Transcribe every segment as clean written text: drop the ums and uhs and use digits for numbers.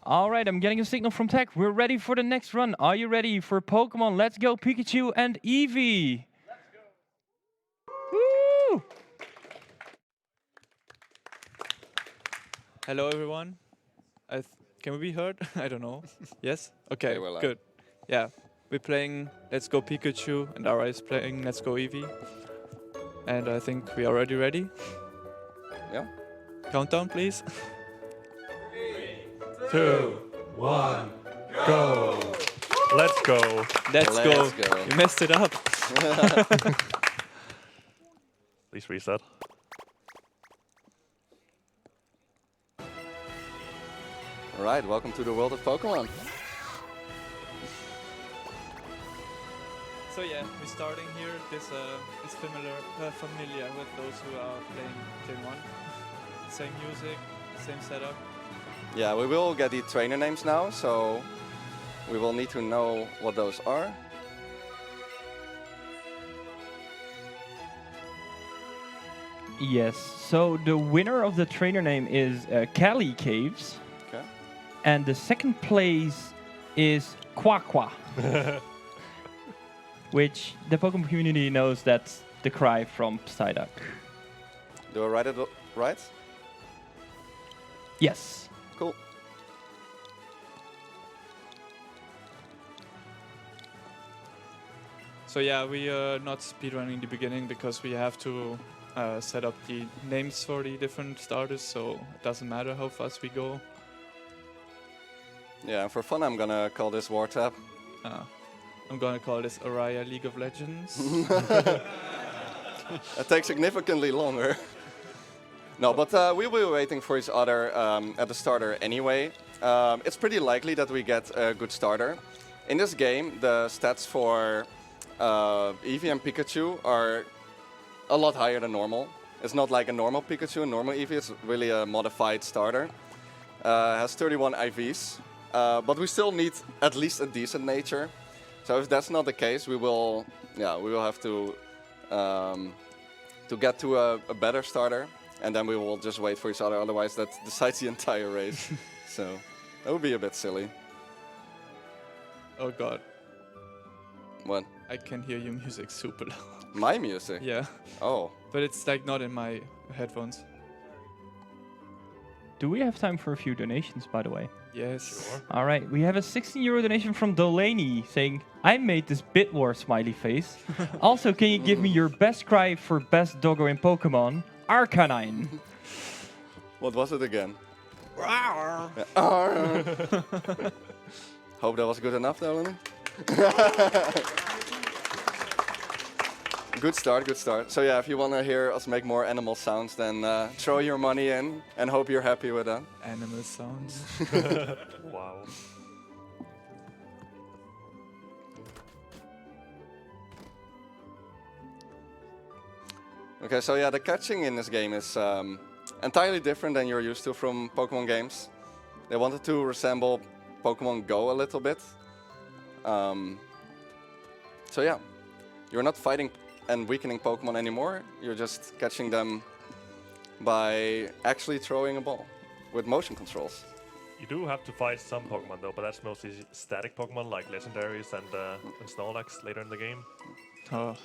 All right, I'm getting a signal from tech. We're ready for the next run. Are you ready for Pokemon? Let's go, Pikachu and Eevee. Woo! Hello, everyone. Can we be heard? I don't know. Yes? Okay, we're live. good. Yeah, we're playing Let's Go Pikachu, and Ara is playing Let's Go Eevee. And I think we are already ready. Yeah. Countdown, please. 2, 1, go! Let's go. Let's go. You messed it up. Please reset. All right, welcome to the world of Pokemon. So yeah, we're starting here. This is familiar with those who are playing Gen 1. Same music, same setup. Yeah, we will get the trainer names now, so we will need to know what those are. Yes, so the winner of the trainer name is Cali Caves. Okay. And the second place is Quaqua. Which the Pokemon community knows that's the cry from Psyduck. Do I write it right? Yes. Cool. So yeah, we are not speedrunning the beginning because we have to set up the names for the different starters, so it doesn't matter how fast we go. Yeah, and for fun, I'm gonna call this Wartab. I'm gonna call this Araya League of Legends. It takes significantly longer. No, but we will be waiting for each other at the starter anyway. It's pretty likely that we get a good starter. In this game, the stats for Eevee and Pikachu are a lot higher than normal. It's not like a normal Pikachu and normal Eevee, it's really a modified starter. Has 31 IVs, but we still need at least a decent nature. So if that's not the case, we will have to get to a better starter, and then we will just wait for each other. Otherwise, that decides the entire race. So that would be a bit silly. Oh god, What? I can hear your music super loud. My music? Yeah, Oh. but it's like not in my headphones. Do we have time for a few donations, by the way? Yes. Sure. All right, we have a 16 € donation from Delaney saying, I made this Bit War smiley face. Also, can you give me your best cry for best doggo in Pokemon? Arcanine. What was it again? Hope that was good enough, Delaney. Good start, good start. So yeah, if you want to hear us make more animal sounds, then throw your money in and hope you're happy with that. Animal sounds. Wow. Okay, so yeah, the catching in this game is entirely different than you're used to from Pokemon games. They wanted to resemble Pokemon Go a little bit. So yeah, you're not fighting and weakening Pokemon anymore. You're just catching them by actually throwing a ball with motion controls. You do have to fight some Pokemon though, but that's mostly static Pokemon like legendaries and Snorlax later in the game. Oh,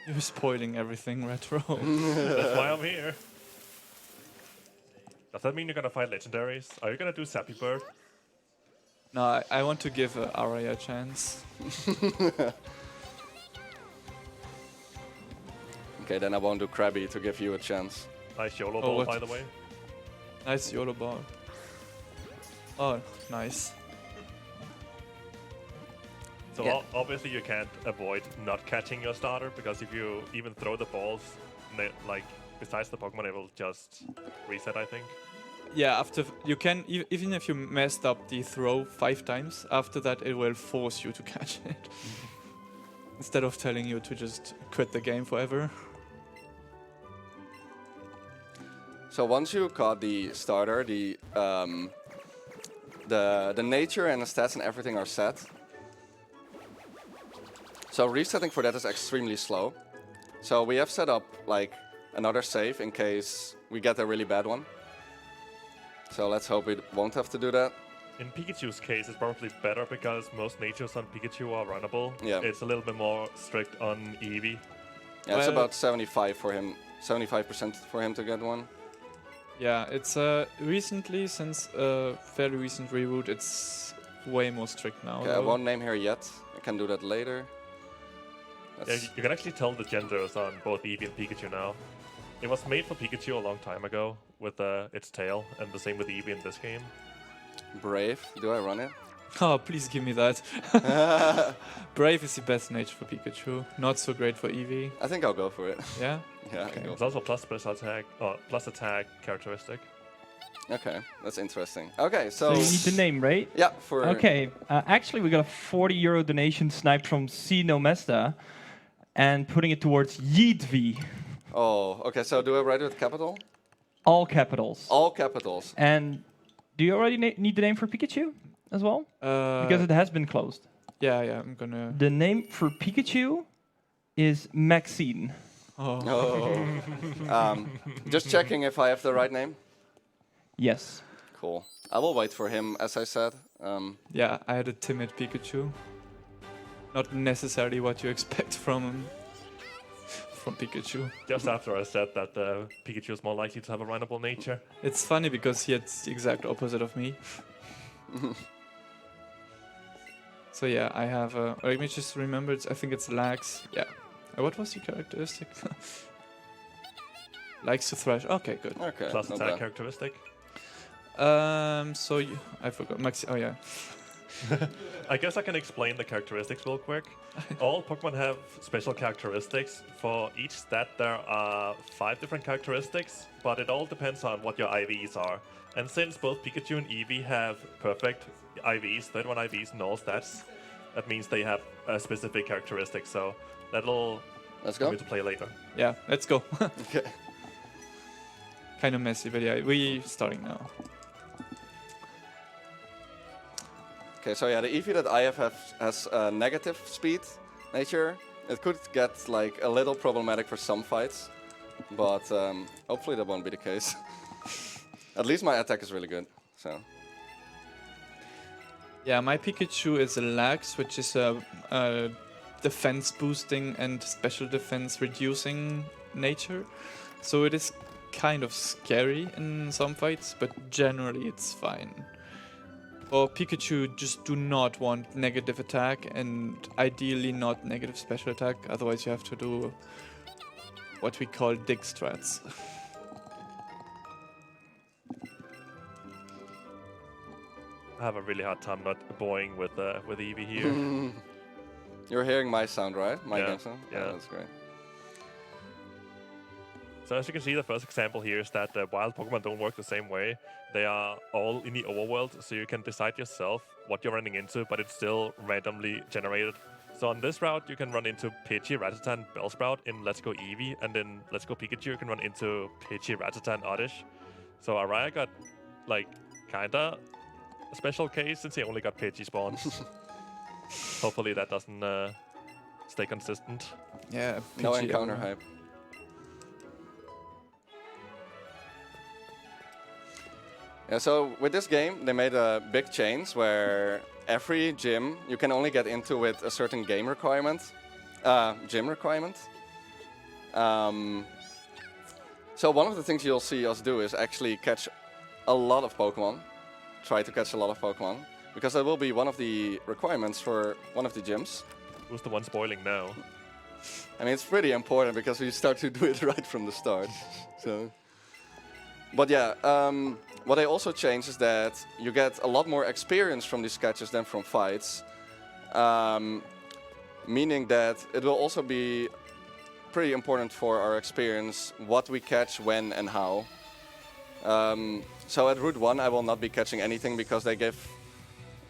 you're spoiling everything, Retro. That's why I'm here. Does that mean you're gonna fight legendaries? Are you gonna do Sappy Bird? No, I want to give Araya a chance. Okay, then I won't do Krabby to give you a chance. Nice YOLO Oh, ball, what? by the way. Nice YOLO ball. Oh, nice. So Yeah. obviously you can't avoid not catching your starter, because if you even throw the balls, like besides the Pokemon, it will just reset, I think. Yeah, after you can, even if you messed up the throw 5 times, after that it will force you to catch it. Instead of telling you to just quit the game forever. So once you caught the starter, the nature and the stats and everything are set. So resetting for that is extremely slow. So we have set up like another save in case we get a really bad one. So let's hope we won't have to do that. In Pikachu's case, it's probably better because most natures on Pikachu are runnable. Yeah. It's a little bit more strict on Eevee. Yeah, it's Well- about 75 for him, 75% for him to get one. Yeah, it's recently, since a fairly recent reboot, it's way more strict now. Okay, I though. won't name here yet. I can do that later. Yeah, That's, you can actually tell the genders on both Eevee and Pikachu now. It was made for Pikachu a long time ago with its tail, and the same with Eevee in this game. Brave. Do I run it? Oh, please give me that. Brave is the best nature for Pikachu. Not so great for Eevee. I think I'll go for it. Yeah? Yeah, I Okay. can go It's also plus attack characteristic. Okay, that's interesting. Okay, So so you need the name, right? yeah, for Okay. Actually, we got a 40 euro donation sniped from C No Mesta, and putting it towards Yeetvee, Oh, okay. So do I write it with capital? all capitals. All capitals. And do you already need the name for Pikachu as well? Because it has been closed. yeah, I'm gonna... The name for Pikachu is Maxine. Oh. Oh. Just checking if I have the right name. Yes. Cool. I will wait for him, as I said. Yeah, I had a timid Pikachu. Not necessarily what you expect from Pikachu. Just after I said that Pikachu is more likely to have a runnable nature. It's funny because he had the exact opposite of me. So yeah, I have let me just remember, I think it's Lax. Yeah. What was your characteristic? Likes to thrash. Okay, good. Okay. Plus not attack bad. characteristic. So I forgot Maxi. Oh yeah. I guess I can explain the characteristics real quick. All Pokemon have special characteristics. For each stat, there are 5 different characteristics, but it all depends on what your IVs are. And since both Pikachu and Eevee have perfect IVs, 31 IVs in all stats, that means they have a specific characteristic. So that'll Let's come go. into play later. Yeah. Let's go. Okay. Kind of messy, but yeah, we starting now. Okay, so yeah, the Eevee that I have has a negative speed nature. It could get like a little problematic for some fights, but hopefully that won't be the case. At least my attack is really good. So Yeah, my Pikachu is a Lax, which is a defense boosting and special defense reducing nature. So it is kind of scary in some fights, but generally it's fine. For Pikachu, just do not want negative attack and ideally not negative special attack, otherwise you have to do what we call dig strats. I have a really hard time not boring with Eevee here. you're hearing my sound, right? My Yeah, game sound? yeah. Oh, that's great. So as you can see, the first example here is that wild Pokemon don't work the same way. They are all in the overworld, so you can decide yourself what you're running into, but it's still randomly generated. So on this route, you can run into Pidgey, Rattata, and Bellsprout in Let's Go Eevee, and then Let's Go Pikachu, you can run into Pidgey, Rattata, and Oddish. So Araya got, like, kinda a special case since he only got Pidgey spawns. Hopefully that doesn't stay consistent. Yeah, No Pidgey encounter ever. hype. Yeah, so with this game, they made a big change where every gym you can only get into with a certain game requirement, gym requirement. So one of the things you'll see us do is actually catch a lot of Pokemon, try to catch a lot of Pokemon, because that will be one of the requirements for one of the gyms. Who's the one spoiling now? I mean, it's pretty important because we start to do it right from the start. So, but yeah, what I also changed is that you get a lot more experience from these catches than from fights, meaning that it will also be pretty important for our experience what we catch, when, and how. So at Route 1, I will not be catching anything because they give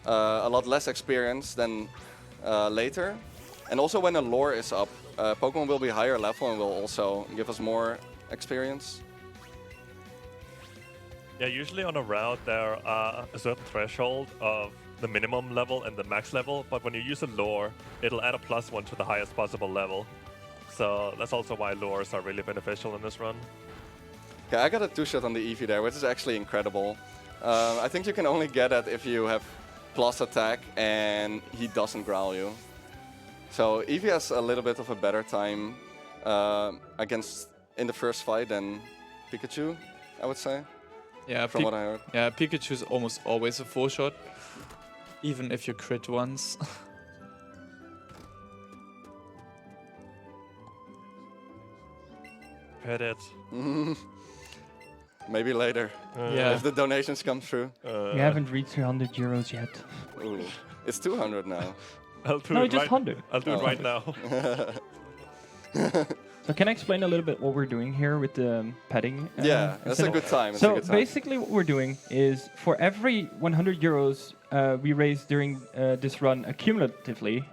a lot less experience than later. And also when the lore is up, Pokemon will be higher level and will also give us more experience. Yeah, usually on a route there are a certain threshold of the minimum level and the max level, but when you use a lure, it'll add a +1 to the highest possible level. So that's also why lures are really beneficial in this run. Okay, I got a 2-shot on the Eevee there, which is actually incredible. I think you can only get it if you have plus attack and he doesn't growl you. So Eevee has a little bit of a better time against in the first fight than Pikachu, I would say, Yeah, from what I heard. yeah, Pikachu is almost always a 4-shot, even if you crit once. Pet it. Maybe later, Yeah. if the donations come through. We haven't reached 100 euros yet. Ooh. It's 200 now. I'll do No, it just right. 100. I'll do it right now. So can I explain a little bit what we're doing here with the petting? Yeah, that's a good time. It's a So good time. basically what we're doing is for every 100 euros we raise during this run accumulatively,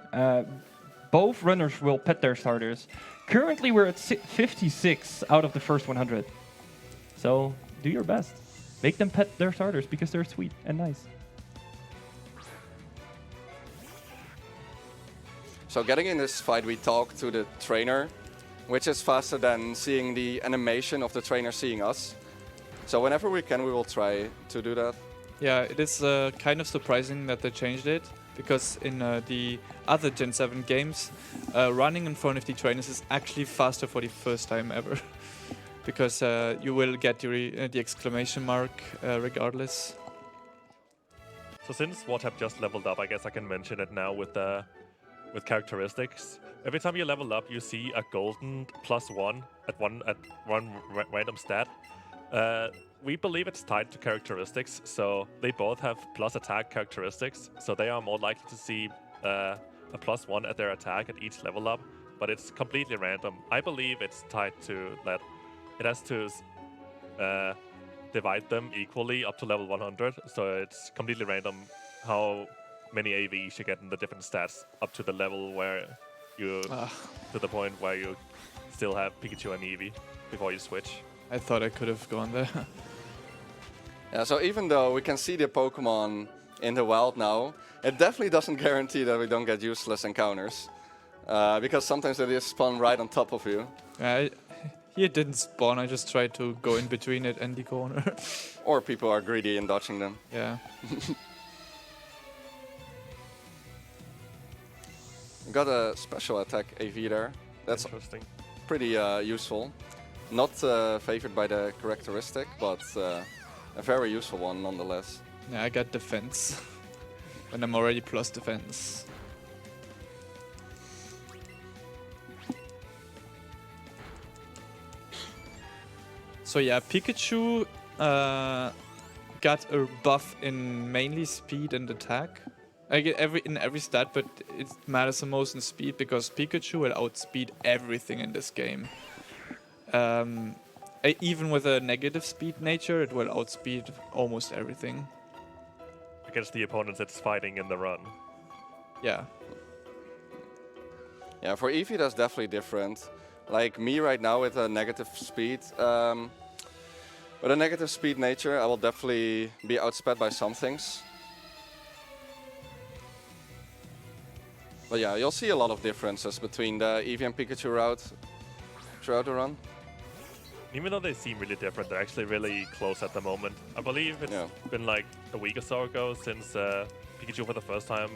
both runners will pet their starters. Currently we're at 56 out of the first 100. So do your best. Make them pet their starters because they're sweet and nice. So getting in this fight, we talk to the trainer, which is faster than seeing the animation of the trainer seeing us. So whenever we can, we will try to do that. Yeah, it is kind of surprising that they changed it, because in the other Gen 7 games, running in front of the trainers is actually faster for the first time ever. Because you will get the exclamation mark regardless. So since Wartab just leveled up, I guess I can mention it now with characteristics. Every time you level up, you see a golden +1 at one random stat. We believe it's tied to characteristics, so they both have plus attack characteristics, so they are more likely to see a +1 at their attack at each level up, but it's completely random. I believe it's tied to that it has to divide them equally up to level 100, so it's completely random how many AVs you get in the different stats up to the level where you to the point where you still have Pikachu and Eevee before you switch. I thought I could have gone there. Yeah, so even though we can see the Pokemon in the wild now, it definitely doesn't guarantee that we don't get useless encounters. Because sometimes they just spawn right on top of you. He didn't spawn, I just tried to go in between it and the corner. Or people are greedy in dodging them. Yeah. Got a special attack AV there. That's Interesting. pretty useful. Not favored by the characteristic, but a very useful one nonetheless. Yeah, I got defense. When I'm already plus defense. So yeah, Pikachu got a buff in mainly speed and attack. I get in every stat, but it matters the most in speed because Pikachu will outspeed everything in this game. Even with a negative speed nature, it will outspeed almost everything. Against the opponents it's fighting in the run. Yeah. Yeah, for Eevee that's definitely different. Like me right now with a negative speed, with a negative speed nature, I will definitely be outsped by some things. But yeah, you'll see a lot of differences between the Eevee and Pikachu route throughout the run. Even though they seem really different, they're actually really close at the moment. I believe it's been like a week or so ago since Pikachu for the first time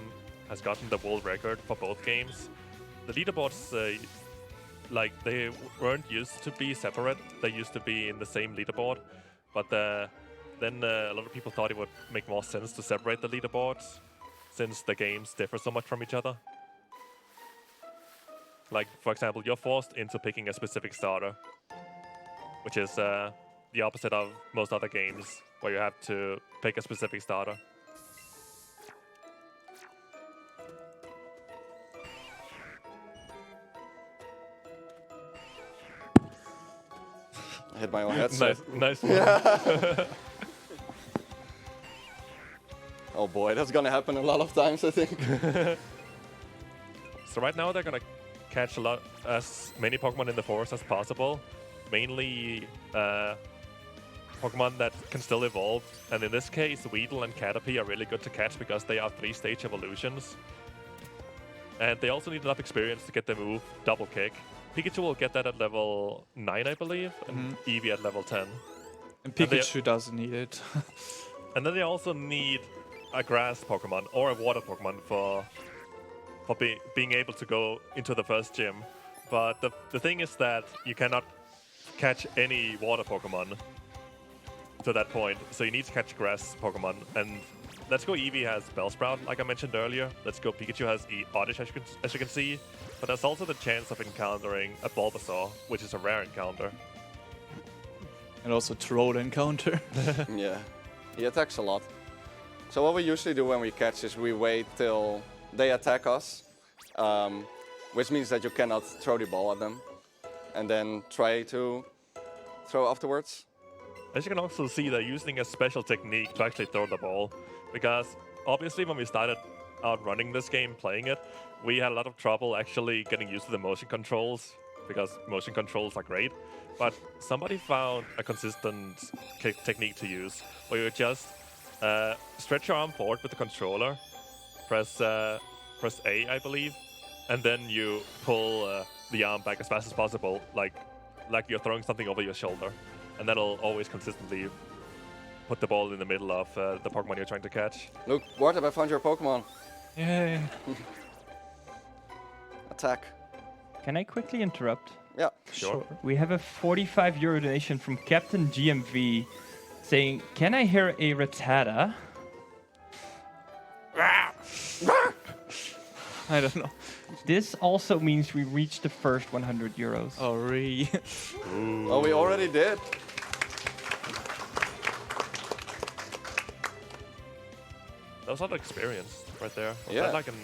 has gotten the world record for both games. The leaderboards, like they weren't used to be separate. They used to be in the same leaderboard, but then a lot of people thought it would make more sense to separate the leaderboards since the games differ so much from each other. Like, for example, you're forced into picking a specific starter, which is the opposite of most other games, where you have to pick a specific starter. I hit my own headset. Nice one. Oh boy, that's gonna happen a lot of times, I think. So right now they're gonna catch as many Pokemon in the forest as possible. Mainly Pokemon that can still evolve, and in this case Weedle and Caterpie are really good to catch because they are 3-stage evolutions. And they also need enough experience to get the move Double Kick. Pikachu will get that at level 9, I believe, and Eevee at level 10. And Pikachu doesn't need it. And then they also need a grass Pokemon or a water Pokemon for being able to go into the first gym. But the thing is that you cannot catch any water Pokemon to that point, so you need to catch grass Pokemon. And Let's Go Eevee has Bellsprout, like I mentioned earlier. Let's Go Pikachu has Oddish, as you can see. But there's also the chance of encountering a Bulbasaur, which is a rare encounter. And also troll encounter. Yeah, he attacks a lot. So what we usually do when we catch is we wait till they attack us, which means that you cannot throw the ball at them, and then try to throw afterwards. As you can also see, they're using a special technique to actually throw the ball, because obviously when we started out running this game, playing it, we had a lot of trouble actually getting used to the motion controls, because motion controls are great. But somebody found a consistent technique to use, where you just stretch your arm forward with the controller, press A, I believe, and then you pull the arm back as fast as possible, like you're throwing something over your shoulder, and that'll always consistently put the ball in the middle of the Pokemon you're trying to catch. Look, Wartab, I found your Pokemon. Yay. Attack. Can I quickly interrupt? Yeah. Sure. We have a 45 euro donation from Captain GMV saying, "Can I hear a Rattata?" I don't know. This also means we reached the first 100 euros. Oh, really? Oh, we already did. That was a lot of experience right there. Was Yeah. that like an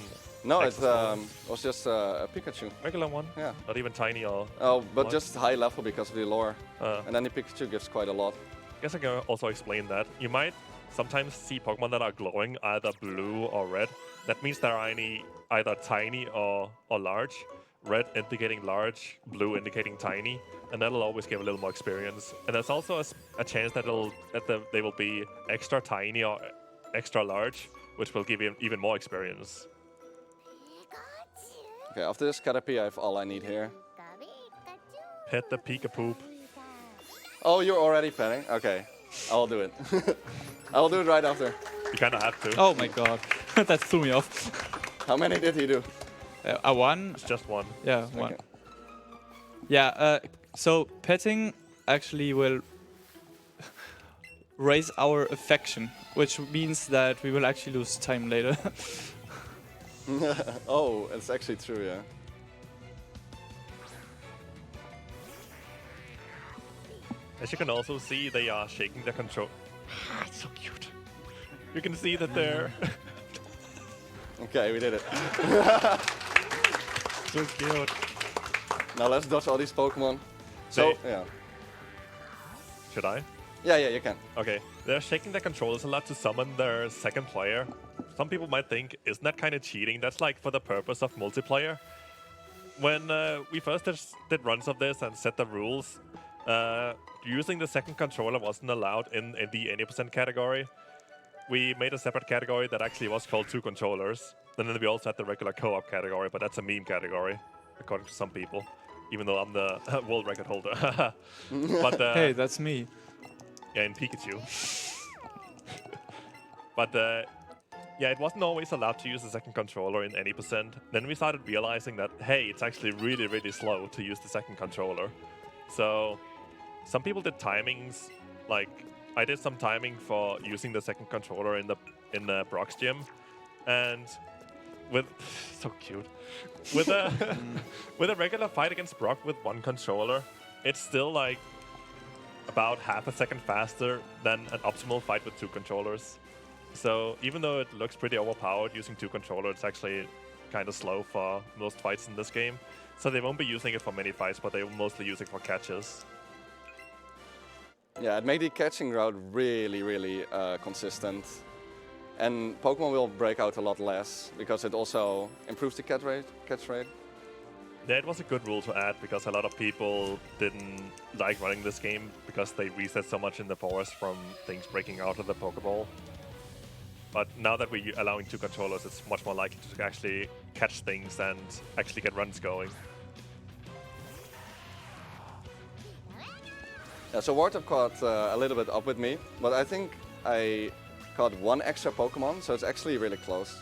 No, Nexus it was just a Pikachu. regular one? Yeah. Not even tiny or... Oh, but What? just high level because of the lore. Uh, And then the Pikachu gives quite a lot. I guess I can also explain that. You might sometimes see Pokemon that are glowing, either blue or red. That means they're either tiny or large. Red indicating large, blue indicating tiny, and that'll always give a little more experience. And there's also a chance that they will be extra tiny or extra large, which will give you even more experience. Okay, after this Caterpie, I have all I need here. Pet the Pikapoop. Oh, you're already petting? Okay, I'll do it. I'll do it right after. You kind of have to. Oh my god. That threw me off. How many did he do? A one? It's just one. Yeah, one. Okay. Yeah, so petting actually will raise our affection, which means that we will actually lose time later. Oh, it's actually true, yeah. As you can also see, they are shaking the control. It's so cute. You can see that they're Okay, we did it. so cute. Now let's dodge all these Pokemon. So, They- yeah. Should I? Yeah, you can. Okay, they're shaking their controllers a lot to summon their second player. Some people might think, isn't that kind of cheating? That's like for the purpose of multiplayer. When we first did runs of this and set the rules, using the second controller wasn't allowed in the 80% category. We made a separate category that actually was called 2 controllers. And then we also had the regular co-op category, but that's a meme category, according to some people, even though I'm the world record holder. But Hey, that's me. yeah, in Pikachu. But yeah, it wasn't always allowed to use the second controller in any percent. Then we started realizing that, hey, it's actually really, really slow to use the second controller. So some people did timings, like I did some timing for using the second controller in the Brock's gym, and with so cute with a with a regular fight against Brock with one controller, it's still like about half a second faster than an optimal fight with 2 controllers. So even though it looks pretty overpowered using 2 controllers, it's actually kind of slow for most fights in this game. So they won't be using it for many fights, but they will mostly use it for catches. Yeah, it made the catching route really, really consistent. And Pokemon will break out a lot less because it also improves the catch rate. Yeah, it was a good rule to add because a lot of people didn't like running this game because they reset so much in the forest from things breaking out of the Pokeball. But now that we're allowing 2 controllers, it's much more likely to actually catch things and actually get runs going. Yeah, so Wartab caught a little bit up with me, but I think I caught one extra Pokemon, so it's actually really close.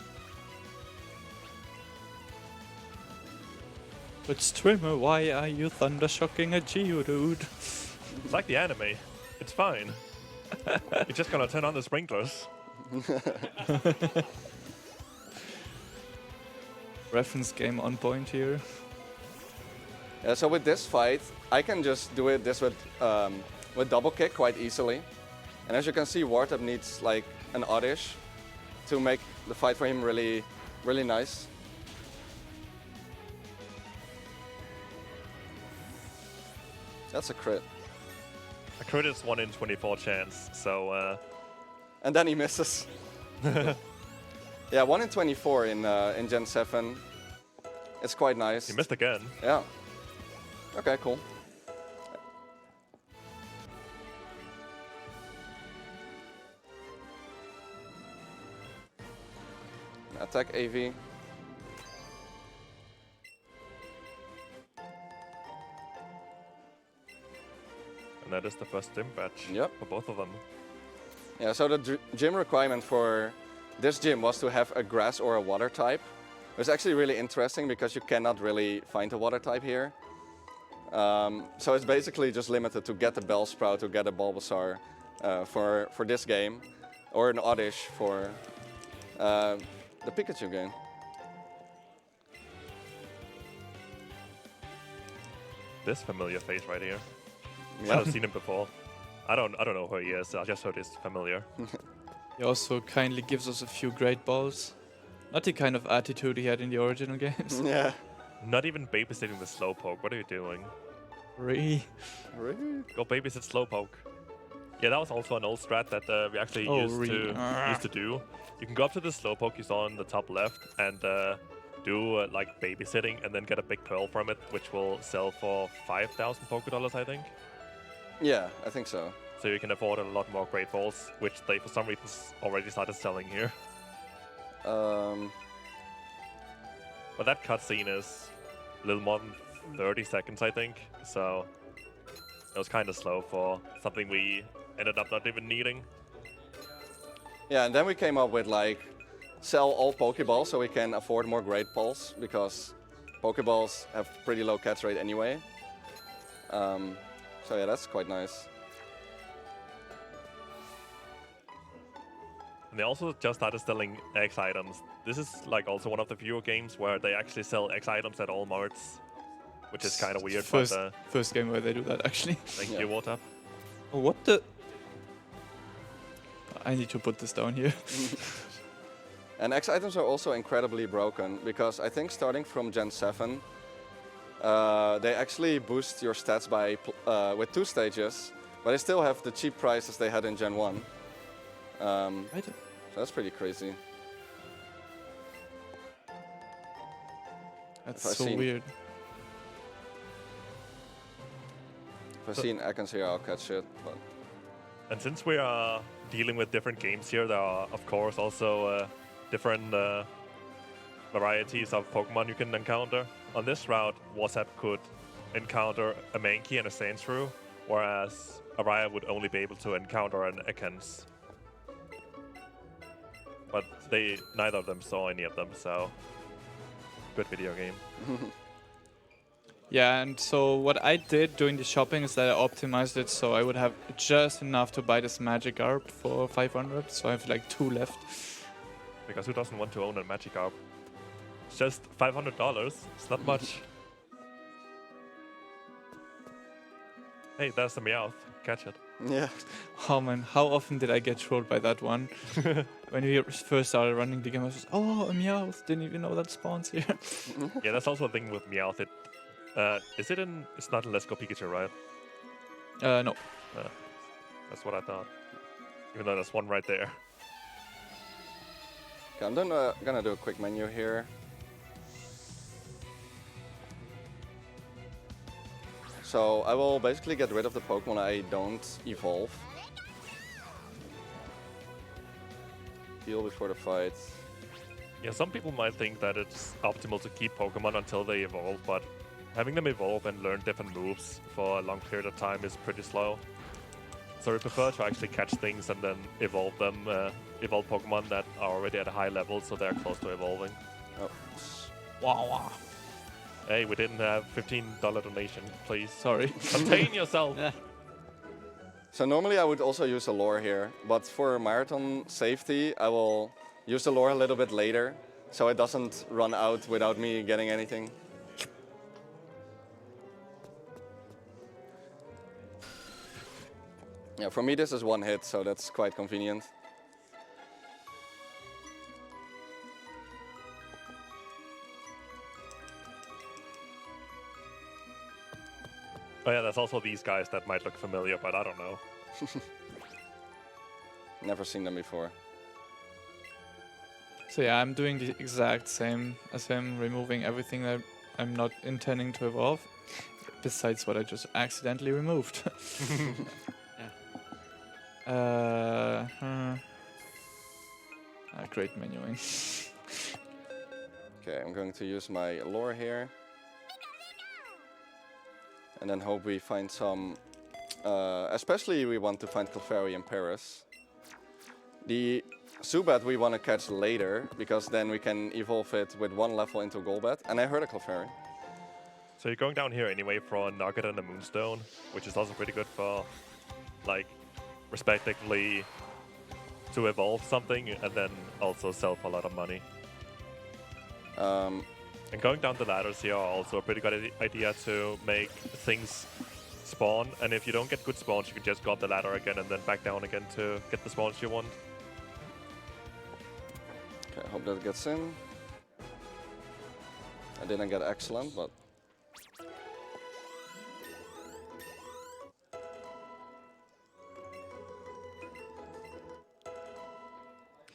But Strimmer, why are you thunder shocking a Geodude? It's like the anime. It's fine. You're just gonna turn on the sprinklers. Reference game on point here. Yeah, so with this fight, I can just do this with double kick quite easily. And as you can see, Wartab needs like an Oddish to make the fight for him really, really nice. That's a crit. A crit is 1 in 24 chance, so And then he misses. Yeah, 1 in 24 in Gen 7. It's quite nice. he missed again. Yeah. Okay, cool. Attack Eevee. And that is the first gym badge Yep. for both of them. Yeah, so the gym requirement for this gym was to have a grass or a water type. It's actually really interesting because you cannot really find a water type here. So it's basically just limited to get a Bellsprout, to get a Bulbasaur for this game, or an Oddish for the Pikachu game. This familiar face right here. Yeah. I've seen him before. I don't know who he is. I just heard he's familiar. He also kindly gives us a few great balls. Not the kind of attitude he had in the original games. Yeah. Not even babysitting the Slowpoke. What are you doing? Really? Really? Go babysit Slowpoke. Yeah, that was also an old strat that we actually used to do. You can go up to the Slowpoke you saw on the top left and do like babysitting and then get a big pearl from it, which will sell for 5,000 Poké-Dollars, I think. Yeah, I think so. So you can afford a lot more Great Balls, which they for some reason already started selling here. But that cutscene is a little more than 30 seconds, I think. So it was kind of slow for something we ended up not even needing. Yeah, and then we came up with like sell all Pokeballs so we can afford more Great Balls because Pokeballs have pretty low catch rate anyway. So yeah, that's quite nice. And they also just started selling X items. This is like also one of the few games where they actually sell X items at all marts, which is kind of weird. First game where they do that, actually. Thank Yeah. you, Wartab. Oh, what the? I need to put this down here. And X items are also incredibly broken because I think starting from Gen 7, they actually boost your stats by with 2 stages, but they still have the cheap prices they had in Gen 1. Right. So that's pretty crazy. That's If I so see- weird. If I see an Ekans here, I'll catch it. But And since we are dealing with different games here, there are of course also different varieties of Pokemon you can encounter. On this route, Wartab could encounter a Mankey and a Sandshrew, whereas Araya would only be able to encounter an Ekans. But neither of them saw any of them, so good video game. Yeah, and so what I did during the shopping is that I optimized it so I would have just enough to buy this Magikarp for 500, so I have like 2 left. Because who doesn't want to own a Magikarp? It's just $500. It's not much. Hey, there's a Meowth. Catch it. yeah, Oh man, how often did I get trolled by that one? When we first started running the game, I was just, oh, a Meowth, didn't even know that spawns here. Yeah, that's also a thing with Meowth. It's not in Let's Go Pikachu, right? No. That's what I thought. Even though there's one right there. okay, I'm gonna do a quick menu here. So I will basically get rid of the Pokemon I don't evolve. Heal before the fight. Yeah, some people might think that it's optimal to keep Pokemon until they evolve, but having them evolve and learn different moves for a long period of time is pretty slow. So we prefer to actually catch things and then evolve them, evolve Pokemon that are already at a high level, so they're close to evolving. Oh. Wow. Hey, we didn't have $15 donation, please. Sorry. Contain yourself. Yeah. So normally I would also use a lure here, but for marathon safety, I will use the lure a little bit later, so it doesn't run out without me getting anything. Yeah, for me this is one hit, so that's quite convenient. Oh yeah, there's also these guys that might look familiar, but I don't know. Never seen them before. So yeah, I'm doing the exact same as him, removing everything that I'm not intending to evolve, besides what I just accidentally removed. Great menuing. Okay, I'm going to use my lure here. And then hope we find some, especially we want to find Clefairy in Paris. The Zubat we want to catch later, because then we can evolve it with one level into Golbat. And I heard a Clefairy. So you're going down here anyway for a Nugget and a Moonstone, which is also pretty good for, like, respectively to evolve something and then also sell for a lot of money. And going down the ladders here are also a pretty good idea to make things spawn. And if you don't get good spawns, you can just go up the ladder again and then back down again to get the spawns you want. Okay, I hope that gets in. I didn't get excellent, but...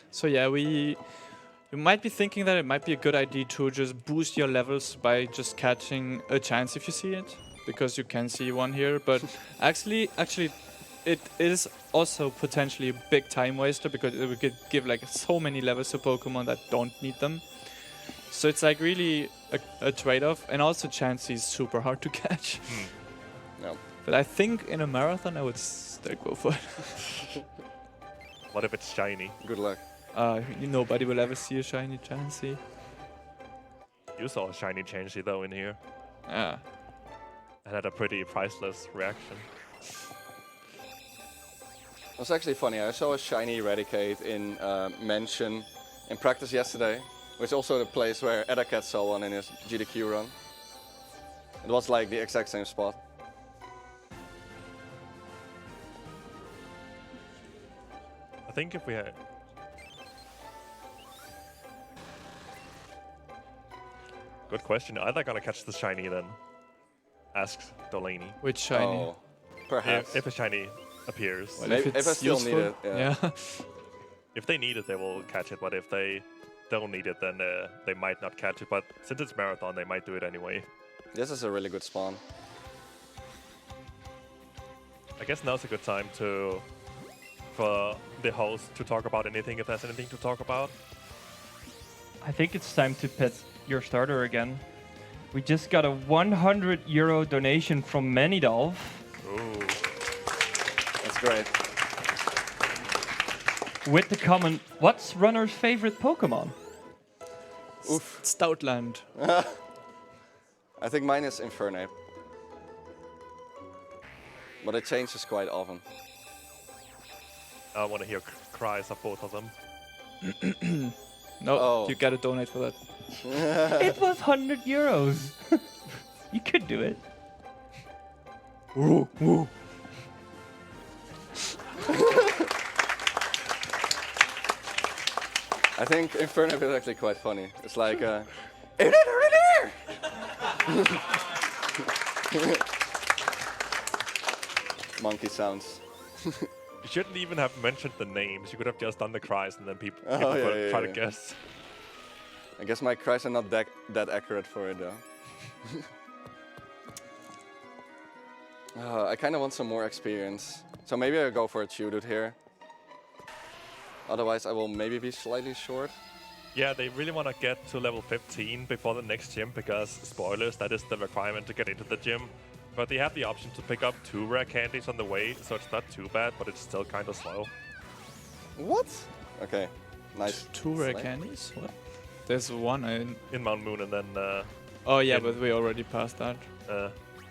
So yeah, you might be thinking that it might be a good idea to just boost your levels by just catching a chance if you see it, because you can see one here. But actually, it is also potentially a big time waster, because it would give like so many levels to Pokemon that don't need them. So it's like really a trade-off, and also Chansey is super hard to catch. No. But I think in a marathon I would still go for it. What if it's shiny? Good luck. Nobody will ever see a shiny Chansey. You saw a shiny Chansey though in here. Yeah. And had a pretty priceless reaction. It was actually funny. I saw a shiny Eradicate in Mansion in practice yesterday, which is also the place where Edacat saw one in his GDQ run. It was like the exact same spot. I think if we had... Good question. Are they gonna catch the shiny then? Asks Delaney. Which shiny? Oh, perhaps. If a shiny appears. Well, Maybe if it's I still useful, need it, yeah. If they need it, they will catch it, but if they don't need it, then they might not catch it. But since it's marathon, they might do it anyway. This is a really good spawn. I guess now's a good time for the host to talk about anything, if there's anything to talk about. I think it's time to pet your starter again. We just got a €100 donation from Manidolf. Ooh. That's great. With the comment, what's runner's favorite Pokemon? Oof. Stoutland. I think mine is Infernape. But it changes quite often. I want to hear cries of both of them. No, Oh. you gotta donate for that. It was €100. You could do it. Woo, woo. I think Infernape is actually quite funny. It's like, monkey sounds. You shouldn't even have mentioned the names. You could have just done the cries and then people Oh, could yeah, try yeah. to guess. I guess my cries are not that accurate for it though. I kind of want some more experience. So maybe I'll go for a Geodude here. Otherwise I will maybe be slightly short. Yeah, they really want to get to level 15 before the next gym because, spoilers, that is the requirement to get into the gym. But they have the option to pick up 2 rare candies on the way, so it's not too bad, but it's still kind of slow. What? Okay, nice. 2 rare Slay. candies? What? There's one In Mount Moon, and then Oh yeah, in- but we already passed that.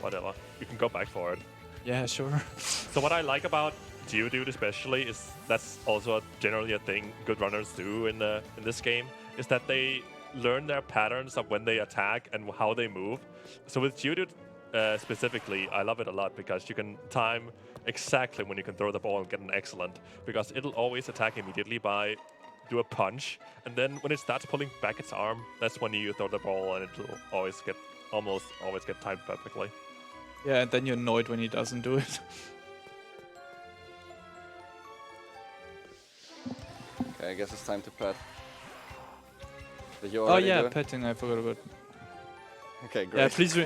whatever. You can go back for it. Yeah, sure. So what I like about Geodude especially is that's also generally a thing good runners do in this game, is that they learn their patterns of when they attack and how they move. So with Geodude specifically, I love it a lot because you can time exactly when you can throw the ball and get an excellent, because it'll always attack immediately by do a punch, and then when it starts pulling back its arm, that's when you throw the ball and it'll almost always get timed perfectly. Yeah, and then you're annoyed when he doesn't do it. Okay, I guess it's time to pet. Did you Oh already yeah, do it? petting, I forgot about. Okay, great. Yeah, please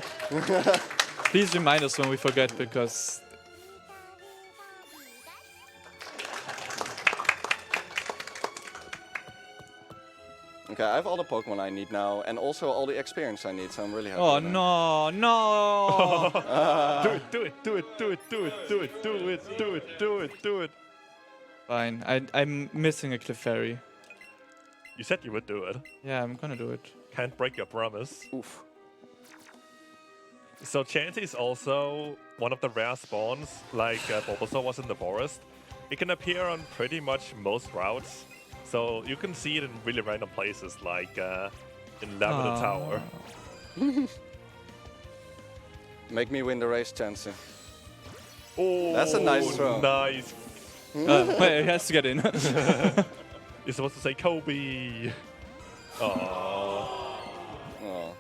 please remind us when we forget, because Okay, I have all the Pokemon I need now, and also all the experience I need, so I'm really happy. oh with that. no, no. Do it. Fine, I'm missing a Clefairy. You said you would do it. Yeah, I'm gonna do it. Can't break your promise. Oof. So Chansey is also one of the rare spawns, like Bulbasaur was in the forest. It can appear on pretty much most routes, so you can see it in really random places, like in Lavender Tower. Make me win the race, Chansey. Oh, That's a nice throw. Nice. Wait, he has to get in. You're supposed to say Kobe. Oh. Oh.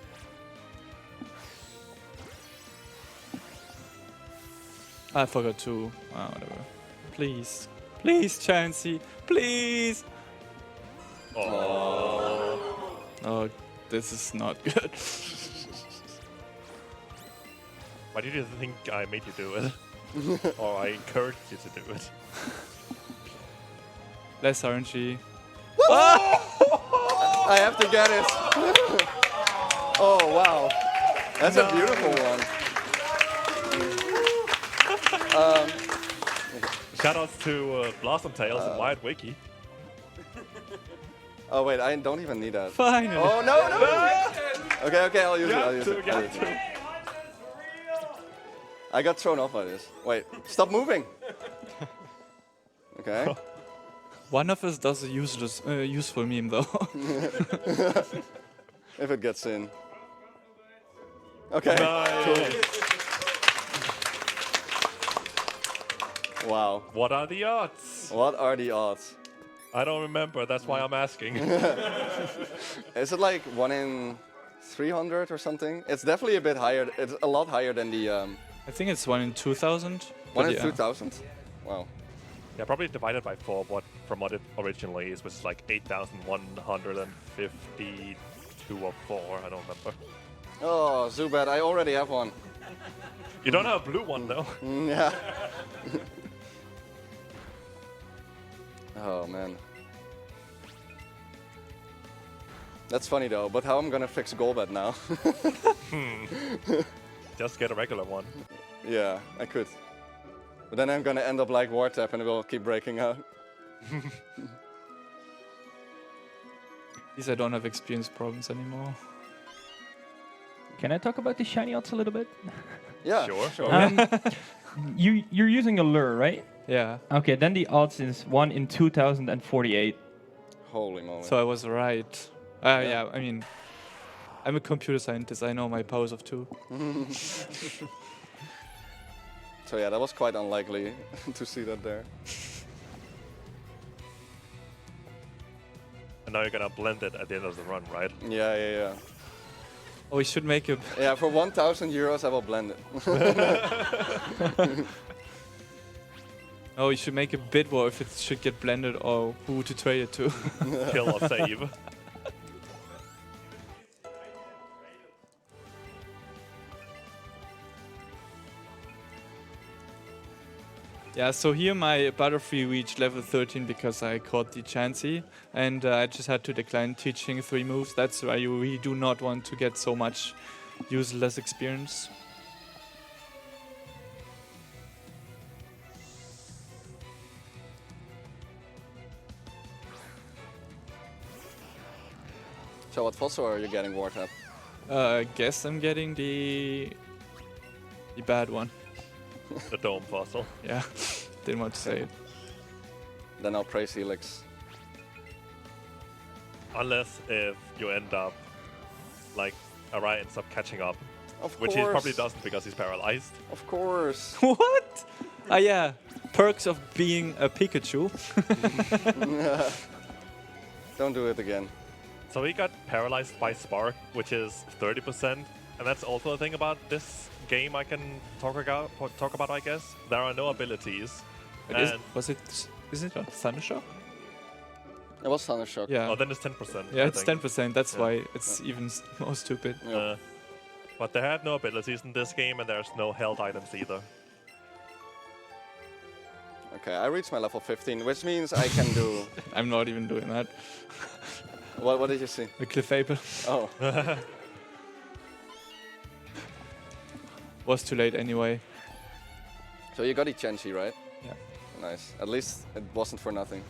I forgot to. Whatever. Please. Please, Chansey. Please. Oh. Oh, this is not good. Why did you think I made you do it? Or I encouraged you to do it? Less RNG. I have to get it. Oh, wow. That's a beautiful one. Shoutouts to Blossom Tales and Wild Wiki. Oh, wait, I don't even need that. Finally. Oh, no, no. Okay, I'll use it. I'll use it. I got thrown off by this. Wait, stop moving. Okay. One of us does a useless, useful meme though. If it gets in. Okay. Nice. Wow. What are the odds? What are the odds? I don't remember, that's why I'm asking. Is it like 1 in 300 or something? It's definitely a bit higher. It's a lot higher than the I think it's 1 in 2000. 1 in yeah. 2000. Wow. Yeah, probably divided by 4 from what it originally is, which is like 8,152 or 4, I don't remember. Oh, Zubat, I already have one. You don't have a blue one though. Yeah. Oh, man. That's funny though, but how I'm gonna fix Golbat now? Just get a regular one. Yeah, I could. But then I'm gonna end up like Wartab and it will keep breaking out. At least I don't have experience problems anymore. Can I talk about the shiny odds a little bit? Yeah, Sure. You're using a lure, right? Yeah, Okay, then the odds is 1 in 2048. Holy moly. so I was right. Yeah, I mean, I'm a computer scientist. I know my powers of 2. So yeah, that was quite unlikely to see that there. And now you're gonna blend it at the end of the run, right? Yeah. Oh, we should make a. Yeah, for 1,000 euros I will blend it. Oh, we should make a bid war if it should get blended or who to trade it to. Kill or save. Yeah, so here my Butterfree reached level 13 because I caught the Chansey, and I just had to decline teaching 3 moves. That's why you really do not want to get so much useless experience. So what fossil are you getting, Wartab? I guess I'm getting the bad one. The dome fossil. Yeah, didn't want to say it. Then I'll praise Helix. Unless if you end up, like, Araya ends up catching up. Of Which course. he probably doesn't because he's paralyzed. Of course. What? Ah, yeah. Perks of being a Pikachu. Don't do it again. So he got paralyzed by Spark, which is 30%. And that's also a thing about this game I can talk about, I guess. There are no abilities. But is it a Thundershock? It was Thundershock. Yeah. Oh, then it's 10%. Yeah, I it's think. 10%. That's why it's even more stupid. Yeah. But they have no abilities in this game, and there's no held items either. Okay, I reached my level 15, which means I can do... I'm not even doing that. What did you see? A Clefable. Oh, Was too late anyway. so you got Ichenchi, right? Yeah. Nice. At least it wasn't for nothing.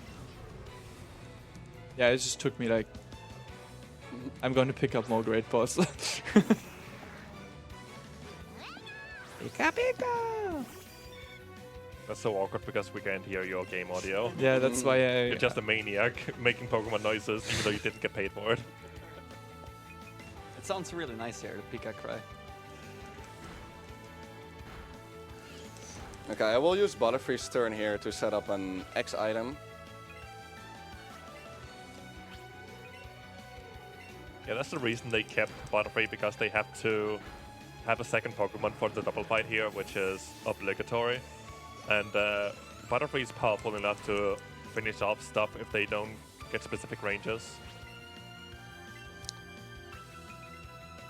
Yeah, it just took me like... I'm going to pick up more Great Boss. Pika Pika! That's so awkward because we can't hear your game audio. Yeah, that's why I... You're just a maniac making Pokemon noises, even though you didn't get paid for it. It sounds really nice here, the Pika cry. Okay, I will use Butterfree's turn here to set up an X item. Yeah, that's the reason they kept Butterfree, because they have to have a second Pokemon for the double fight here, which is obligatory. And Butterfree is powerful enough to finish off stuff if they don't get specific ranges.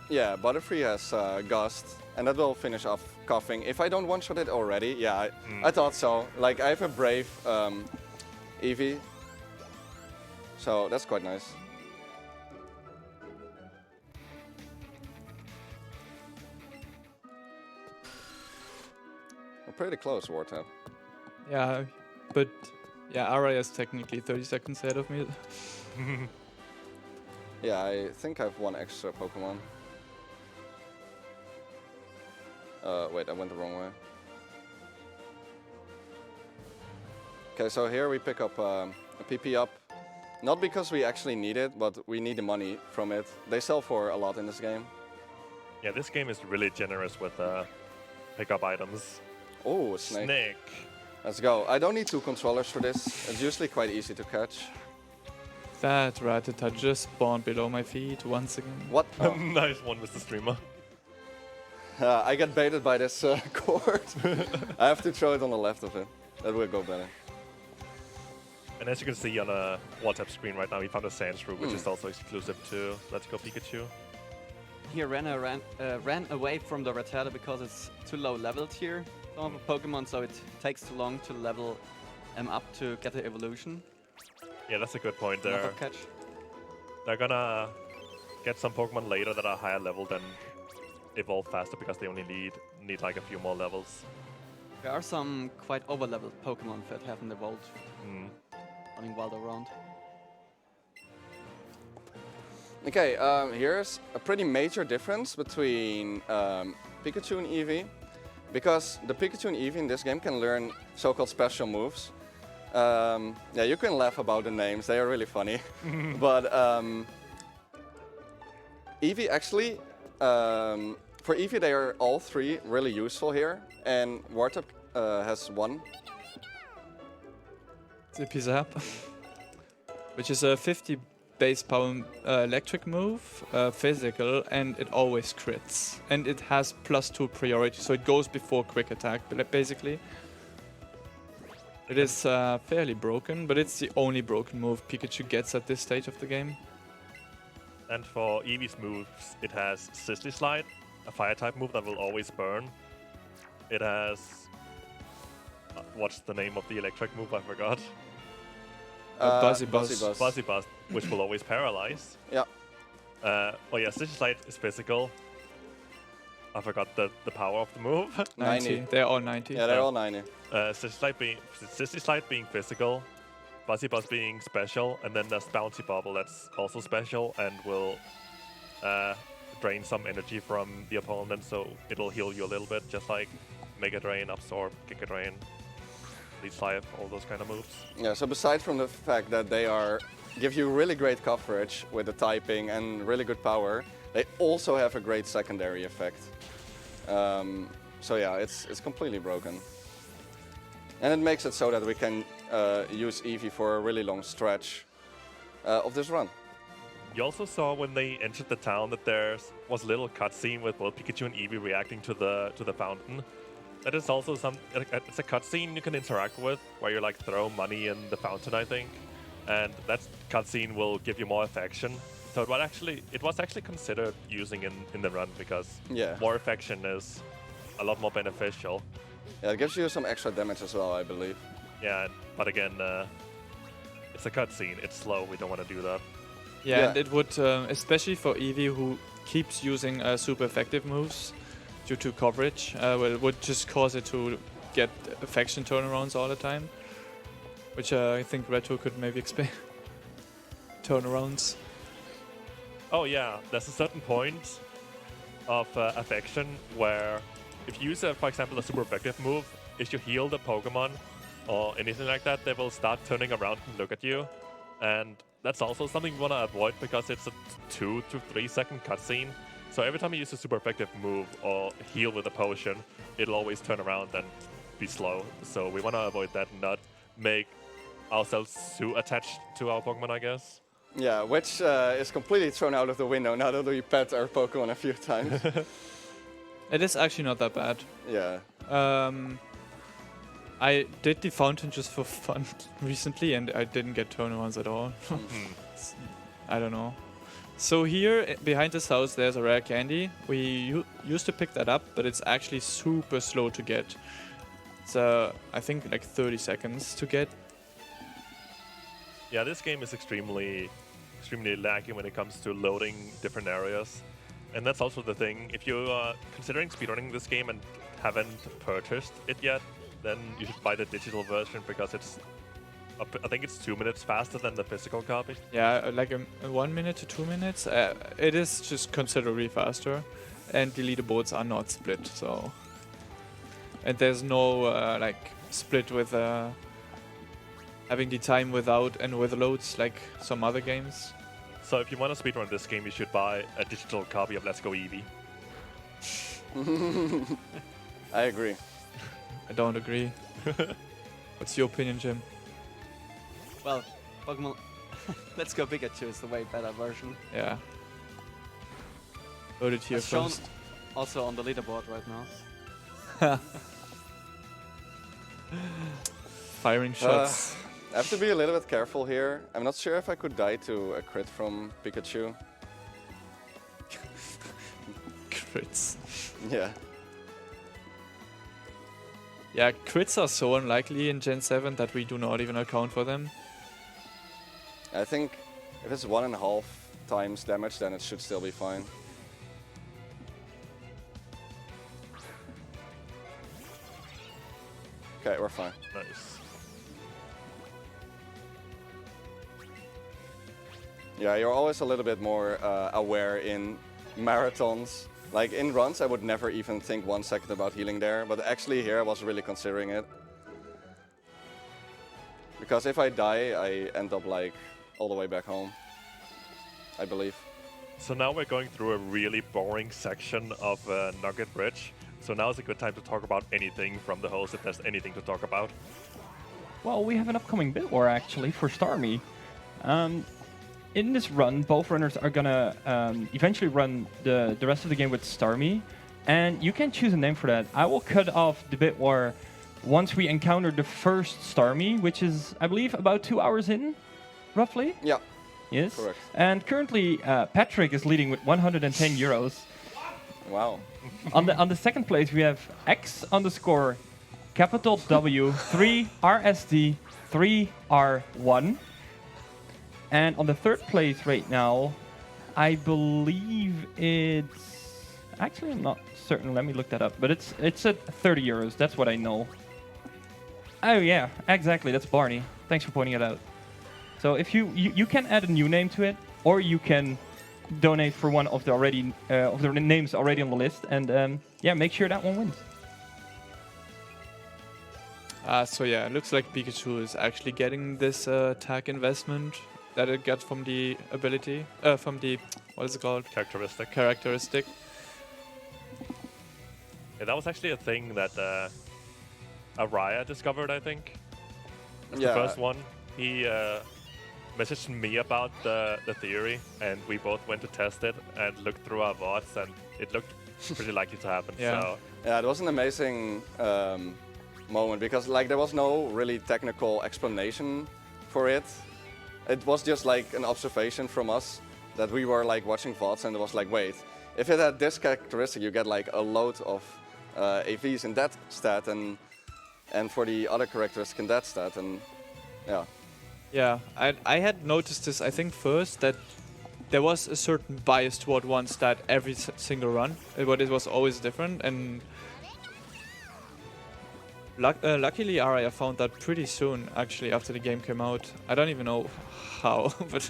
Yeah, Butterfree has Gust, and that will finish off Coughing. If I don't one-shot it already, yeah, I thought so. Like, I have a Brave Eevee, so that's quite nice. We're pretty close, Wartab. Yeah, but... Yeah, Araya is technically 30 seconds ahead of me. Yeah, I think I have one extra Pokemon. Wait, I went the wrong way. Okay, so here we pick up a PP up. Not because we actually need it, but we need the money from it. They sell for a lot in this game. Yeah, this game is really generous with pickup items. Oh, a snake. Snake. Let's go. I don't need two controllers for this. It's usually quite easy to catch. That Rattata just spawned below my feet once again. What? Oh. Nice one, Mr. Streamer. I get baited by this cord. I have to throw it on the left of it. That will go better. And as you can see on a Wartab screen right now, we found a Sandshrew, which is also exclusive to Let's Go Pikachu. He ran away from the Rattata because it's too low leveled here. Some of the Pokemon, so it takes too long to level up to get the evolution. Yeah, that's a good point Another there. catch. They're gonna get some Pokemon later that are higher level than evolve faster because they only need like a few more levels. There are some quite over-leveled Pokemon that haven't evolved, running wild around. Okay, here's a pretty major difference between Pikachu and Eevee. Because the Pikachu and Eevee in this game can learn so-called special moves. Yeah, you can laugh about the names, they are really funny. But Eevee actually, for Eevee they are all three really useful here. And Wartab has one. Zippy Zap. Which is a 50 base power electric move, physical, and it always crits. And it has +2 priority, so it goes before quick attack, basically. It is fairly broken, but it's the only broken move Pikachu gets at this stage of the game. And for Eevee's moves, it has Sizzly Slide, a fire-type move that will always burn. It has... what's the name of the electric move? I forgot. Buzzy Buzz. Buzzy Buzz, which will always paralyze. Yeah. Oh yeah, Sizzly Slide is physical. I forgot the power of the move. 90. They're all 90. Yeah, they're all 90. Sizzly Slide being physical. Buzzy Buzz being special, and then there's Bouncy Bubble that's also special and will drain some energy from the opponent, so it'll heal you a little bit, just like Mega Drain, Absorb, Giga Drain, Leech Life, all those kind of moves. Yeah, so besides from the fact that they give you really great coverage with the typing and really good power, they also have a great secondary effect. So yeah, it's completely broken. And it makes it so that we can use Eevee for a really long stretch of this run. You also saw when they entered the town that there was a little cutscene with both Pikachu and Eevee reacting to the fountain. That is also it's a cutscene you can interact with, where you like throw money in the fountain, I think, and that cutscene will give you more affection. So it was actually considered using in the run because more affection is a lot more beneficial. Yeah, it gives you some extra damage as well, I believe. Yeah, but again, it's a cutscene. It's slow. We don't want to do that. Yeah, and it would, especially for Eevee, who keeps using super effective moves due to coverage, it would just cause it to get affection turnarounds all the time, which I think Retro could maybe explain. Turnarounds. Oh yeah, there's a certain point of affection where if you use, for example, a super effective move, if you heal the Pokemon or anything like that, they will start turning around and look at you. And that's also something you want to avoid because it's a 2 to 3 second cutscene. So every time you use a super effective move or heal with a potion, it'll always turn around and be slow. So we want to avoid that and not make ourselves too attached to our Pokemon, I guess. Yeah, which is completely thrown out of the window now that we pet our Pokemon a few times. It is actually not that bad. Yeah. I did the fountain just for fun recently, and I didn't get turnarounds at all. I don't know. So here, behind this house, there's a rare candy. We used to pick that up, but it's actually super slow to get. It's, I think, like 30 seconds to get. Yeah, this game is extremely laggy when it comes to loading different areas. And that's also the thing. If you are considering speedrunning this game and haven't purchased it yet, then you should buy the digital version because it's, I think it's 2 minutes faster than the physical copy. Yeah, like 1 minute to 2 minutes. It is just considerably faster, and the leaderboards are not split. So, and there's no like split with having the time without and with loads like some other games. So if you want to speedrun this game, you should buy a digital copy of Let's Go Eevee. I agree. I don't agree. What's your opinion, Jim? Well, Pokemon Let's Go Pikachu is the way better version. Yeah. Heard it here As shown first. also on the leaderboard right now. Firing shots. I have to be a little bit careful here. I'm not sure if I could die to a crit from Pikachu. Crits. Yeah. Yeah, crits are so unlikely in Gen 7 that we do not even account for them. I think if it's 1.5 times damage, then it should still be fine. Okay, we're fine. Nice. Yeah, you're always a little bit more aware in marathons. Like in runs, I would never even think 1 second about healing there, but actually here I was really considering it. Because if I die, I end up like all the way back home, I believe. So now we're going through a really boring section of Nugget Bridge. So now is a good time to talk about anything from the host if there's anything to talk about. Well, we have an upcoming bit war actually for Starmie. In this run, both runners are gonna eventually run the rest of the game with Starmie, and you can choose a name for that. I will cut off the bit war once we encounter the first Starmie, which is, I believe, about 2 hours in, roughly. Yeah. Yes. Correct. And currently, Patrick is leading with 110 euros. Wow. On the second place, we have X_capital W 3 RSD 3R1. And on the third place right now, I believe it's... Actually, I'm not certain. Let me look that up. But it's at 30 euros. That's what I know. Oh, yeah. Exactly. That's Barney. Thanks for pointing it out. So if you can add a new name to it, or you can donate for one of the names already on the list, and yeah, make sure that one wins. So yeah, it looks like Pikachu is actually getting this tag investment that it got from the ability, from the, what is it called? Characteristic. Yeah, that was actually a thing that Araya discovered, I think. That's Yeah. the first one. He messaged me about the theory, and we both went to test it and looked through our VODs, and it looked pretty likely to happen. Yeah. So Yeah, it was an amazing moment because like there was no really technical explanation for it. It was just like an observation from us that we were like watching VODs, and it was like, wait, if it had this characteristic, you get like a load of AVs in that stat, and for the other characteristic in that stat, and yeah. Yeah, I had noticed this, I think, first, that there was a certain bias toward one stat every single run, but it was always different, and luckily Araya found that pretty soon, actually, after the game came out. I don't even know how, but...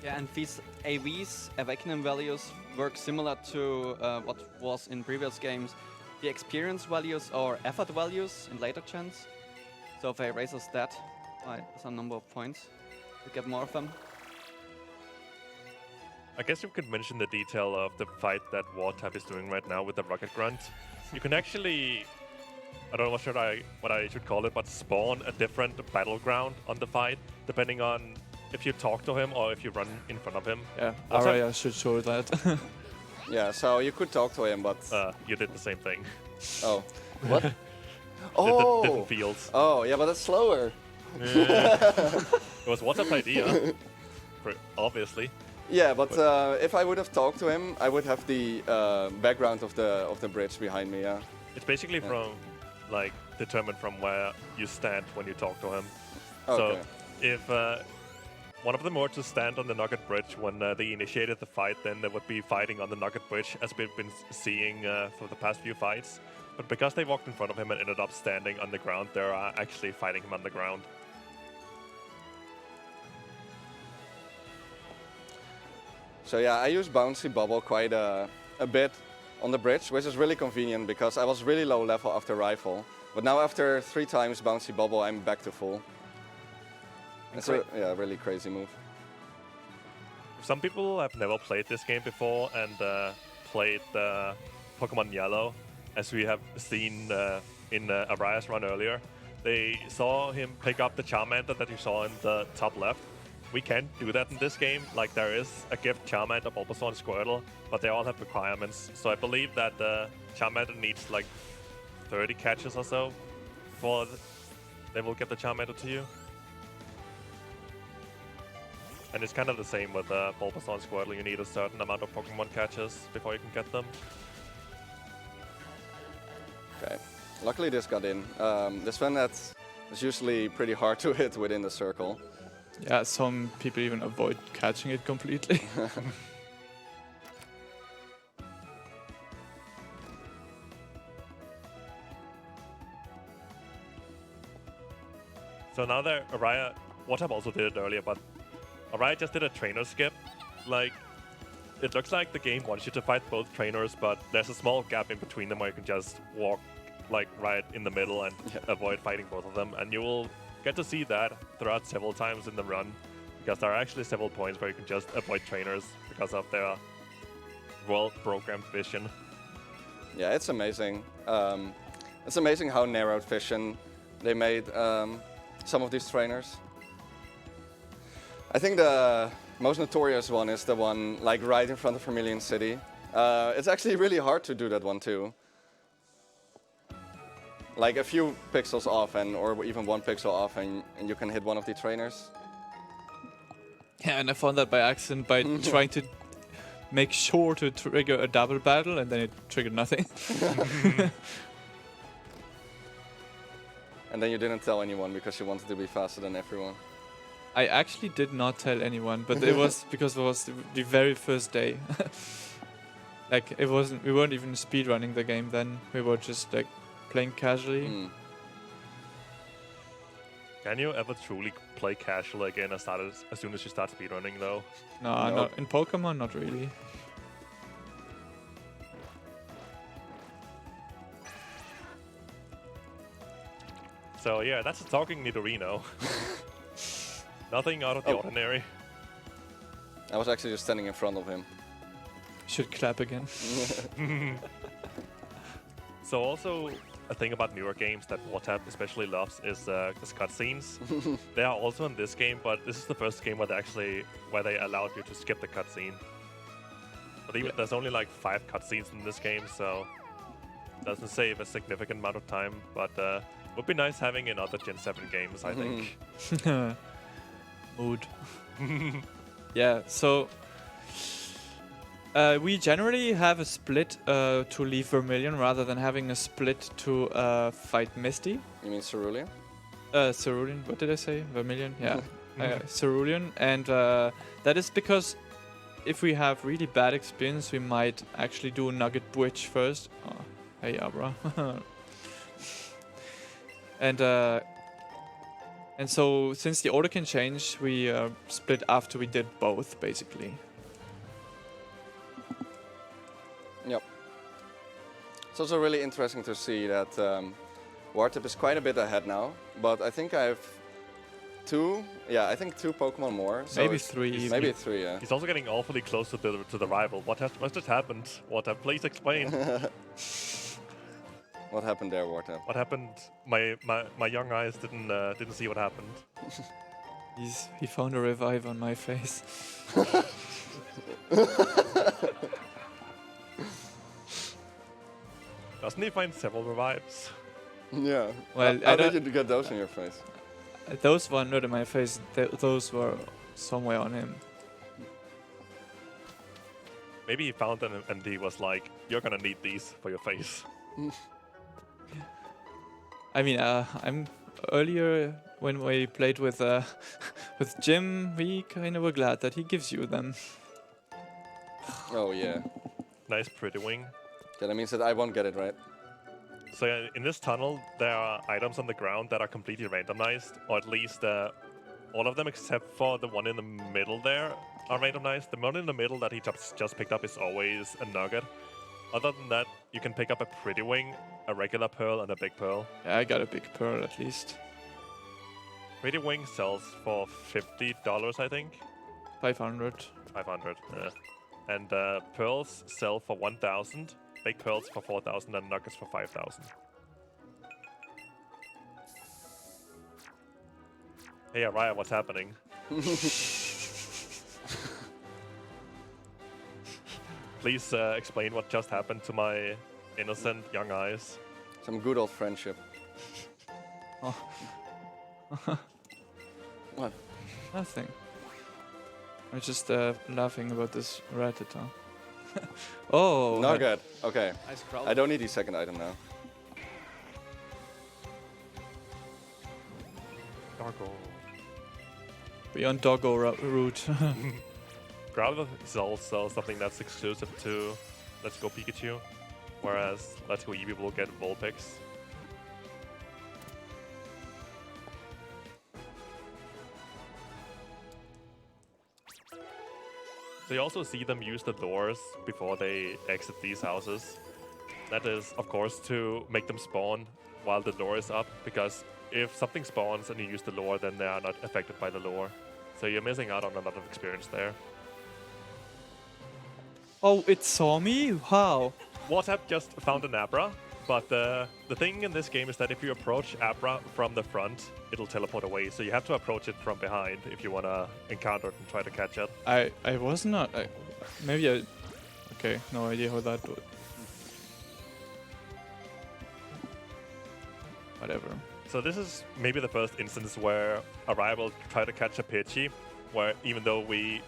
Yeah, and these AVs, Awakening values, work similar to what was in previous games. The experience values or effort values in later gens. So if I raise a stat by some number of points, you get more of them. I guess you could mention the detail of the fight that Wartab is doing right now with the Rocket Grunt. You can actually, I don't know what I should call it, but spawn a different battleground on the fight, depending on if you talk to him or if you run in front of him. Yeah, What's Araya should show that. Yeah, so you could talk to him, but You did the same thing. oh, what? The different fields. Oh, yeah, but that's slower. It was Wartab's idea, obviously. Yeah, but if I would have talked to him, I would have the background of the bridge behind me. Yeah. It's basically from, like, determined from where you stand when you talk to him. Okay. So if one of them were to stand on the Nugget Bridge when they initiated the fight, then they would be fighting on the Nugget Bridge, as we've been seeing for the past few fights. But because they walked in front of him and ended up standing on the ground, they are actually fighting him on the ground. So yeah, I use Bouncy Bubble quite a bit on the bridge, which is really convenient because I was really low level after Rifle. But now after 3 times Bouncy Bubble, I'm back to full. It's a really crazy move. Some people have never played this game before and played Pokemon Yellow, as we have seen in Araya's run earlier. They saw him pick up the Charmander that you saw in the top left. We can't do that in this game. Like, there is a gift Charmander, Bulbasaur, and Squirtle, but they all have requirements. So I believe that the Charmander needs like 30 catches or so before they will get the Charmander to you. And it's kind of the same with Bulbasaur and Squirtle. You need a certain amount of Pokemon catches before you can get them. Okay. Luckily this got in. This one is usually pretty hard to hit within the circle. Yeah, some people even avoid catching it completely. So now that Araya, Wartab also did it earlier, but Araya just did a trainer skip. Like, it looks like the game wants you to fight both trainers, but there's a small gap in between them where you can just walk like right in the middle and avoid fighting both of them. And you will get to see that throughout several times in the run, because there are actually several points where you can just avoid trainers because of their well-programmed vision. Yeah, it's amazing. It's amazing how narrowed vision they made some of these trainers. I think the most notorious one is the one like right in front of Vermilion City. It's actually really hard to do that one too. Like a few pixels off, or even 1 pixel off, and you can hit one of the trainers. Yeah, and I found that by accident by trying to make sure to trigger a double battle, and then it triggered nothing. And then you didn't tell anyone because you wanted to be faster than everyone. I actually did not tell anyone, but it was because it was the very first day. Like, it wasn't. We weren't even speedrunning the game then. We were just like playing casually. Can you ever truly play casual again as soon as you start speedrunning, though? No, Nope. not in Pokemon, not really. So yeah, that's a talking Nidorino. Nothing out of the Oh. ordinary. I was actually just standing in front of him. Should clap again. So also a thing about newer games that Wartab especially loves is cutscenes. They are also in this game, but this is the first game where they allowed you to skip the cutscene. But even there's only like 5 cutscenes in this game, so it doesn't save a significant amount of time. But would be nice having in other Gen 7 games, I think. Mood. Yeah, so we generally have a split to leave Vermilion rather than having a split to fight Misty. You mean Cerulean? Cerulean, what did I say? Vermilion? Yeah. Cerulean. And that is because if we have really bad experience, we might actually do Nugget Bridge first. Oh, hey, Abra. And so, since the order can change, we split after we did both, basically. Yep. It's also really interesting to see that Wartab is quite a bit ahead now, but I think I have 2 Pokemon more. So Maybe it's- 3. Maybe 3, yeah. He's also getting awfully close to the rival. What just happened? Wartab, please explain. What happened there, Wartab? What happened? My young eyes didn't see what happened. He found a revive on my face. Doesn't he find several revives? Yeah. Well, How I did don't- you get those in your face? Those were not in my face. Those were somewhere on him. Maybe he found them and he was like, "You're gonna need these for your face." I mean, I'm earlier when we played with with Jim, we kind of were glad that he gives you them. Oh, yeah. Nice pretty wing. Yeah, that means that I won't get it, right? So in this tunnel, there are items on the ground that are completely randomized, or at least all of them except for the one in the middle there are randomized. The one in the middle that he just picked up is always a nugget. Other than that, you can pick up a pretty wing, a regular pearl, and a big pearl. Yeah, I got a big pearl at least. Pretty wing sells for $50, I think. 500. 500. Yeah. And pearls sell for 1,000. Big pearls for 4,000 and nuggets for 5,000. Hey, Araya, what's happening? Please explain what just happened to my innocent young eyes. Some good old friendship. Oh. What? Nothing. I'm just laughing about this Rattata. Oh, Not good. Okay. I scrolled. I don't need the second item now. Gargle. Beyond doggo route. Growlithe is also something that's exclusive to Let's Go Pikachu, whereas Let's Go Eevee will get Vulpix. So you also see them use the doors before they exit these houses. That is, of course, to make them spawn while the lure is up, because if something spawns and you use the lure, then they are not affected by the lure. So you're missing out on a lot of experience there. Oh, it saw me? How? Wartab just found an Abra, but the thing in this game is that if you approach Abra from the front, it'll teleport away. So you have to approach it from behind if you want to encounter it and try to catch it. I was not. Maybe I. Okay, no idea how that would. Whatever. So this is maybe the first instance where Araya will try to catch a Pidgey, where even though we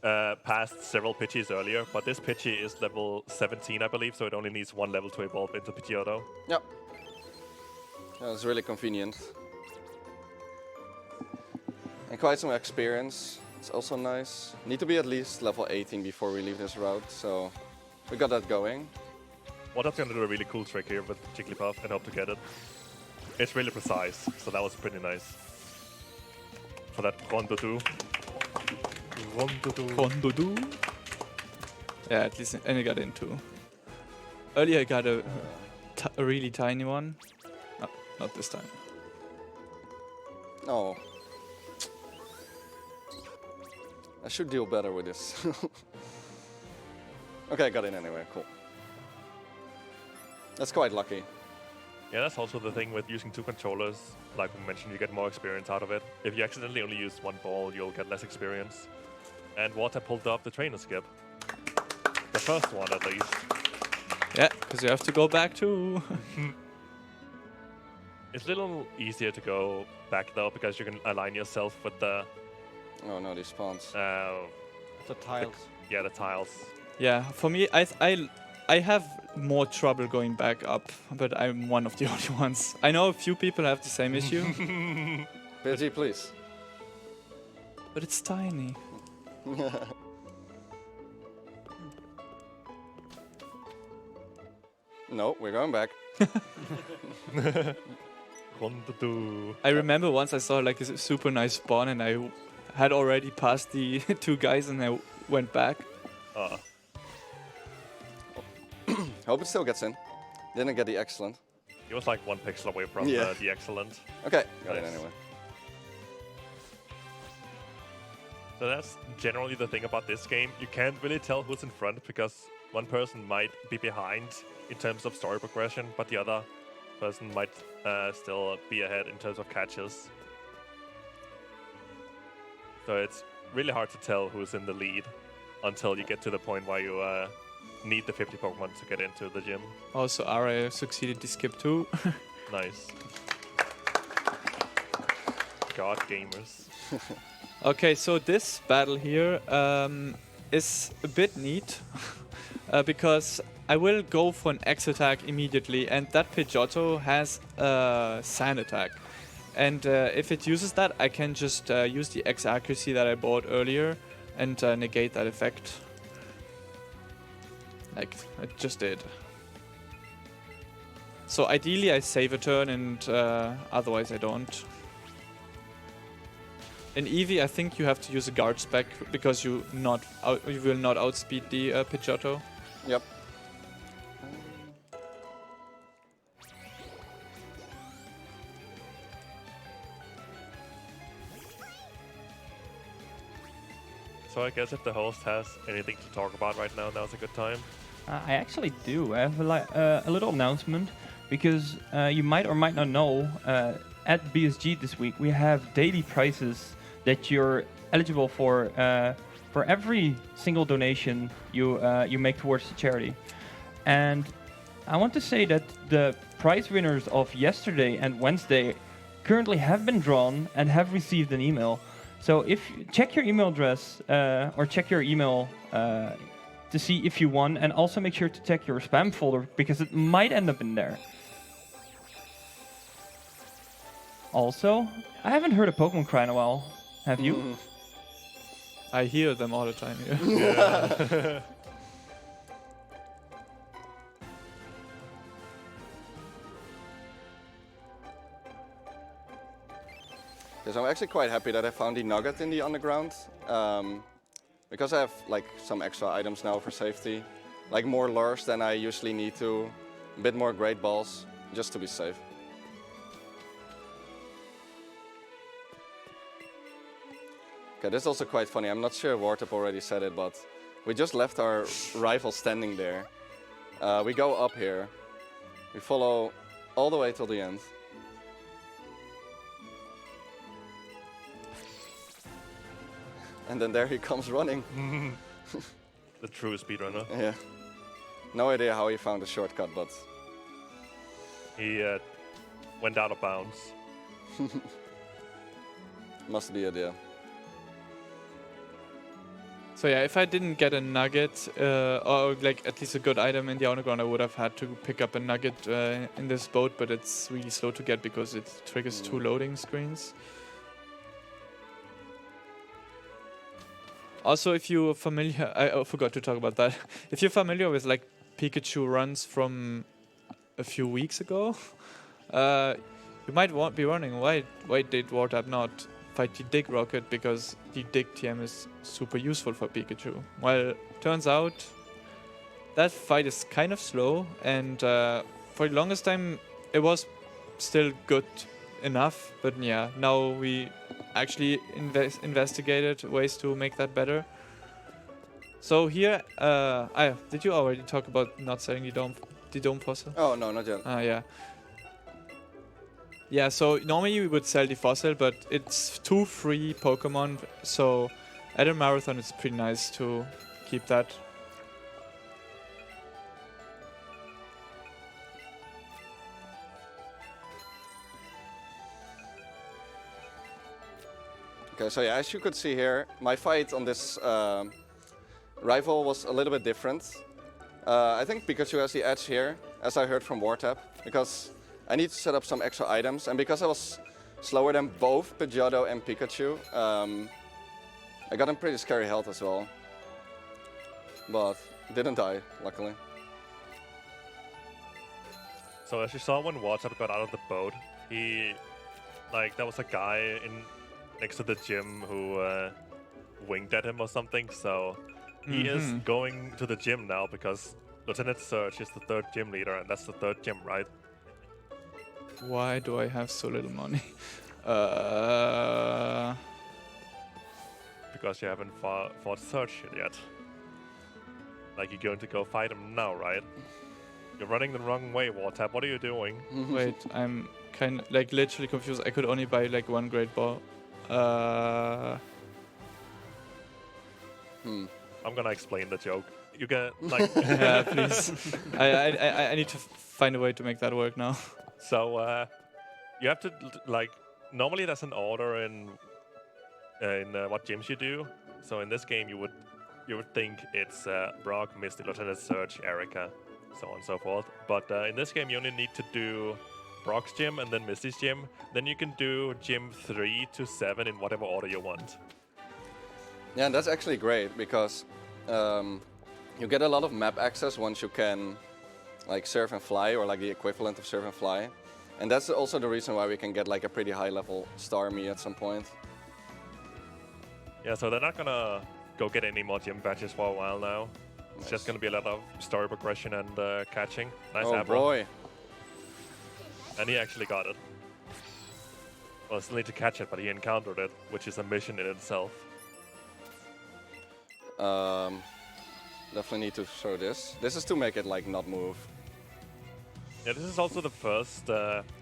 passed several Pidgeys earlier, but this Pidgey is level 17, I believe, so it only needs 1 level to evolve into Pidgeotto. Yep. That's really convenient. And quite some experience. It's also nice. Need to be at least level 18 before we leave this route, so we got that going. Wartab's gonna do a really cool trick here with Jigglypuff and hope to get it. it's really precise. So that was pretty nice. For that Rondodu. Kondodu. Yeah, at least and I got in too. Earlier I got a really tiny one. No, not this time. Oh. I should deal better with this. Okay, I got in anyway, cool. That's quite lucky. Yeah, that's also the thing with using 2 controllers. Like we mentioned, you get more experience out of it. If you accidentally only use 1 ball, you'll get less experience. And Wartab pulled up the trainer skip. The first one, at least. Yeah, because you have to go back too. It's a little easier to go back though, because you can align yourself with the Oh no, these spawns. The tiles. the tiles. Yeah, for me, I have more trouble going back up, but I'm one of the only ones. I know a few people have the same issue, BSG, please. but it's tiny. No, we're going back. Rondodu. I remember once I saw like a super nice spawn and I had already passed the 2 guys and I went back. Hope it still gets in. Didn't get the excellent. He was like 1 pixel away from Yeah. the excellent. Okay, got it Nice. anyway. So that's generally the thing about this game. You can't really tell who's in front because one person might be behind in terms of story progression, but the other person might still be ahead in terms of catches. So it's really hard to tell who's in the lead until you get to the point where you need the 50 Pokemon to get into the gym. Also, Araya succeeded the skip too. Nice. God gamers. Okay, so this battle here is a bit neat because I will go for an X attack immediately, and that Pidgeotto has a Sand attack. And if it uses that, I can just use the X accuracy that I bought earlier and negate that effect. Like I just did. So ideally I save a turn and otherwise I don't. In Eevee, I think you have to use a guard spec because you will not outspeed the Pidgeotto. Yep. So I guess if the host has anything to talk about right now, now's a good time. I actually do. I have a little announcement because you might or might not know at BSG this week we have daily prizes that you're eligible for every single donation you make towards the charity. And I want to say that the prize winners of yesterday and Wednesday currently have been drawn and have received an email. So if check your email address or check your email to see if you won, and also make sure to check your spam folder because it might end up in there. Also, I haven't heard a Pokemon cry in a while. Have you? I hear them all the time here. Because I'm actually quite happy that I found the nugget in the underground. Because I have like some extra items now for safety. Like more lures than I usually need to. A bit more great balls, just to be safe. Okay, this is also quite funny. I'm not sure Wartab already said it, but we just left our rival standing there. We go up here. We follow all the way till the end. And then there he comes running. The true speedrunner. Yeah. No idea how he found the shortcut, but He went out of bounds. must be it, yeah. So yeah, if I didn't get a nugget or like at least a good item in the underground, I would have had to pick up a nugget in this boat, but it's really slow to get because it triggers 2 loading screens. Also, if you're familiar, I forgot to talk about that. If you're familiar with like Pikachu runs from a few weeks ago, You might be wondering why did Wartab not fight the Dig Rocket, because the Dig TM is super useful for Pikachu. Well, turns out that fight is kind of slow, and for the longest time it was still good enough, but yeah, now we actually investigated ways to make that better. So here, did you already talk about not selling the dome fossil? Oh, no, not yet. Yeah. Yeah, so normally we would sell the fossil, but it's 2 free Pokemon, so at a marathon it's pretty nice to keep that. Okay, so yeah, as you could see here, my fight on this rival was a little bit different. I think Pikachu has the edge here, as I heard from Wartab, because I need to set up some extra items, and because I was slower than both Pidgeotto and Pikachu, I got him pretty scary health as well. But didn't die, luckily. So as you saw when Wartab got out of the boat, he, there was a guy next to the gym who winked at him or something, so he is going to the gym now because Lieutenant Surge is the 3rd gym leader, and that's the 3rd gym, right? Why do I have so little money? Because you haven't fought Surge yet. Like, you're going to go fight him now, right? You're running the wrong way, Wartab. What are you doing? Wait, I'm kind of literally confused. I could only buy 1 great ball. I'm gonna explain the joke. You can Yeah, please. I need to find a way to make that work now. So you have to normally there's an order in what gyms you do. So in this game you would think it's Brock, Misty, Lieutenant Surge, Erica, so on and so forth. But in this game you only need to do Brock's gym and then Misty's gym. Then you can do gym 3 to 7 in whatever order you want. Yeah, and that's actually great because you get a lot of map access once you can surf and fly, or the equivalent of surf and fly. And that's also the reason why we can get a pretty high level Starmie at some point. Yeah, so they're not gonna go get any more gym badges for a while now. It's just gonna be a lot of story progression and catching. Nice Oh apple. boy. And he actually got it. Well, still need to catch it, but he encountered it, which is a mission in itself. Definitely need to show this. This is to make it not move. Yeah, this is also the first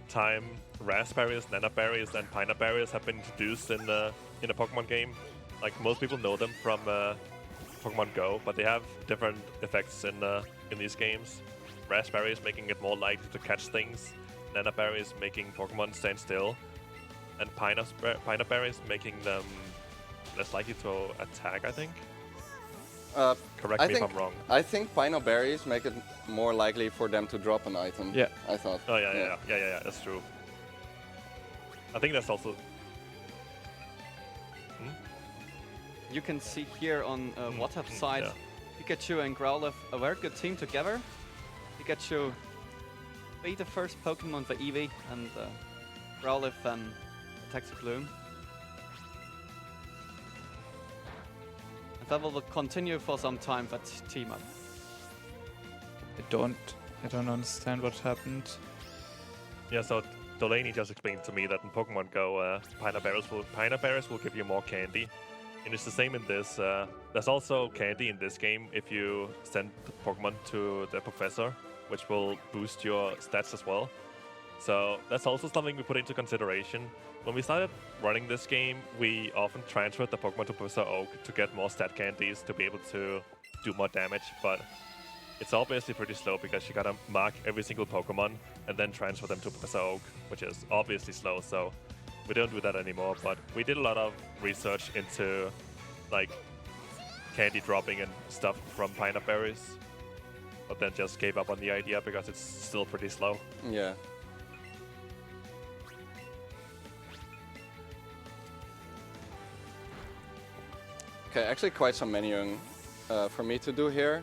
time raspberries, nanaberries, and pineberries have been introduced in a Pokemon game. Most people know them from Pokemon Go, but they have different effects in these games. Raspberries making it more likely to catch things, nanaberries making Pokemon stand still, and pineberries making them less likely to attack, I think. Correct me if I'm wrong. I think Pino Berries make it more likely for them to drop an item. Yeah. I thought. Oh, yeah, that's true. I think that's also... You can see here on Wartab's side, Pikachu and Growlithe, a very good team together. Pikachu be the first Pokemon for Eevee, and Growlithe then attacks Gloom. And that will continue for some time, that team up. I don't understand what happened. Yeah, so Delaney just explained to me that in Pokemon Go, pineberries will give you more candy. And it's the same in this. There's also candy in this game if you send Pokemon to the professor, which will boost your stats as well. So that's also something we put into consideration. When we started running this game, we often transferred the Pokemon to Professor Oak to get more stat candies to be able to do more damage, but it's obviously pretty slow because you gotta mark every single Pokemon and then transfer them to Professor Oak, which is obviously slow, so we don't do that anymore. But we did a lot of research into candy dropping and stuff from pineberries, but then just gave up on the idea because it's still pretty slow. Yeah. Okay, actually quite some menuing for me to do here.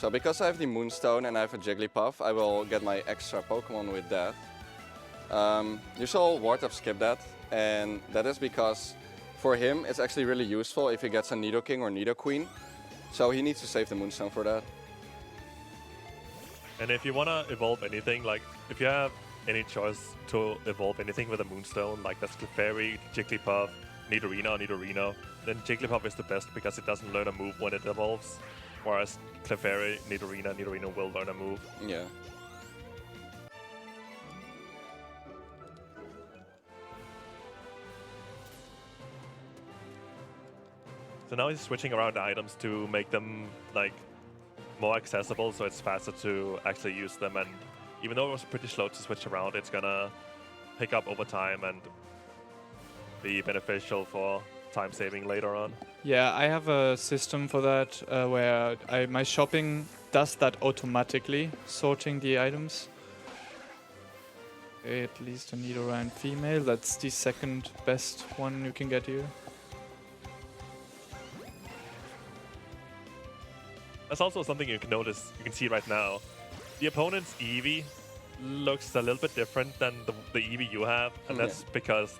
So because I have the Moonstone and I have a Jigglypuff, I will get my extra Pokemon with that. You saw Wartab skip that, and that is because for him it's actually really useful if he gets a Nidoking or Nidoqueen. So he needs to save the Moonstone for that. And if you want to evolve anything, like if you have any choice to evolve anything with a Moonstone, like that's Clefairy, Jigglypuff, Nidorino, then Jigglypuff is the best because it doesn't learn a move when it evolves, whereas Clefairy, Nidorino will learn a move. Yeah. So now he's switching around the items to make them like more accessible, so it's faster to actually use them. And even though it was pretty slow to switch around, it's gonna pick up over time and be beneficial for time saving later on. Yeah, I have a system for that where my shopping does that automatically, sorting the items. Okay, at least a Nidoran female. That's the second best one you can get here. That's also something you can notice, you can see right now. The opponent's Eevee looks a little bit different than the Eevee you have, and that's because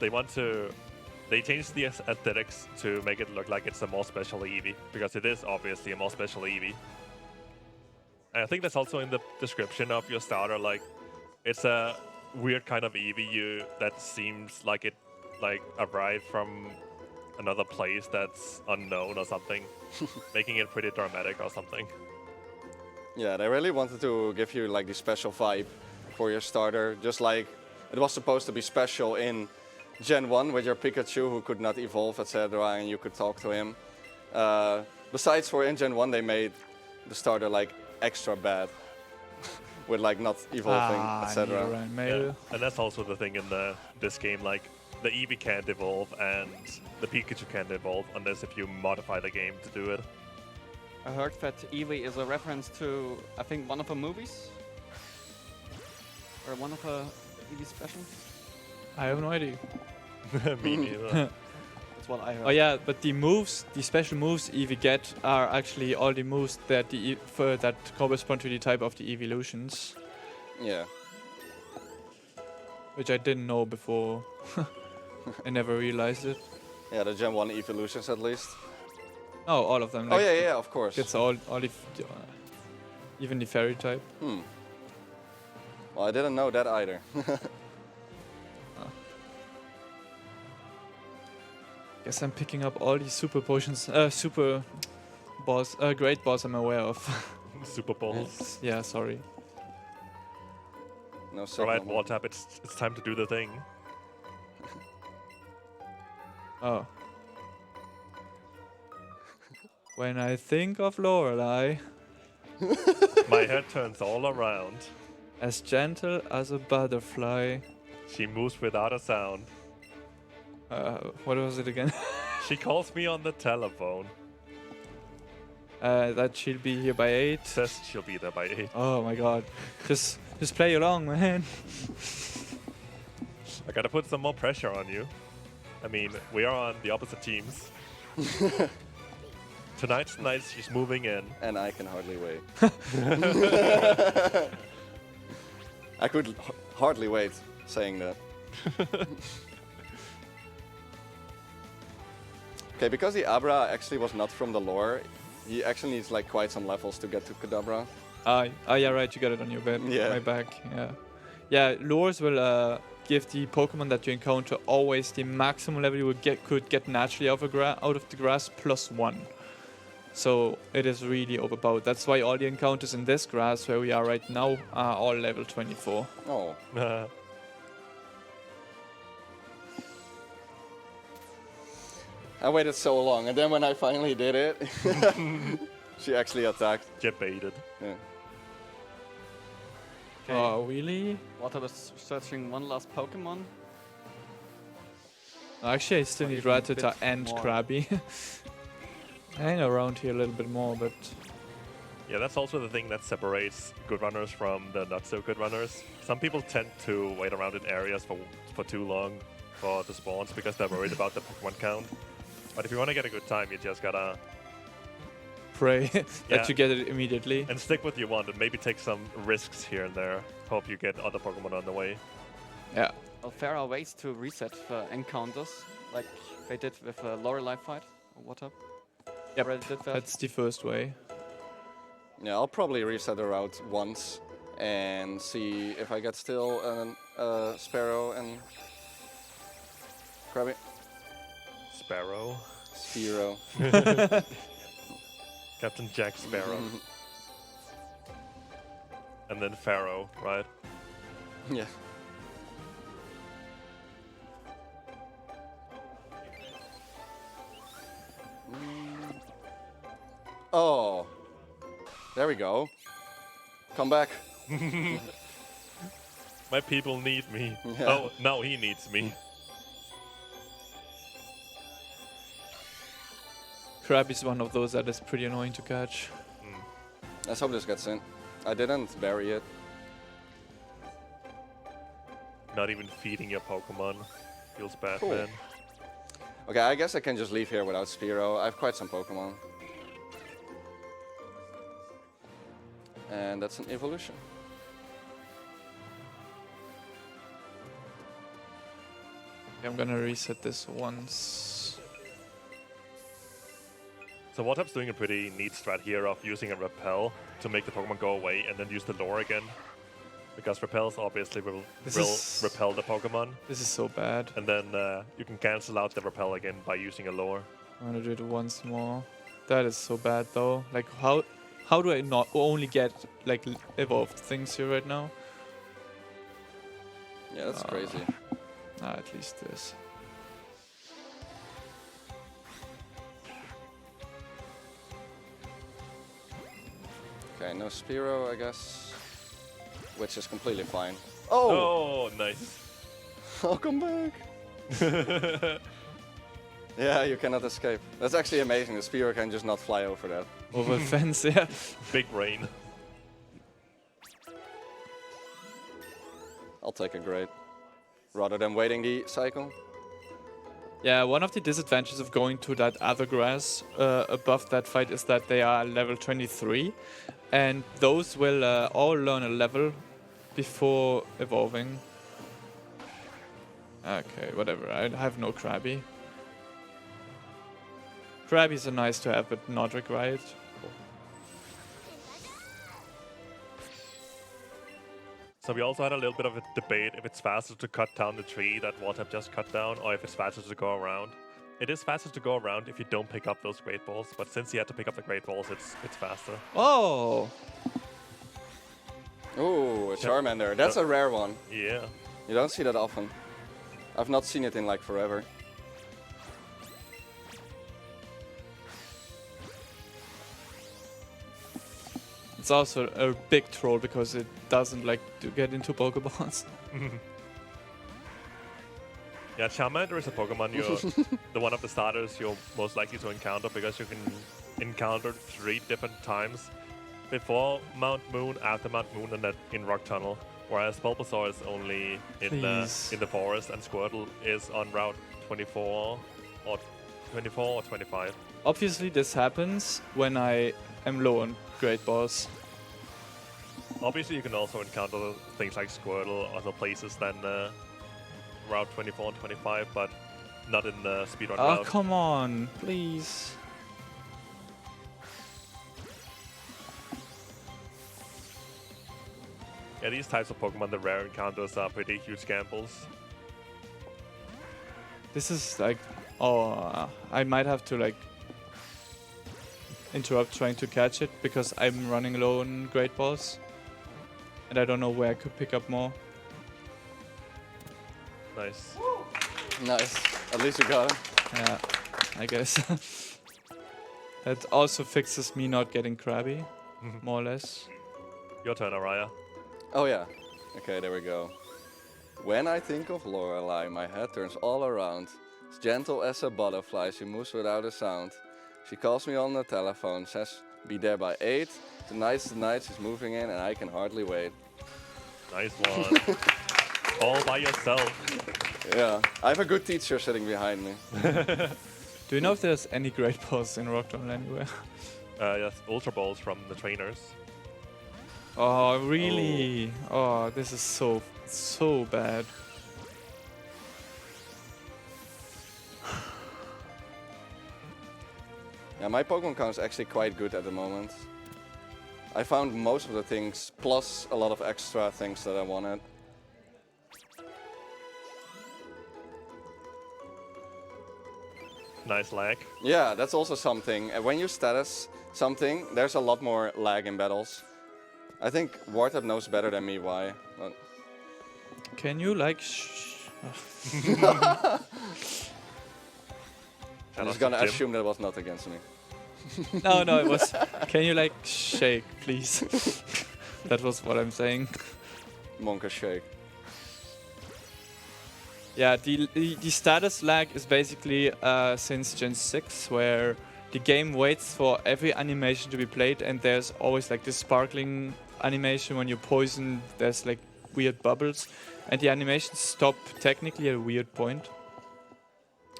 they changed the aesthetics to make it look like it's a more special Eevee, because it is obviously a more special Eevee. And I think that's also in the description of your starter, like, it's a weird kind of Eevee that seems like it arrived from another place that's unknown or something, making it pretty dramatic or something. Yeah, they really wanted to give you like the special vibe for your starter, just like it was supposed to be special in Gen 1 with your Pikachu who could not evolve, etc., and you could talk to him. Besides, for in Gen 1 they made the starter like extra bad with like not evolving, etc. Yeah. And that's also the thing in this game, like the Eevee can't evolve and the Pikachu can't evolve unless if you modify the game to do it. I heard that Eevee is a reference to, I think, one of her movies? Or one of her Eevee specials? I have no idea. Me neither. That's what I heard. Oh yeah, but the moves, the special moves Eevee get are actually all the moves that that correspond to the type of the evolutions, Yeah. which I didn't know before. I never realized it. Yeah, the Gen 1 evolutions at least. Oh, all of them. Oh like, yeah, of course. It's all the even the fairy type. Well, I didn't know that either. Guess I'm picking up all these super potions, super boss, great boss I'm aware of. Super Balls. Yeah, sorry. No Alright, signal. Wartab, it's time to do the thing. Oh. When I think of Lorelei, My head turns all around. as gentle as a butterfly. She moves without a sound. What was it again? She calls me on the telephone. That she'll be here by 8. Says she'll be there by 8. Oh my god. Just play along, man. I gotta put some more pressure on you. I mean, we are on the opposite teams. Tonight's night, she's moving in. And I can hardly wait. I could hardly wait saying that. Okay, because the Abra actually was not from the lore, he actually needs like quite some levels to get to Kadabra. Oh yeah, right. You got it on your bed. Yeah. My back. Yeah. Yeah. Lures will give the Pokemon that you encounter always the maximum level you could get naturally out of the grass +1. So it is really overpowered. That's why all the encounters in this grass where we are right now are all level 24. Oh. I waited so long, and then when I finally did it, she actually attacked. Get baited. Yeah. Okay. Oh, really? What I was searching one last Pokemon. Actually, I still Or need even a Rattata bit and more. Krabby. I hang around here a little bit more, but Yeah, that's also the thing that separates good runners from the not so good runners. Some people tend to wait around in areas for too long for the spawns because they're worried about the Pokemon count. But if you want to get a good time, you just gotta pray that Yeah. you get it immediately. And stick with what you want and maybe take some risks here and there. Hope you get other Pokemon on the way. Yeah. Well, there are ways to reset encounters, like they did with a Lorelei fight or Wartab. Yep. Already did that. That's the first way. Yeah, I'll probably reset the route once and see if I get still a Sparrow and Krabby. Sparrow. Spearow. Captain Jack Sparrow. And then Pharaoh, right? Yeah. Oh. There we go. Come back. My people need me. Yeah. Oh, now he needs me. Crab is one of those that is pretty annoying to catch. Let's hope this gets in. I didn't bury it. Not even feeding your Pokemon. Feels bad, Cool. man. Okay, I guess I can just leave here without Spearow. I have quite some Pokemon. And that's an evolution. I'm gonna reset this once. So Wartab's doing a pretty neat strat here of using a Repel to make the Pokemon go away and then use the lure again. Because Repels obviously will repel the Pokemon. This is so bad. And then you can cancel out the Repel again by using a lure. I'm gonna do it once more. That is so bad though. Like how do I not only get like evolved things here right now? Yeah, that's crazy. At least this. Okay, no Spearow, I guess. Which is completely fine. Oh! Oh, nice. I'll come back. Yeah, you cannot escape. That's actually amazing. The Spearow can just not fly over that. Over the fence, yeah. Big brain. I'll take a great. Rather than waiting the cycle. Yeah, one of the disadvantages of going to that other grass above that fight is that they are level 23. And those will all learn a level before evolving. Okay, whatever. I have no Krabby. Krabbies are nice to have, but not required. So we also had a little bit of a debate if it's faster to cut down the tree that Wartab just cut down, or if it's faster to go around. It is faster to go around if you don't pick up those Great Balls, but since he had to pick up the Great Balls, it's faster. Oh! Ooh, a Charmander. That's a rare one. Yeah. You don't see that often. I've not seen it in like forever. It's also a big troll because it doesn't like to get into Pokeballs. Yeah, Charmander is a Pokemon the one of the starters you're most likely to encounter because you can encounter 3 different times. Before Mount Moon, after Mount Moon, and then in Rock Tunnel. Whereas Bulbasaur is only in the forest, and Squirtle is on Route 24 or 25. Obviously, this happens when I am low on Great Balls. Obviously, you can also encounter things like Squirtle other places than Route 24 and 25, but not in the speedrun Oh, route. come on, please. Yeah, these types of Pokemon, the rare encounters, are pretty huge gambles. This is like, oh, I might have to like interrupt trying to catch it because I'm running low on Great Balls. And I don't know where I could pick up more. Nice. Nice. At least you got him. Yeah, I guess. That also fixes me not getting Krabby, more or less. Your turn, Araya. Oh yeah. Okay, there we go. When I think of Lorelei, my head turns all around. As gentle as a butterfly, she moves without a sound. She calls me on the telephone, says be there by 8. Tonight's the night, she's moving in and I can hardly wait. Nice one. All by yourself. Yeah, I have a good teacher sitting behind me. Do you know if there's any Great Balls in Rock Tunnel anywhere? Yes, Ultra Balls from the trainers. Oh, really? Oh, this is so bad. Yeah, my Pokemon count is actually quite good at the moment. I found most of the things, plus a lot of extra things that I wanted. Nice lag. Yeah, that's also something. When you status something, there's a lot more lag in battles. I think Wartab knows better than me why. But Can you like I'm just gonna assume that was not against me. No, it was. Can you like shake, please? That was what I'm saying. Monka shake. Yeah, the status lag is basically since Gen 6, where the game waits for every animation to be played, and there's always like this sparkling animation when you poison. There's like weird bubbles, and the animations stop technically at a weird point,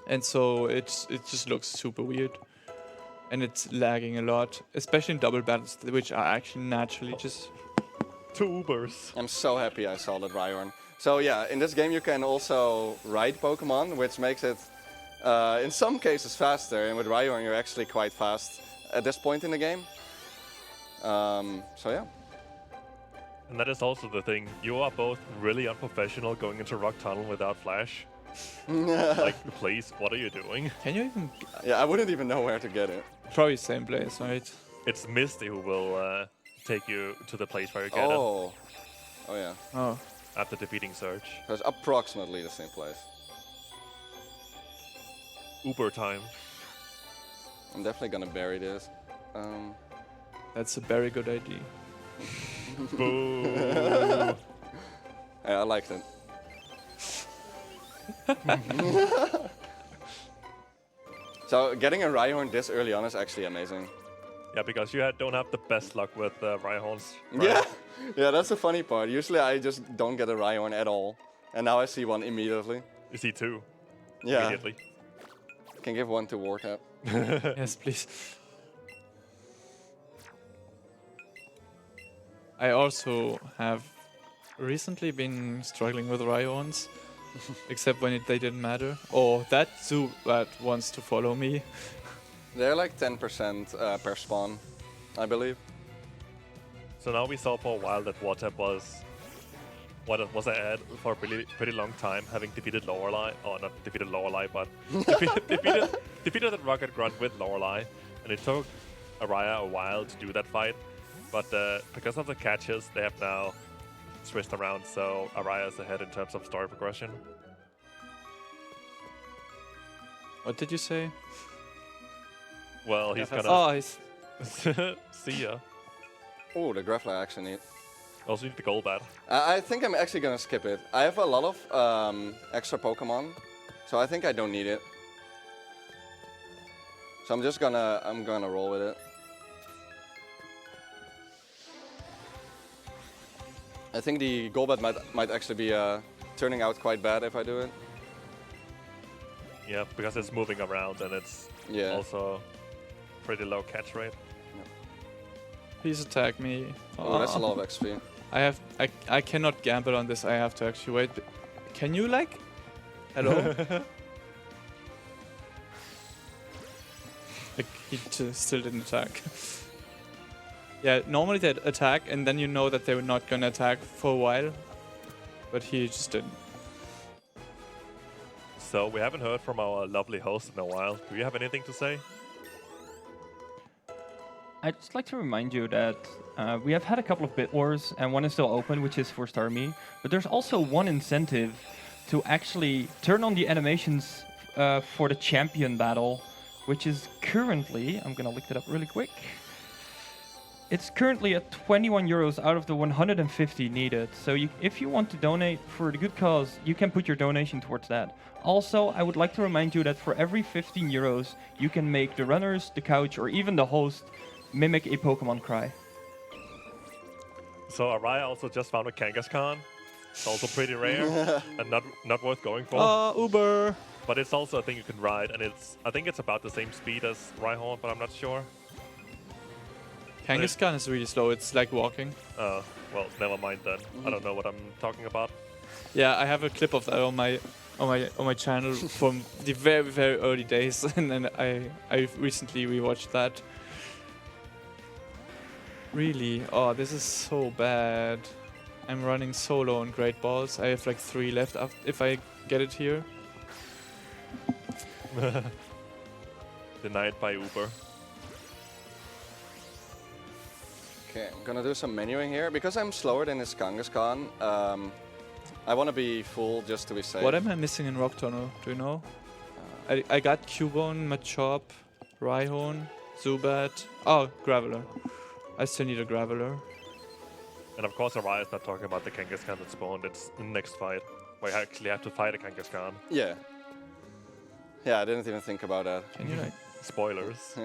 and so it just looks super weird, and it's lagging a lot, especially in double battles, which are actually naturally just 2 Ubers. I'm so happy I saw that Rhyhorn. So yeah, in this game you can also ride Pokemon, which makes it in some cases faster, and with Rhyhorn you're actually quite fast at this point in the game. So yeah. And that is also the thing. You are both really unprofessional going into Rock Tunnel without Flash. Like, please, what are you doing? Can you even? Yeah, I wouldn't even know where to get it. Probably same place, right? It's Misty who will take you to the place where you get it Oh yeah. Oh. after defeating Surge. So it's approximately the same place. Uber time. I'm definitely gonna bury this. That's a very good idea. Boo! Yeah, I liked it. So getting a Rhyhorn this early on is actually amazing. Yeah, because you don't have the best luck with Rhyhorns. Right? Yeah, yeah, that's the funny part. Usually I just don't get a Rhyhorn at all, and now I see one immediately. You see 2 Yeah, immediately. can give one to Wartab. Yes, please. I also have recently been struggling with Rhyhorns, except when they didn't matter. Or that Zubat wants to follow me. They're like 10% per spawn, I believe. So now we saw for a while that Wartab was ahead for a pretty long time, having defeated Lorelei, or not defeated Lorelei, but defeated that Rocket Grunt with Lorelei, and it took Araya a while to do that fight. But because of the catches, they have now switched around, so Araya is ahead in terms of story progression. What did you say? Well, he's gonna Oh, he's see ya. Oh, the Graveler actually need. Also need the Golbat. I think I'm actually gonna skip it. I have a lot of extra Pokemon, so I think I don't need it. So I'm gonna roll with it. I think the Golbat might actually be turning out quite bad if I do it. Yeah, because it's moving around and it's Yeah. also pretty low catch rate. please attack me. Oh, that's a lot of XP. I cannot gamble on this. I have to actually wait. Can you like? Hello? Like he still didn't attack. Yeah, normally they'd attack and then you know that they were not gonna attack for a while, but he just didn't. So we haven't heard from our lovely host in a while. Do you have anything to say? I'd just like to remind you that we have had a couple of bit wars, and one is still open, which is for StarMie. But there's also one incentive to actually turn on the animations for the champion battle, which is currently, I'm gonna look it up really quick. It's currently at 21 euros out of the 150 needed. So if you want to donate for the good cause, you can put your donation towards that. Also, I would like to remind you that for every 15 euros, you can make the runners, the couch, or even the host mimic a Pokemon cry. So Araya also just found a Kangaskhan. It's also pretty rare and not worth going for. Uber! But it's also a thing you can ride, and I think it's about the same speed as Rhyhorn, but I'm not sure. Kangaskhan is really slow. It's like walking. Well, never mind then. I don't know what I'm talking about. Yeah, I have a clip of that on my channel from the very, very early days, and then I recently rewatched that. Really? Oh, this is so bad. I'm running so low on Great Balls. I have like 3 left if I get it here. Denied by Uber. Okay, I'm gonna do some menuing here. Because I'm slower than his Kangaskhan, I want to be full just to be safe. What am I missing in Rock Tunnel? Do you know? I got Cubone, Machop, Rhyhorn, Zubat. Oh, Graveler. I still need a Graveler. And of course, Araya is not talking about the Kangaskhan that spawned. It's the next fight, where you actually have to fight a Kangaskhan. Yeah. Yeah, I didn't even think about that. Can you like... Spoilers.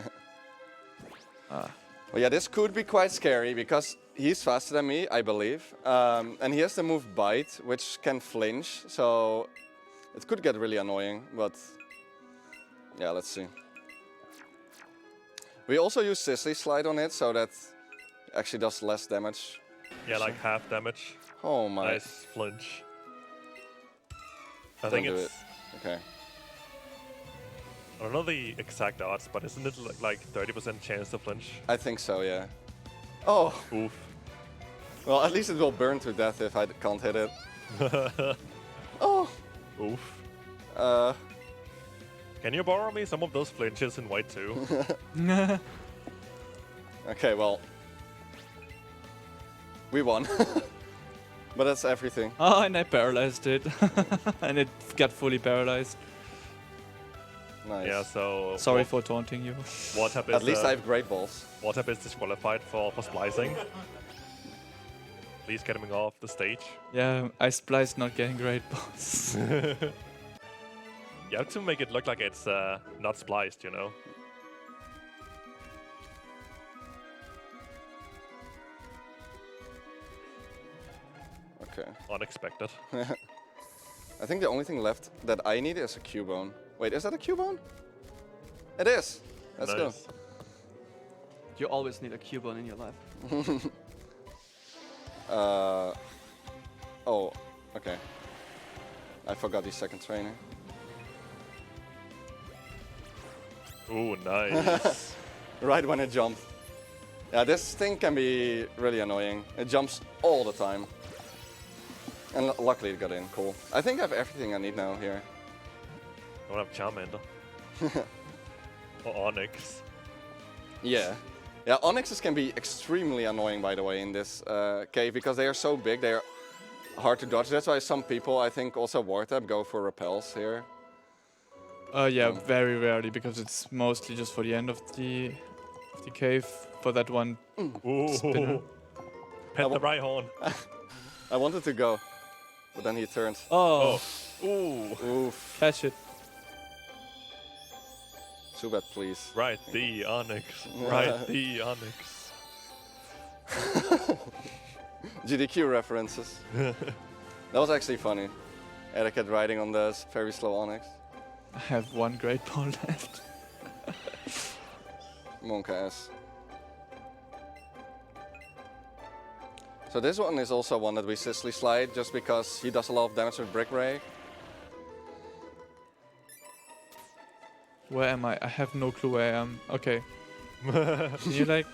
Well, yeah, this could be quite scary because he's faster than me, I believe. And he has the move Bite, which can flinch, so it could get really annoying, but yeah, let's see. We also use Sissy Slide on it, so that actually does less damage. Yeah, like half damage. Oh my. Nice flinch. I Don't think do it's... it. Okay. I don't know the exact odds, but isn't it like 30% chance to flinch? I think so, yeah. Oh, Oof. well, at least it will burn to death if I can't hit it. Oh. Oof. Uh, Can you borrow me some of those flinches in white too? okay, well. We won. But that's everything. Oh, and I paralyzed it. And it got fully paralyzed. Nice. Yeah, so... Sorry for taunting you. Wartab is, At least I have great balls. Wartab is disqualified for splicing. Please get him off the stage. Yeah, I spliced not getting great balls. You have to make it look like it's not spliced, you know? Okay. Unexpected. I think the only thing left that I need is a Cubone. Wait, is that a Cubone? It is. Let's go. Nice. You always need a Cubone in your life. Oh, okay. I forgot the second trainer. Ooh, nice. Right when it jumped. Yeah, this thing can be really annoying. It jumps all the time. And luckily it got in, cool. I think I have everything I need now here. I don't have Charmander. Or Onyx. Yeah. Yeah, Onyxes can be extremely annoying, by the way, in this cave, because they are so big, they are hard to dodge. That's why some people, I think also Wartab, go for repels here. Yeah, very rarely, because it's mostly just for the end of the cave, for that one spinner. Ooh. Pet the Rhyhorn. I wanted to go, but then he turned. Oh, Ooh. Oof. catch it. Zubat, please. Right, the Onyx. Right, the Onyx. GDQ references. That was actually funny. Etiquette riding on the very slow Onyx. I have one great ball left. Monka S. So this one is also one that we Sisley slide just because he does a lot of damage with Brick Ray. Where am I? I have no clue where I am. Okay. Can you like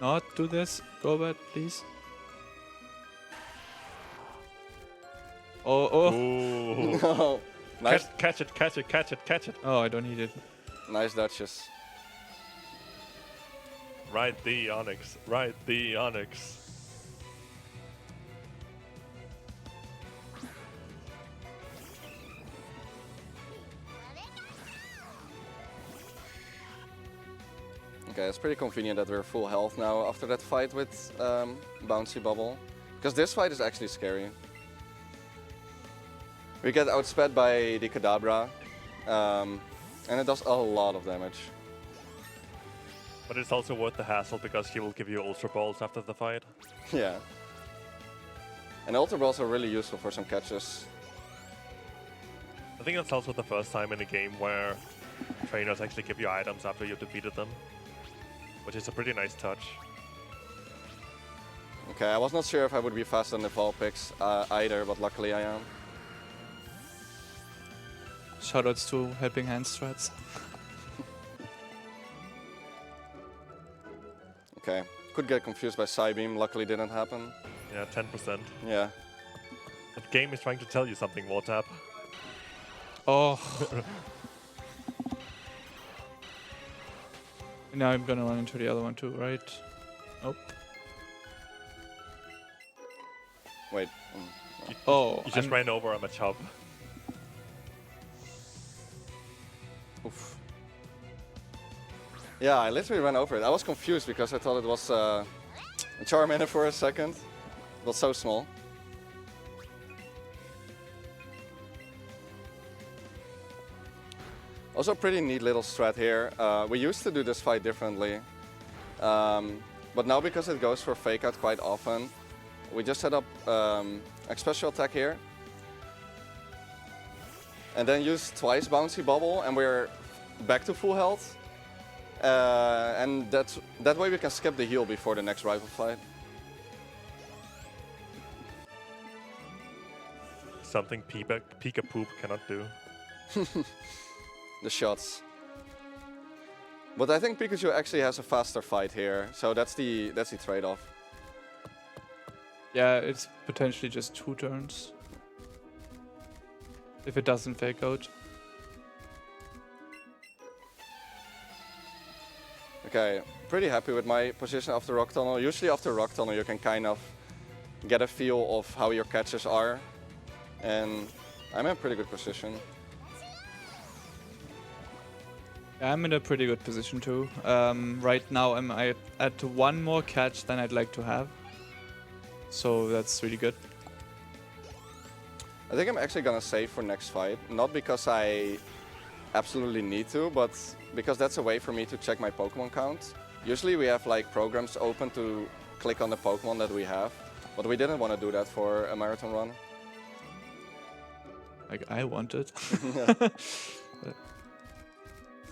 not do this? Go back, please. Oh. Ooh. No. Nice, Catch it, catch it, catch it, catch it. Oh, I don't need it. nice dodges. Right, the Onyx. Right, the Onyx. Okay, it's pretty convenient that we're full health now after that fight with Bouncy Bubble. Because this fight is actually scary. We get outsped by the Kadabra, and it does a lot of damage. But it's also worth the hassle because he will give you Ultra Balls after the fight. Yeah. And Ultra Balls are really useful for some catches. I think that's also the first time in a game where trainers actually give you items after you've defeated them. which is a pretty nice touch. Okay, I was not sure if I would be faster than the Vulpix either, but luckily I am. Shoutouts to Helping Hand strats. Okay, could get confused by Psybeam, luckily didn't happen. Yeah, 10%. Yeah. That game is trying to tell you something, Wartab. Oh. Now I'm gonna run into the other one too, right? Nope. Wait. Oh, You just ran over a Machop. Oof. Yeah, I literally ran over it. I was confused because I thought it was a Charmander for a second. It was so small. Also a pretty neat little strat here. We used to do this fight differently. But now because it goes for fake out quite often, we just set up a special attack here. And then use twice Bouncy Bubble and we're back to full health. And that way we can skip the heal before the next rival fight. Something Pika Poop cannot do. The shots. But I think Pikachu actually has a faster fight here, so that's the trade-off. yeah, it's potentially just 2 turns. If it doesn't fake out. Okay, pretty happy with my position after Rock Tunnel. Usually after Rock Tunnel you can kind of get a feel of how your catches are. And I'm in a pretty good position. I'm in a pretty good position too. Right now I'm at 1 more catch than I'd like to have. So that's really good. I think I'm actually gonna save for next fight. Not because I absolutely need to, but because that's a way for me to check my Pokemon count. Usually we have like programs open to click on the Pokemon that we have, but we didn't want to do that for a marathon run. Like I wanted.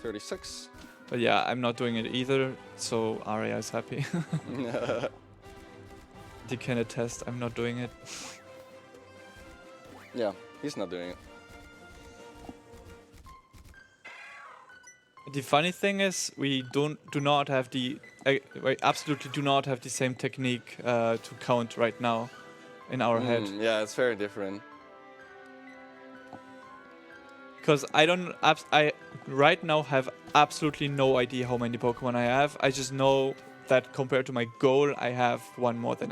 36. But yeah, I'm not doing it either, so Araya is happy. You can attest I'm not doing it. Yeah, he's not doing it. The funny thing is, we absolutely do not have the same technique to count right now in our head. Yeah, it's very different. Because I right now have absolutely no idea how many Pokemon I have. I just know that compared to my goal, I have 1 more than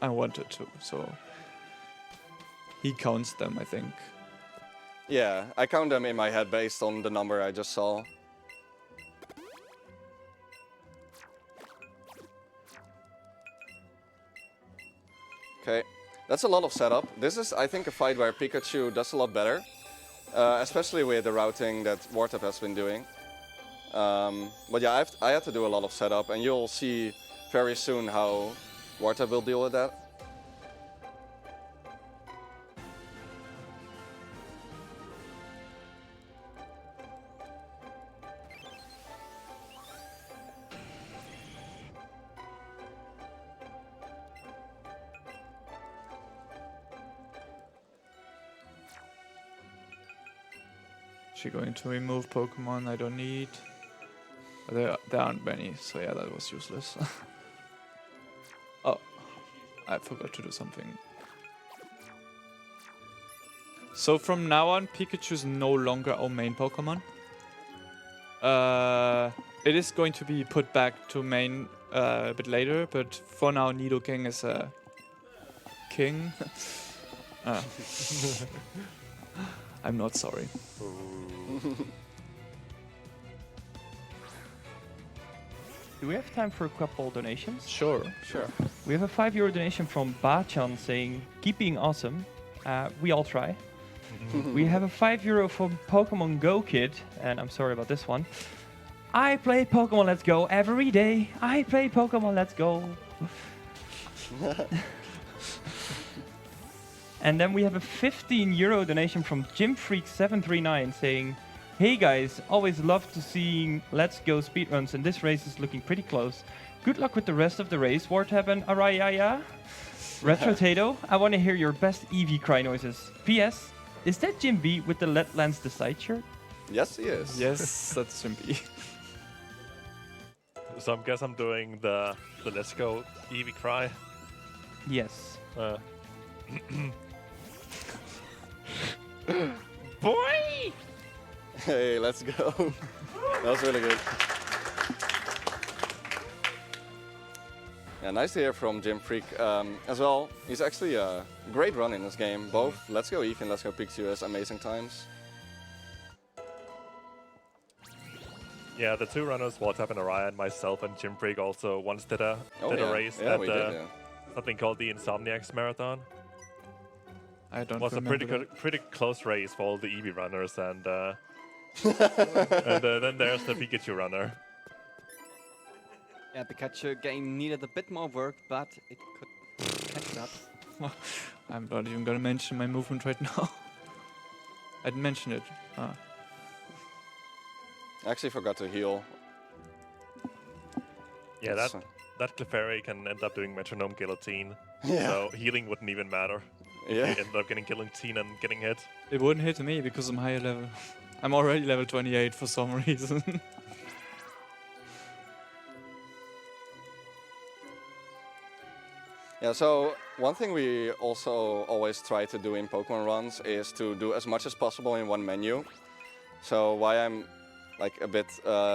I wanted to. So he counts them, I think. Yeah, I count them in my head based on the number I just saw. Okay, that's a lot of setup. This is, I think, a fight where Pikachu does a lot better. Especially with the routing that Wartab has been doing. But yeah, I had to do a lot of setup, and you'll see very soon how Wartab will deal with that. She's going to remove Pokemon I don't need. But there aren't many, so yeah, that was useless. Oh, I forgot to do something. So from now on, Pikachu is no longer our main Pokemon. It is going to be put back to main a bit later, but for now, Nidoking is a king. I'm not sorry. Do we have time for a couple donations? Sure. Sure. We have a €5 donation from Bachan saying, keep being awesome. We all try. We have a €5 from Pokemon Go Kid, and I'm sorry about this one. I play Pokemon Let's Go every day. I play Pokemon Let's Go. And then we have a €15 donation from JimFreak739 saying, Hey guys, always love to seeing Let's Go speedruns, and this race is looking pretty close. Good luck with the rest of the race, Wartab and Araya. Retrotato, I want to hear your best Eevee cry noises. P.S. Is that Jim B with the Let Lance Decide shirt? Yes, he is. Yes, that's Chimpy. So I guess I'm doing the Let's Go Eevee cry. Yes. Boy! Hey, let's go. That was really good. Yeah, nice to hear from Jim Freak as well. He's actually a great run in this game. Both Let's Go Eevee and Let's Go Pikachu has amazing times. Yeah, the two runners, Wartab and Araya, and myself and Jim Freak also once did a race Yeah, at we did, yeah. something called the Insomniacs Marathon. I don't It was a remember pretty close race for all the Eevee runners, and then there's the Pikachu runner. Yeah, Pikachu game needed a bit more work, but it could catch up. I'm not even gonna mention my movement right now. I didn't mention it. Ah. I actually forgot to heal. Yeah, That's, that Clefairy can end up doing metronome guillotine. Yeah. So healing wouldn't even matter. Yeah. If you ended up getting guillotine and getting hit. It wouldn't hit me because I'm higher level. I'm already level 28 for some reason. Yeah, so one thing we also always try to do in Pokemon runs is to do as much as possible in one menu. So why I'm like a bit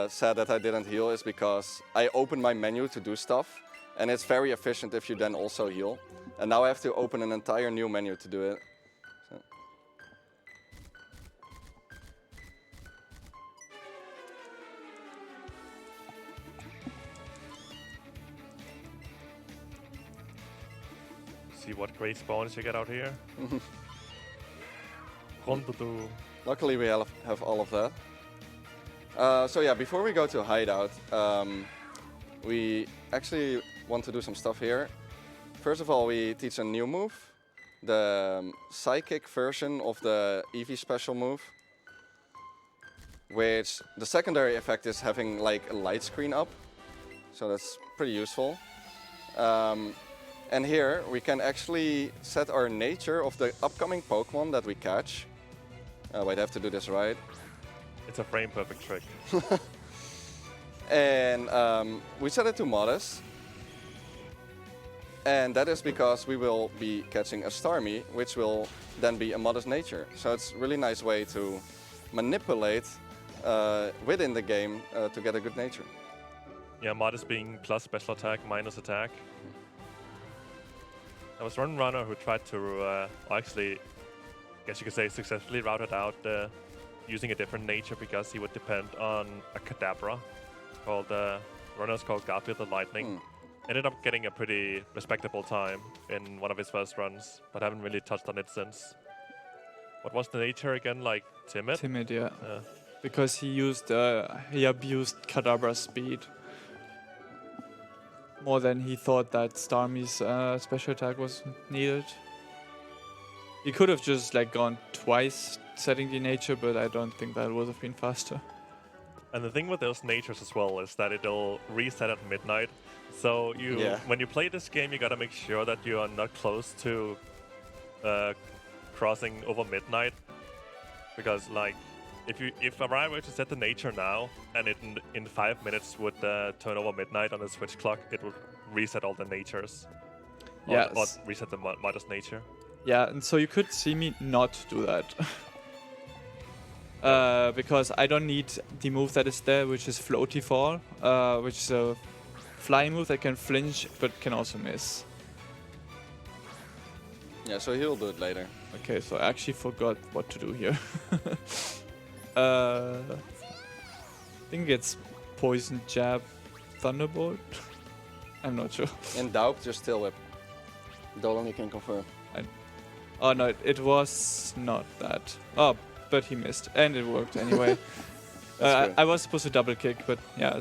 sad that I didn't heal is because I open my menu to do stuff, and it's very efficient if you then also heal. And now I have to open an entire new menu to do it. So. See what great spawns you get out here. Luckily we have all of that. So yeah, before we go to Hideout, we actually want to do some stuff here. First of all, we teach a new move, the Psychic version of the Eevee special move, which the secondary effect is having like a light screen up, so that's pretty useful. And here we can actually set our nature of the upcoming Pokemon that we catch. Wait, I have to do this right. It's a frame perfect trick. And we set it to modest. And that is because we will be catching a Starmie, which will then be a modest nature. So it's a really nice way to manipulate within the game to get a good nature. Yeah, modest being plus special attack, minus attack. There was one runner who tried to actually, I guess you could say, successfully routed out using a different nature because he would depend on a Kadabra called runners called Garfield the Lightning. Ended up getting a pretty respectable time in one of his first runs, but haven't really touched on it since. What was the nature again? Like timid? Timid, yeah. Because he abused Kadabra's speed more than he thought that Starmie's special attack was needed. He could have just like gone twice setting the nature, but I don't think that would have been faster. And the thing with those natures as well is that it'll reset at midnight. So when you play this game, you gotta make sure that you are not close to crossing over midnight, because like if Araya were to set the nature now and it in 5 minutes would turn over midnight on the switch clock, it would reset all the natures. Yes. Or reset the modest nature. Yeah, and so you could see me not do that. Because I don't need the move that is there, which is Floaty Fall, which is a flying move that can flinch but can also miss. Yeah, so he'll do it later. Okay, so I actually forgot what to do here. I think it's Poison Jab, Thunderbolt. I'm not sure. In doubt, just Tail Whip. Dolan, you can confirm. Oh no, it was not that. Oh, but he missed, and it worked anyway. I was supposed to double kick, but yeah.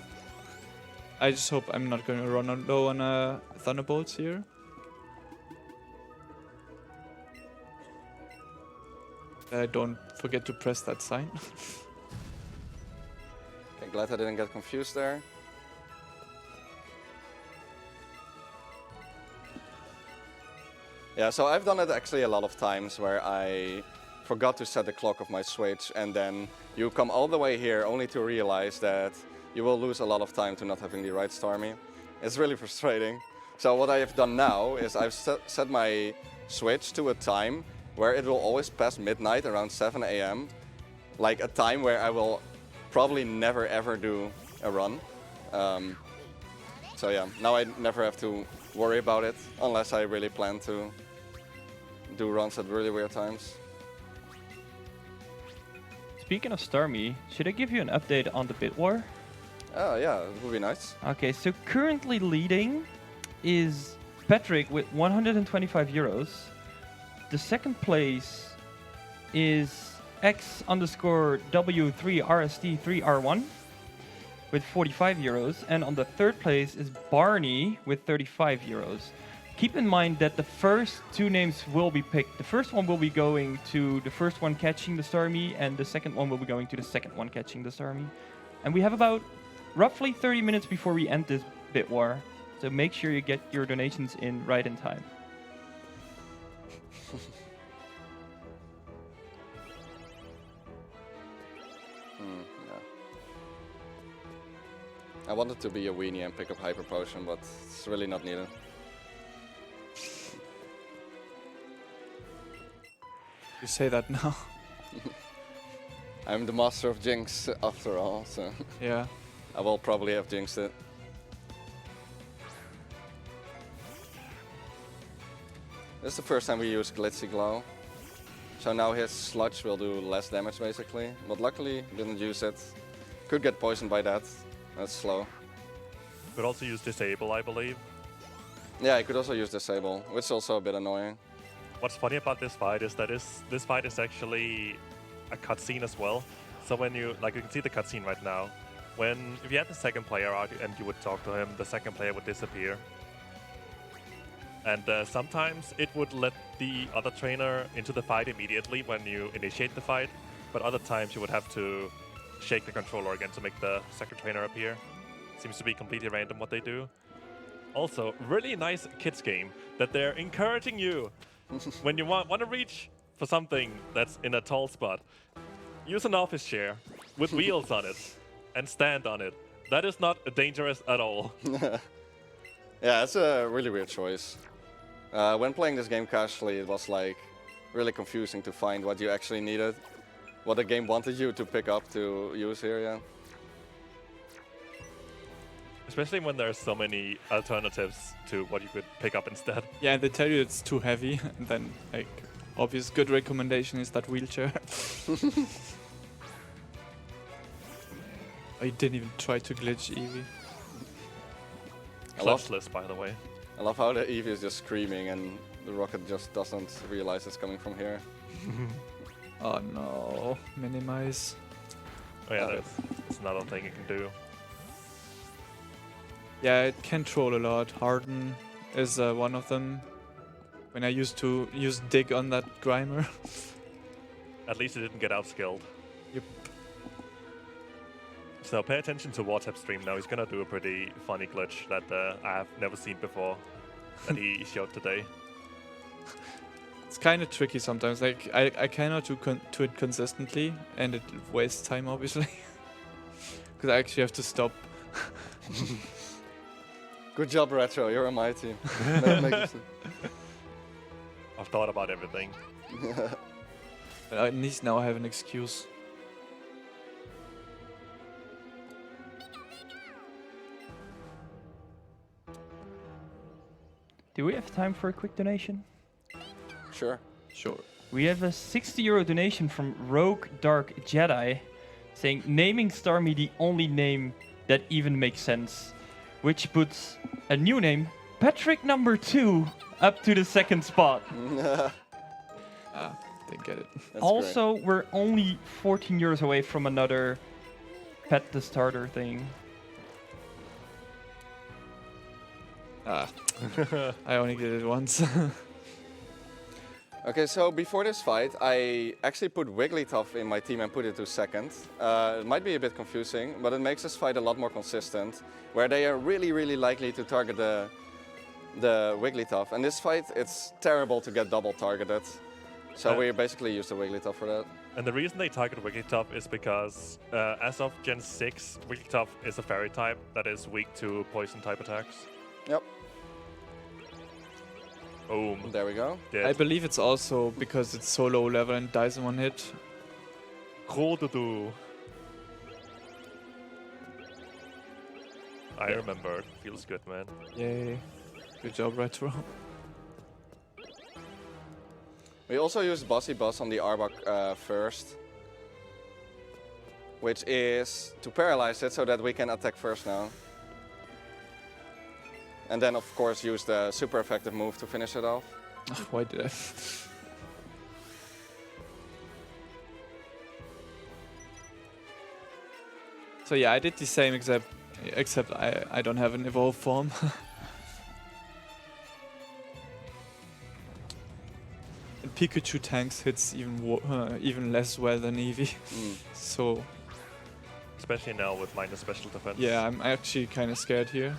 I just hope I'm not going to run low on Thunderbolts here. Don't forget to press that sign. Okay, glad I didn't get confused there. Yeah, so I've done it actually a lot of times where I forgot to set the clock of my Switch, and then you come all the way here only to realize that you will lose a lot of time to not having the right Starmie. It's really frustrating. So what I have done now is I've set my Switch to a time where it will always pass midnight around 7 AM, like a time where I will probably never ever do a run. So yeah, now I never have to worry about it unless I really plan to do runs at really weird times. Speaking of Starmie, should I give you an update on the bid war? Oh yeah, it would be nice. Okay, so currently leading is Patrick with 125 euros. The second place is X_W3RST3R1 with 45 euros. And on the third place is Barney with 35 euros. Keep in mind that the first two names will be picked. The first one will be going to the first one catching the Starmie, and the second one will be going to the second one catching the Starmie. And we have about roughly 30 minutes before we end this bid war. So make sure you get your donations in right in time. Yeah. I wanted to be a weenie and pick up Hyper Potion, but it's really not needed. You say that now. I'm the master of Jinx after all, so Yeah. I will probably have jinxed it. This is the first time we use Glitzy Glow. So now his sludge will do less damage basically, but luckily didn't use it. Could get poisoned by that. That's slow. Could also use Disable, I believe. Yeah, I could also use Disable, which is also a bit annoying. What's funny about this fight is that this fight is actually a cutscene as well. So when you can see the cutscene right now. If you had the second player out and you would talk to him, the second player would disappear. And sometimes it would let the other trainer into the fight immediately when you initiate the fight, but other times you would have to shake the controller again to make the second trainer appear. Seems to be completely random what they do. Also, really nice kids game that they're encouraging you when you want to reach for something that's in a tall spot. Use an office chair with wheels on it and stand on it. That is not dangerous at all. Yeah, it's a really weird choice. When playing this game casually, it was like really confusing to find what you actually needed, what the game wanted you to pick up to use here, yeah. Especially when there are so many alternatives to what you could pick up instead. Yeah, and they tell you it's too heavy, and then like obvious good recommendation is that wheelchair. I didn't even try to glitch Eevee. Clutchless, by the way. I love how the Eevee is just screaming and the rocket just doesn't realize it's coming from here. Oh no, minimize. Oh yeah, that's another thing you can do. Yeah, it can troll a lot. Harden is one of them. When I used to use Dig on that Grimer. At least it didn't get outskilled. Yep. So pay attention to Wartab stream now. He's gonna do a pretty funny glitch that I have never seen before that he showed today. It's kind of tricky sometimes. Like I cannot do it consistently, and it wastes time obviously. Because I actually have to stop. Good job, Retro. You're on my team. I've thought about everything. But at least now I have an excuse. Do we have time for a quick donation? Sure. Sure. We have a 60 euro donation from Rogue Dark Jedi saying naming Starmie the only name that even makes sense, which puts a new name, Patrick number 2, up to the second spot. Didn't get it. That's Also, we're only 14 euros away from another Pet the Starter thing. I only did it once. Okay, so before this fight, I actually put Wigglytuff in my team and put it to second. It might be a bit confusing, but it makes this fight a lot more consistent, where they are really, really likely to target the Wigglytuff. And this fight, it's terrible to get double targeted. So we basically use the Wigglytuff for that. And the reason they target Wigglytuff is because as of Gen 6, Wigglytuff is a fairy type that is weak to poison type attacks. Yep, Boom. there we go. Dead. I believe it's also because it's so low level and dies in one hit. Krodudu. I remember. Feels good, man. Yay. Good job, Retro. We also used Bossy Boss on the Arbok first, which is to paralyze it so that we can attack first now. And then, of course, use the super effective move to finish it off. Why did I? So yeah, I did the same except I don't have an evolved form. And Pikachu tanks hits even less well than Eevee. So Especially now with minus special defense. yeah, I'm actually kind of scared here.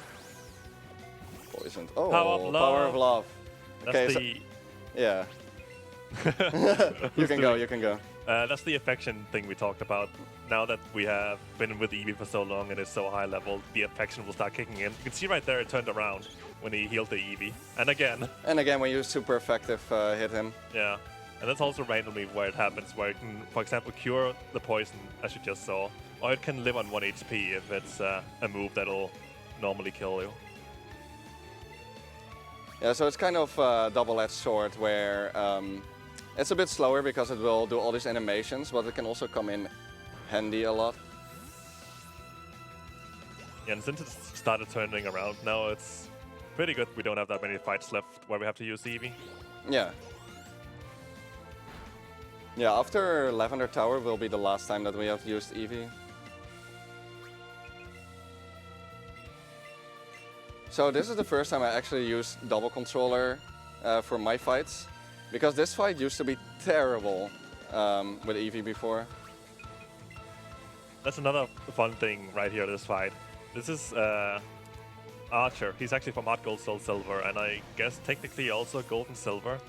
Poisoned. Oh, Power of Love. Okay, That's so, the yeah. You can go, you can go. that's the affection thing we talked about. Now that we have been with Eevee for so long and it's so high level, the affection will start kicking in. You can see right there it turned around when he healed the Eevee. And again. And again, when you super effective hit him. Yeah. And that's also randomly where it happens, where it can, for example, cure the poison, as you just saw. Or it can live on 1 HP if it's a move that'll normally kill you. Yeah, so it's kind of a double-edged sword where it's a bit slower because it will do all these animations, but it can also come in handy a lot. Yeah, and since it's started turning around now, it's pretty good we don't have that many fights left where we have to use Eevee. Yeah. Yeah, after Lavender Tower will be the last time that we have used Eevee. So this is the first time I actually used double controller for my fights, because this fight used to be terrible with Eevee before. That's another fun thing right here, this fight. This is Archer. He's actually from Art Gold Soul Silver, and I guess technically also Gold and Silver.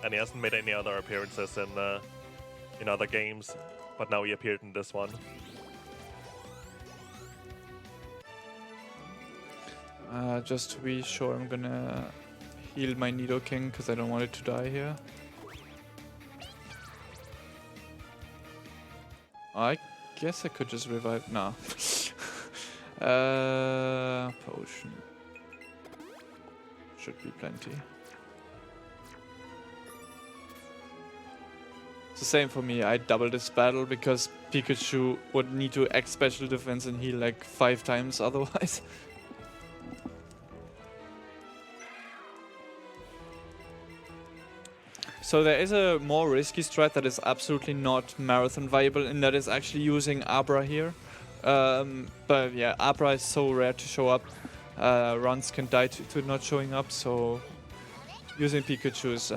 And he hasn't made any other appearances in other games, but now he appeared in this one. Just to be sure, I'm gonna heal my Nidoking because I don't want it to die here. I guess I could just revive. Nah. Potion. Should be plenty. It's the same for me. I double this battle because Pikachu would need to act special defense and heal like 5 times otherwise. So there is a more risky strat that is absolutely not marathon viable, and that is actually using Abra here. But yeah, Abra is so rare to show up. Runs can die to not showing up, so using Pikachu is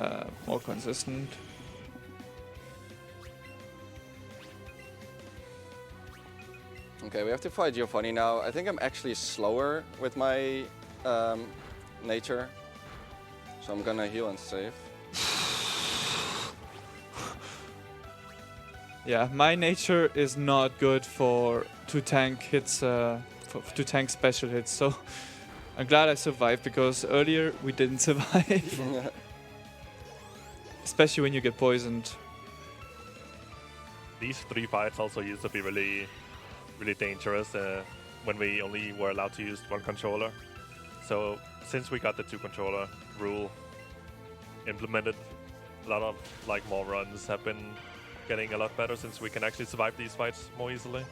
more consistent. Okay, we have to fight Giovanni now. I think I'm actually slower with my nature, so I'm gonna heal and save. Yeah, my nature is not good to tank hits, to tank special hits. So I'm glad I survived because earlier we didn't survive, especially when you get poisoned. These 3 fights also used to be really dangerous when we only were allowed to use 1 controller. So since we got the 2 controller rule implemented, a lot of more runs have been getting a lot better since we can actually survive these fights more easily.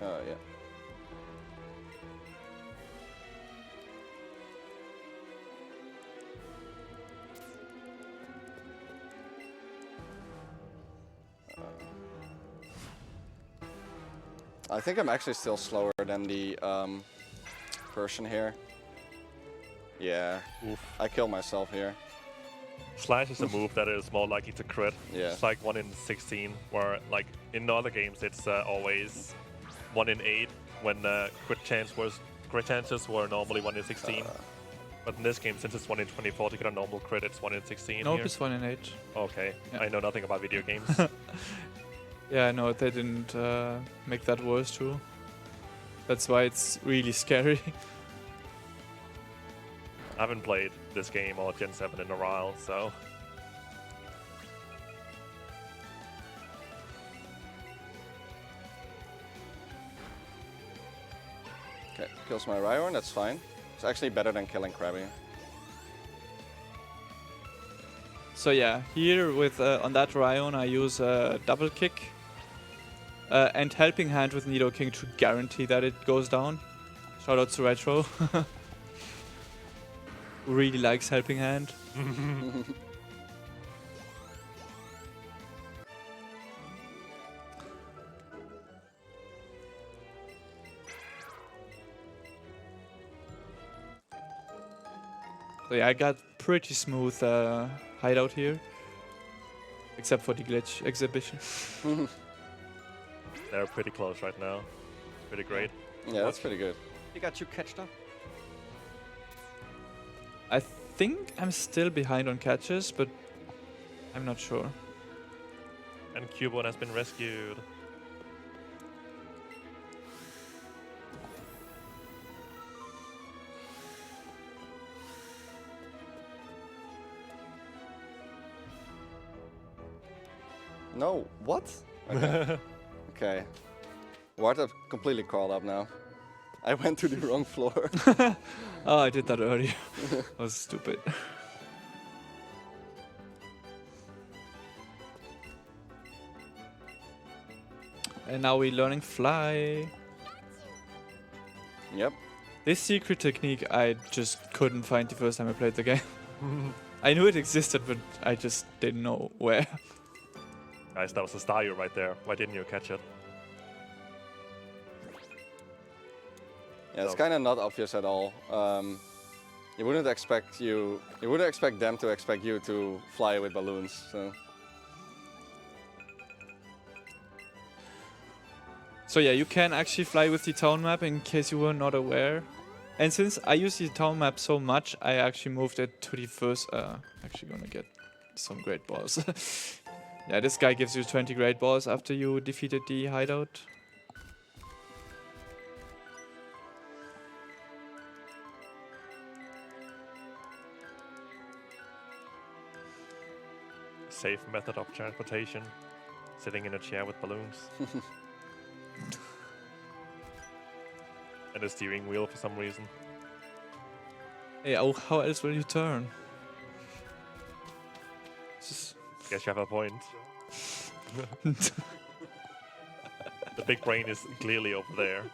Oh, yeah. I think I'm actually still slower than the person here. Yeah, Oof. I kill myself here. Slash is a move that is more likely to crit. Yeah. It's like 1 in 16, where like in other games it's always 1 in 8 when crit chances were normally 1 in 16. But in this game, since it's 1 in 24 to get a normal crit, it's 1 in 16 Nope, here. it's 1 in 8. Okay, Yeah. I know nothing about video games. Yeah, I know they didn't make that worse too. That's why it's really scary. I haven't played this game or Gen 7 in a while, so... Okay, kills my Rhyhorn, that's fine. It's actually better than killing Krabby. So yeah, here with on that Ryan I use a double kick and helping hand with Nidoking to guarantee that it goes down. Shout out to Retro. Who really likes helping hand. So yeah, I got pretty smooth hideout here. Except for the glitch exhibition. They're pretty close right now. Pretty great. Yeah, that's pretty good. Pikachu catched up. I think I'm still behind on catches, but I'm not sure. And Cubone has been rescued. No, what? Okay. Okay. Wartab completely crawled up now. I went to the wrong floor. Oh, I did that earlier. That was stupid. And now we're learning fly. Yep. This secret technique I just couldn't find the first time I played the game. I knew it existed, but I just didn't know where. Guys, that was a Staryu right there. Why didn't you catch it? Yeah, it's So- kind of not obvious at all. You wouldn't expect them to expect you to fly with balloons. So So yeah, you can actually fly with the town map in case you were not aware. And since I use the town map so much, I actually moved it to the first... actually gonna get some great balls. Yeah, this guy gives you 20 great balls after you defeated the hideout. Safe method of transportation. Sitting in a chair with balloons. And a steering wheel for some reason. Hey, oh, how else will you turn? Just Guess you have a point. The big brain is clearly over there.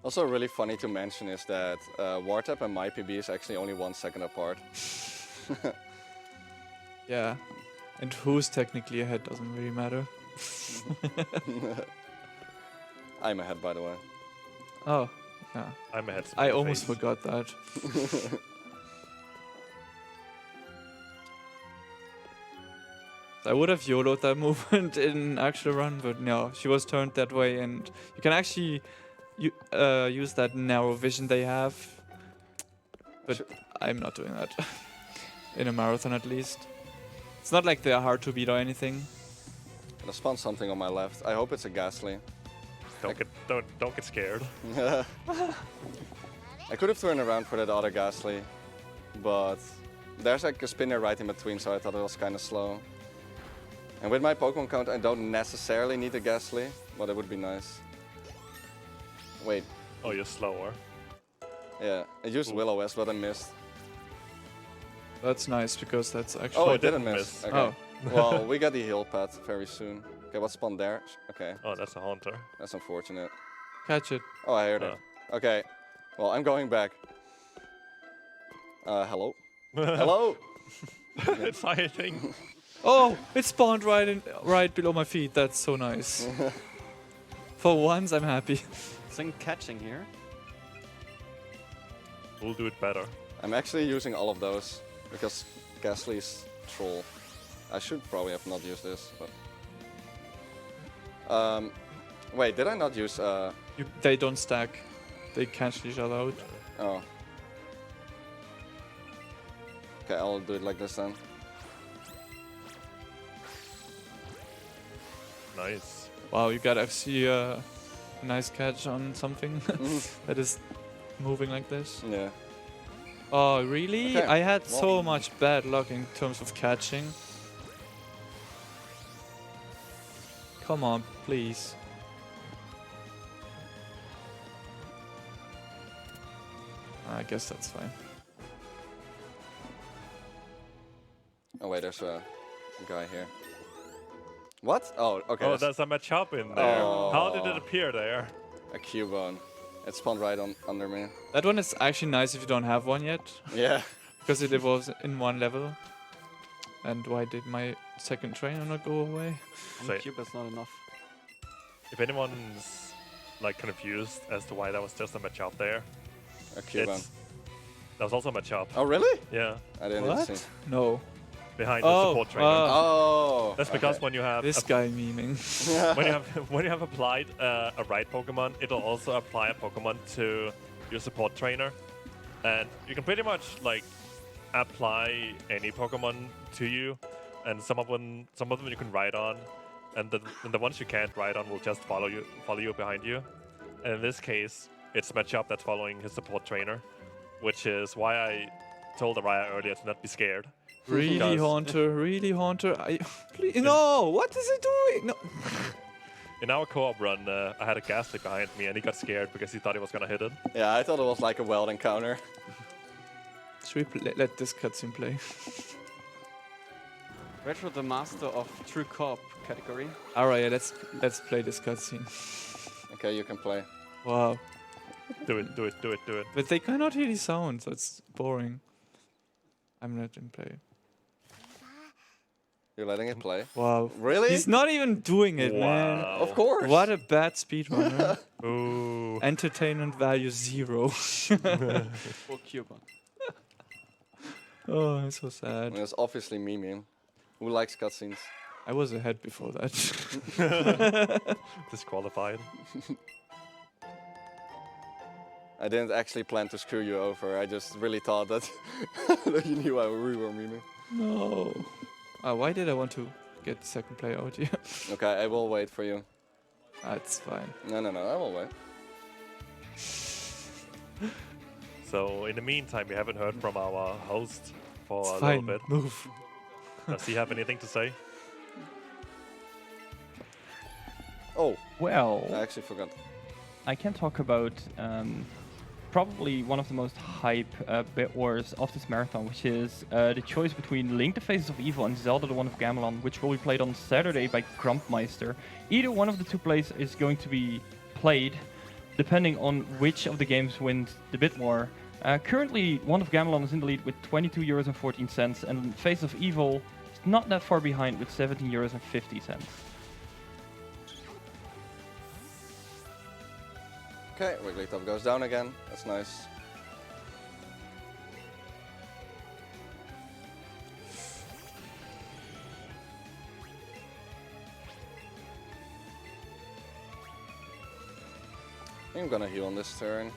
also really funny to mention is that Wartab and my PB is actually only 1 second apart. yeah. And who's technically ahead doesn't really matter. I'm ahead, by the way. Oh, yeah. I'm ahead. I almost forgot that. I would have YOLO'd that movement in actual run, but no, she was turned that way, and you can actually use that narrow vision they have. But I'm not doing that. In a marathon, at least. It's not like they're hard to beat or anything. Gonna spawn something on my left. I hope it's a Ghastly. Don't get scared. I could have turned around for that other Ghastly, but there's like a spinner right in between, so I thought it was kind of slow. And with my Pokemon count, I don't necessarily need a Ghastly, but it would be nice. Wait, Oh, you're slower. yeah, I used Ooh. Will-O-Wisp, but I missed. That's nice, because that's actually... Oh, Oh, I it didn't didn't miss. miss. Okay. Oh. Well, we got the heal pad very soon. Okay, what spawned there? Okay, Oh, that's a haunter. that's unfortunate. Catch it. Oh, I heard it. Okay, well, I'm going back. Hello? Hello? It's fighting. Oh, it spawned right below my feet. That's so nice. For once, I'm happy. Think catching here. We'll do it better. I'm actually using all of those because Ghastly's troll. I should probably have not used this, but wait, did I not use They don't stack. They cancel each other out. oh. Okay, I'll do it like this then. Nice. Wow, you got actually a nice catch on something that is moving like this. Yeah. Oh, really? Okay, I had well- so much bad luck in terms of catching. Come on, please. I guess that's fine. Oh wait, there's a guy here. What? Oh, okay. Oh, that's there's a matchup in there. How did it Oh. appear there? a Cubone. It spawned right under me. That one is actually nice if you don't have one yet, Yeah. because it evolves in one level. And why did my second trainer not go away? One Say- cube is not enough. If anyone's like confused as to why that was just a matchup there, A Cubone. it's that was also a matchup. Oh really? Yeah, I didn't What? see. No. behind the Oh, support trainer. Oh. That's because okay. when you have This guy memeing. when you have applied a right Pokemon, it'll also apply a Pokemon to your support trainer, and you can pretty much like apply any Pokemon to you, and some of them you can ride on, and the ones you can't ride on will just follow you behind you. And in this case, it's Matchup that's following his support trainer, which is why I told Araya earlier to not be scared. Really, Because- Haunter? Really, Haunter? Please, no! What is he doing? No. In our co-op run, I had a Ghastly behind me, and he got scared because he thought he was gonna hit it. Yeah, I thought it was like a wild encounter. Should we let this cutscene play? Retro, the master of true co-op category. Alright, yeah, let's play this cutscene. Okay, you can play. Wow. Do it, do it, do it, do it. But they cannot hear the sound, so it's boring. I'm letting play. You're letting it play? Wow. Really? He's not even doing it, man. Wow. Of course. What a bad speedrunner. Ooh. Entertainment value 0. Full Cuba. Oh, I'm so sad. It's obviously memeing. Who likes cutscenes? I was ahead before that. Disqualified. I didn't actually plan to screw you over. I just really thought that, that you knew we were memeing. No. Why did I want to get the second player out here? Okay, I will wait for you. That's fine. No, I will wait. So in the meantime, we haven't heard from our host for It's a fine. little bit. Move. Does he have anything to say? Oh, Well, I actually forgot. I can talk about probably one of the most hype bit wars of this marathon, which is the choice between Link the Faces of Evil and Zelda the One of Gamelon, which will be played on Saturday by Grumpmeister. Either one of the two plays is going to be played, depending on which of the games wins the bit war. Currently, One of Gamelon is in the lead with €22.14, and Face of Evil is not that far behind with €17.50. Okay, Wigglytuff goes down again. That's nice. I'm gonna heal on this turn.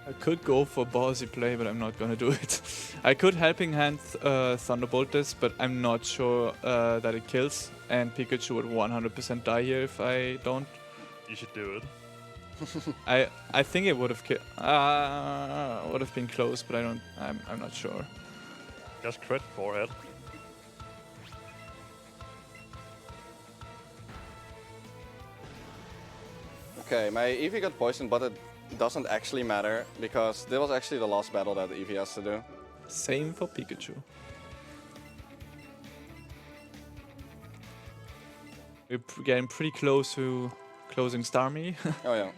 I could go for ballsy play, but I'm not gonna do it. I could Helping Hand Thunderbolt this, but I'm not sure that it kills. And Pikachu would 100% die here if I don't. You should do it. I think it would have would have been close, but I'm not sure. Just crit for it. Okay, my Eevee got poisoned, but it doesn't actually matter because this was actually the last battle that Eevee has to do. Same for Pikachu. We're getting pretty close to closing Starmie. Oh yeah.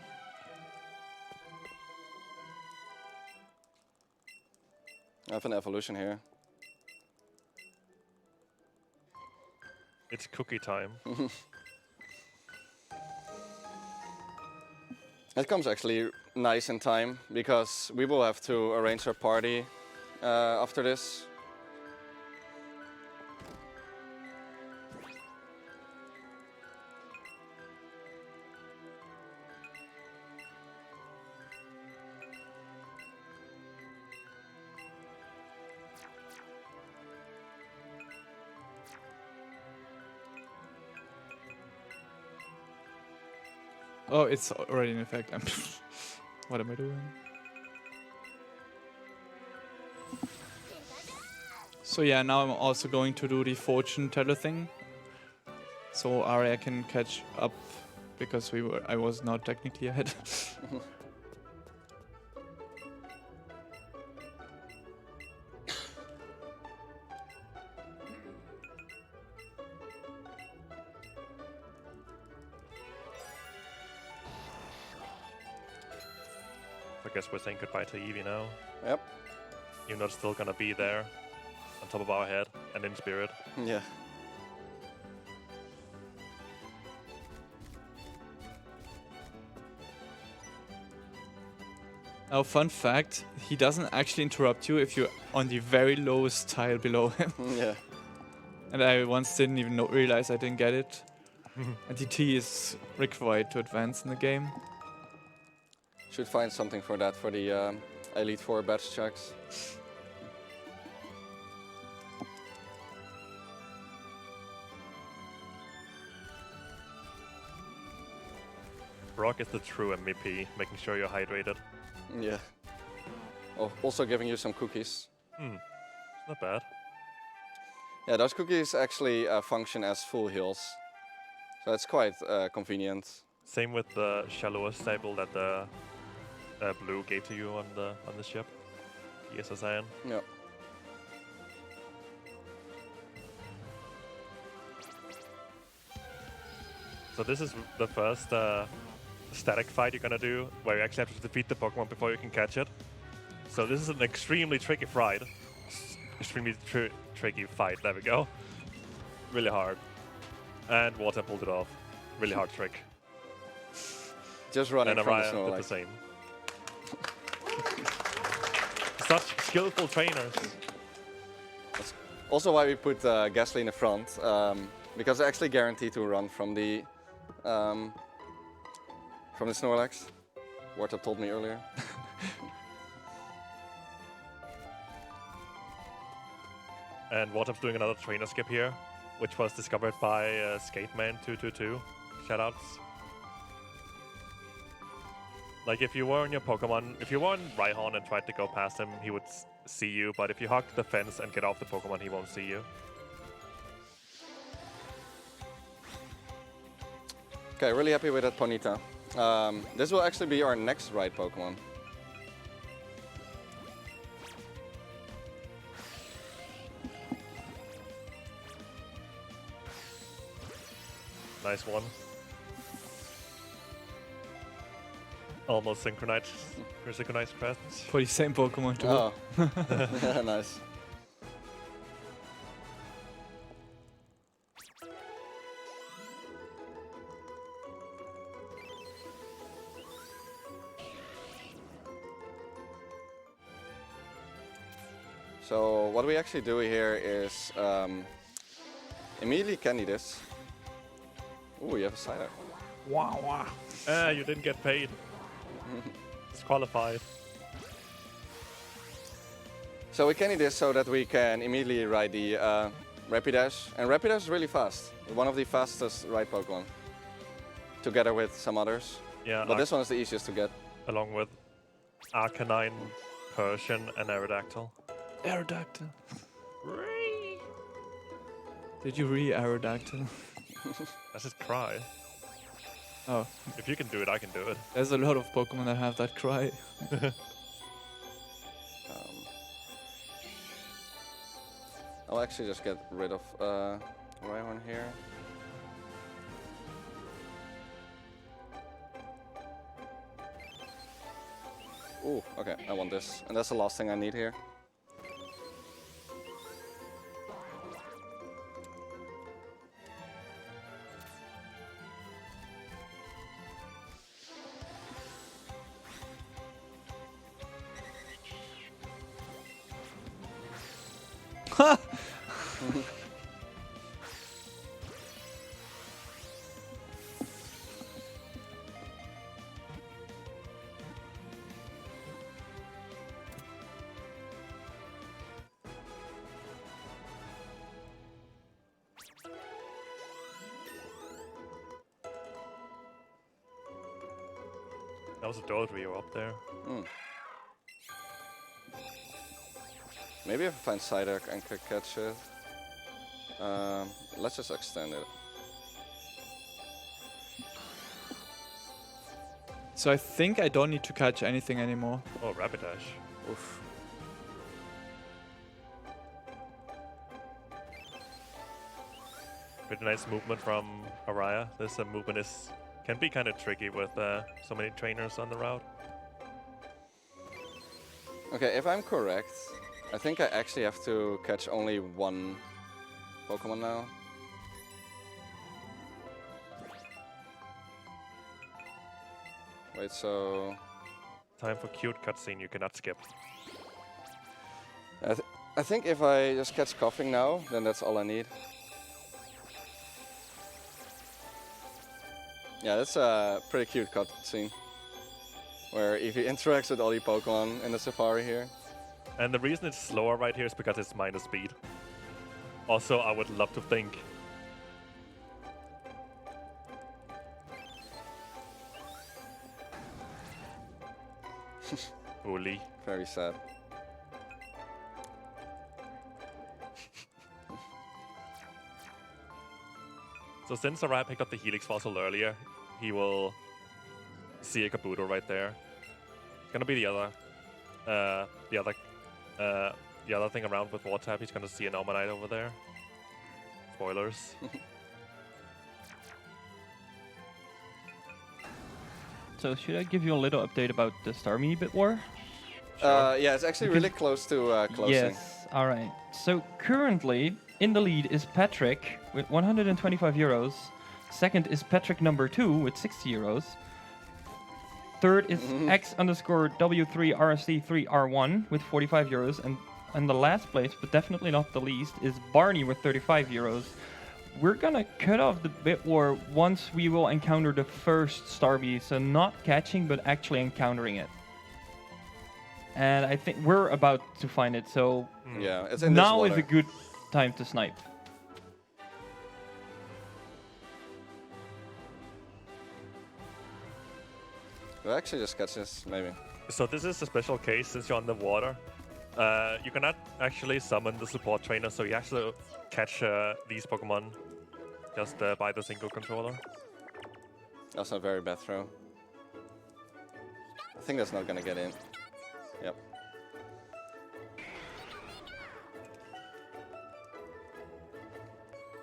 I have an evolution here. It's cookie time. It comes actually nice in time because we will have to arrange our party after this. Oh, it's already in effect. What am I doing? So yeah, now I'm also going to do the fortune teller thing. So Arya can catch up because I was not technically ahead. I guess we're saying goodbye to Eevee now. Yep. Even though it's still gonna be there, on top of our head, and in spirit. Yeah. Now, fun fact, he doesn't actually interrupt you if you're on the very lowest tile below him. Yeah. And I once didn't even realize I didn't get it. And the T is required to advance in the game. Should find something for that for the Elite Four badge checks. Brock is the true MVP, making sure you're hydrated. Yeah. Oh, also giving you some cookies. Not bad. Yeah, those cookies actually function as full heals. So it's quite convenient. Same with the shallower stable that the blue gave to you on the ship. The SSN. Yeah. So this is the first static fight you're gonna do, where you actually have to defeat the Pokemon before you can catch it. So this is an extremely tricky fight. Extremely tricky fight. There we go. Really hard. And Wartab pulled it off. Really hard trick. Just running And from the Araya snow did like. the same. Such skillful trainers. Also why we put Ghastly in the front, because they're actually guaranteed to run from the Snorlax. Wartab told me earlier. And Wartab's doing another trainer skip here, which was discovered by Skateman222. Shoutouts. Like if you were on your Pokemon, if you were on Rhyhorn and tried to go past him, he would see you, but if you hug the fence and get off the Pokemon, he won't see you. Okay, really happy with that Ponyta. This will actually be our next ride Pokemon. Nice one. Almost synchronized presence. For the same Pokemon too. Oh, nice. So what we actually do here is immediately candy this. Ooh, you have a cider. Wow, wow. You didn't get paid. Disqualified. So we candy this so that we can immediately ride the Rapidash. And Rapidash is really fast. One of the fastest ride Pokemon. Together with some others. Yeah, But this one is the easiest to get. along with Arcanine, Persian, and Aerodactyl. Aerodactyl. Did you re-Aerodactyl? That's his cry. Oh, If you can do it, I can do it. there's a lot of Pokemon that have that cry. I'll actually just get rid of Rhyhorn here. Ooh, okay, I want this. And that's the last thing I need here. That was a Dodrio up there. Maybe if I find Psyduck and could catch it. Let's just extend it. So I think I don't need to catch anything anymore. Oh, Rapidash. Oof. Pretty nice movement from Araya. This movement can be kind of tricky with so many trainers on the route. Okay, if I'm correct, I think I actually have to catch only one Pokemon now. Wait, so... Time for cute cutscene you cannot skip. I think if I just catch Coughing now, then that's all I need. Yeah, that's a pretty cute cutscene. Where Eevee interacts with all the Pokemon in the Safari here. And the reason it's slower right here is because it's minus speed. Also, I would love to think. Bully. Very sad. So since Araya picked up the Helix Fossil earlier, he will see a Kabuto right there. Gonna be the other thing around with Wartab. He's gonna see an Omanite over there. Spoilers. So should I give you a little update about the Starmie bit war? Yeah, it's actually really close to closing. Yes, alright. So currently, in the lead is Patrick with 125 euros. Second is Patrick number 2 with 60 euros. Third is X_W3RSD3R1 with 45 euros. And the last place, but definitely not the least, is Barney with 35 euros. We're gonna cut off the bit war once we will encounter the first Starmie. So not catching, but actually encountering it. And I think we're about to find it, so Yeah, it's in this now is water. a good time to snipe. We'll actually just catch this, maybe. So this is a special case since you're on the water. You cannot actually summon the support trainer, so you have to catch these Pokemon just by the single controller. That's not a very bad throw. I think that's not gonna get in. Yep.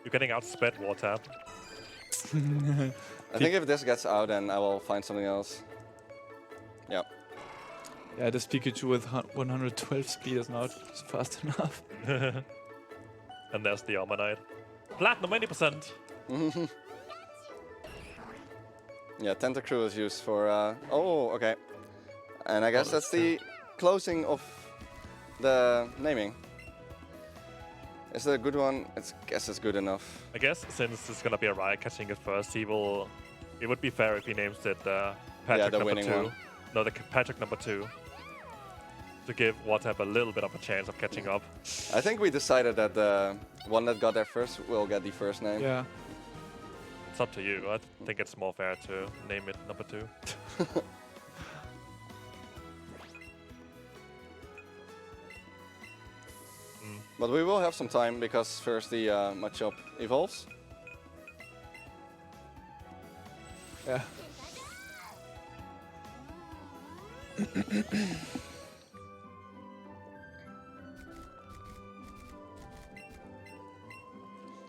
You're getting outsped, Wartab. I think if this gets out, then I will find something else. Yep. Yeah, this Pikachu with 112 speed is not fast enough. And there's the Omanite. Platinum 80%. Yeah, Tentacruel is used for... oh, okay. And I guess that's the closing of the naming. Is it a good one? I guess it's good enough. I guess since it's gonna be Araya catching it first, it would be fair if he names it Patrick the number winning 2. one. No, the Patrick number 2. To give Wartab a little bit of a chance of catching up. I think we decided that the one that got there first will get the first name. Yeah. It's up to you. I think it's more fair to name it number 2. But we will have some time because first the Machop evolves. Yeah.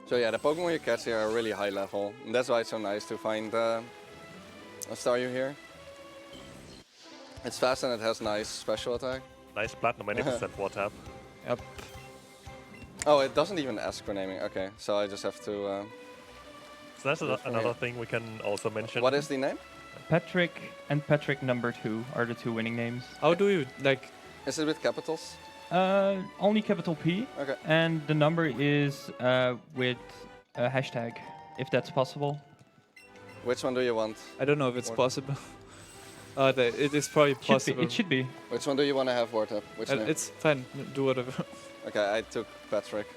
So yeah, the Pokemon you catch here are really high level. And that's why it's so nice to find a Staryu here. It's fast and it has nice special attack. Nice platinum 80% Wartab. Yep. Oh, it doesn't even ask for naming. Okay, so I just have to... So that's do it from another here. thing we can also mention. What is the name? Patrick and Patrick number 2 are the 2 winning names. How do you like? Is it with capitals? Only capital P, Okay. and the number is with a hashtag, if that's possible. Which one do you want? I don't know if it's Or- possible. It is probably Should be, possible. it should be. Which one do you want to have, Wartab? Which name? It's fine. Do whatever. Okay, I took Patrick.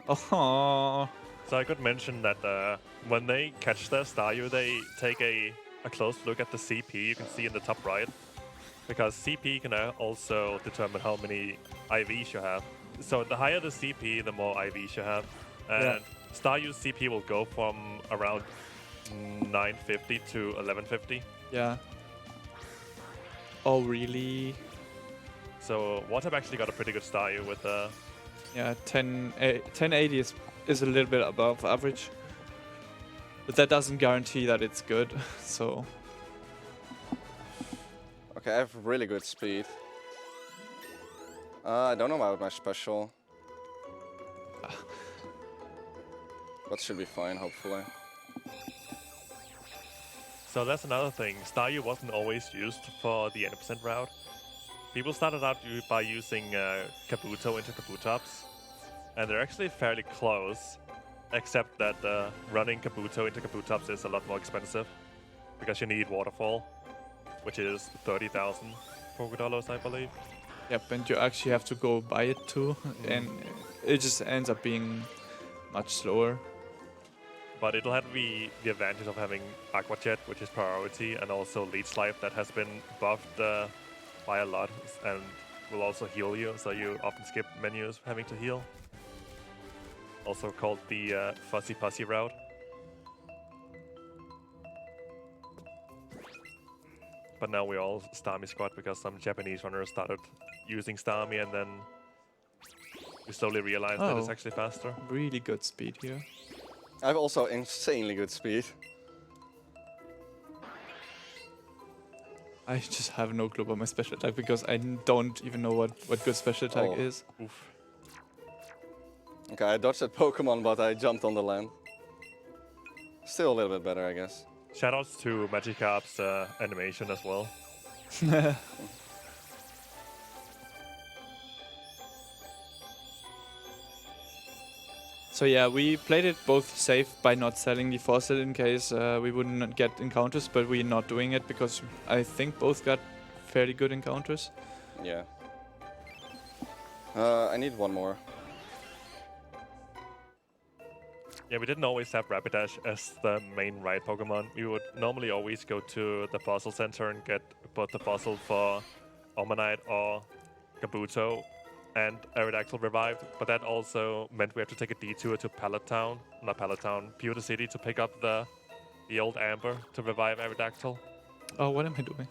Oh. So I could mention that when they catch their Staryu, they take a close look at the CP you can see in the top right. Because CP can also determine how many IVs you have. So the higher the CP, the more IVs you have. And Yeah. Staryu's CP will go from around 950 to 1150. Yeah. Oh really? So Wartab actually got a pretty good Staryu with Yeah, 1080 is a little bit above average. But that doesn't guarantee that it's good, so... Okay, I have really good speed. I don't know about my special. But should be fine, hopefully. So that's another thing. Staryu wasn't always used for the 80% route. People started out by using Kabuto into Kabutops, and they're actually fairly close, except that running Kabuto into Kabutops is a lot more expensive, because you need Waterfall, which is 30,000 Pokédollars, I believe. Yep, and you actually have to go buy it too, and it just ends up being much slower. But it'll have the advantage of having Aqua Jet, which is priority, and also Leech Life that has been buffed by a lot and will also heal you, so you often skip menus having to heal. Also called the Fuzzy Pussy route. But now we're all Starmie squad because some Japanese runners started using Starmie, and then we slowly realized that it's Oh. actually faster. Really good speed here. I have also insanely good speed. I just have no clue about my special attack because I don't even know what good special attack Oh. is. Oof. Okay, I dodged that Pokemon, but I jumped on the land. Still a little bit better, I guess. Shoutouts to Magikarp's animation as well. So yeah, we played it both safe by not selling the faucet in case we wouldn't get encounters, but we're not doing it because I think both got fairly good encounters. Yeah. I need one more. Yeah, we didn't always have Rapidash as the main ride Pokemon. We would normally always go to the fossil center and get both the fossil for Omanite or Kabuto and Aerodactyl revived, but that also meant we had to take a detour to Pewter City to pick up the old Amber to revive Aerodactyl. Oh, what am I doing?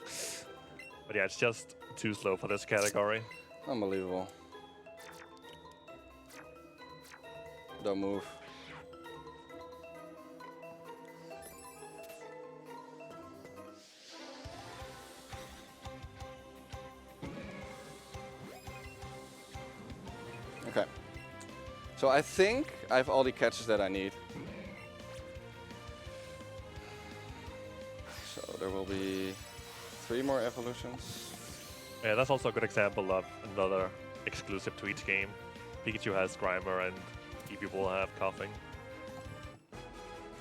But yeah, it's just too slow for this category. Unbelievable. Don't move. Okay. So I think I have all the catches that I need. So there will be 3 more evolutions. Yeah, that's also a good example of another exclusive to each game. Pikachu has Grimer and Eevee will have Coughing.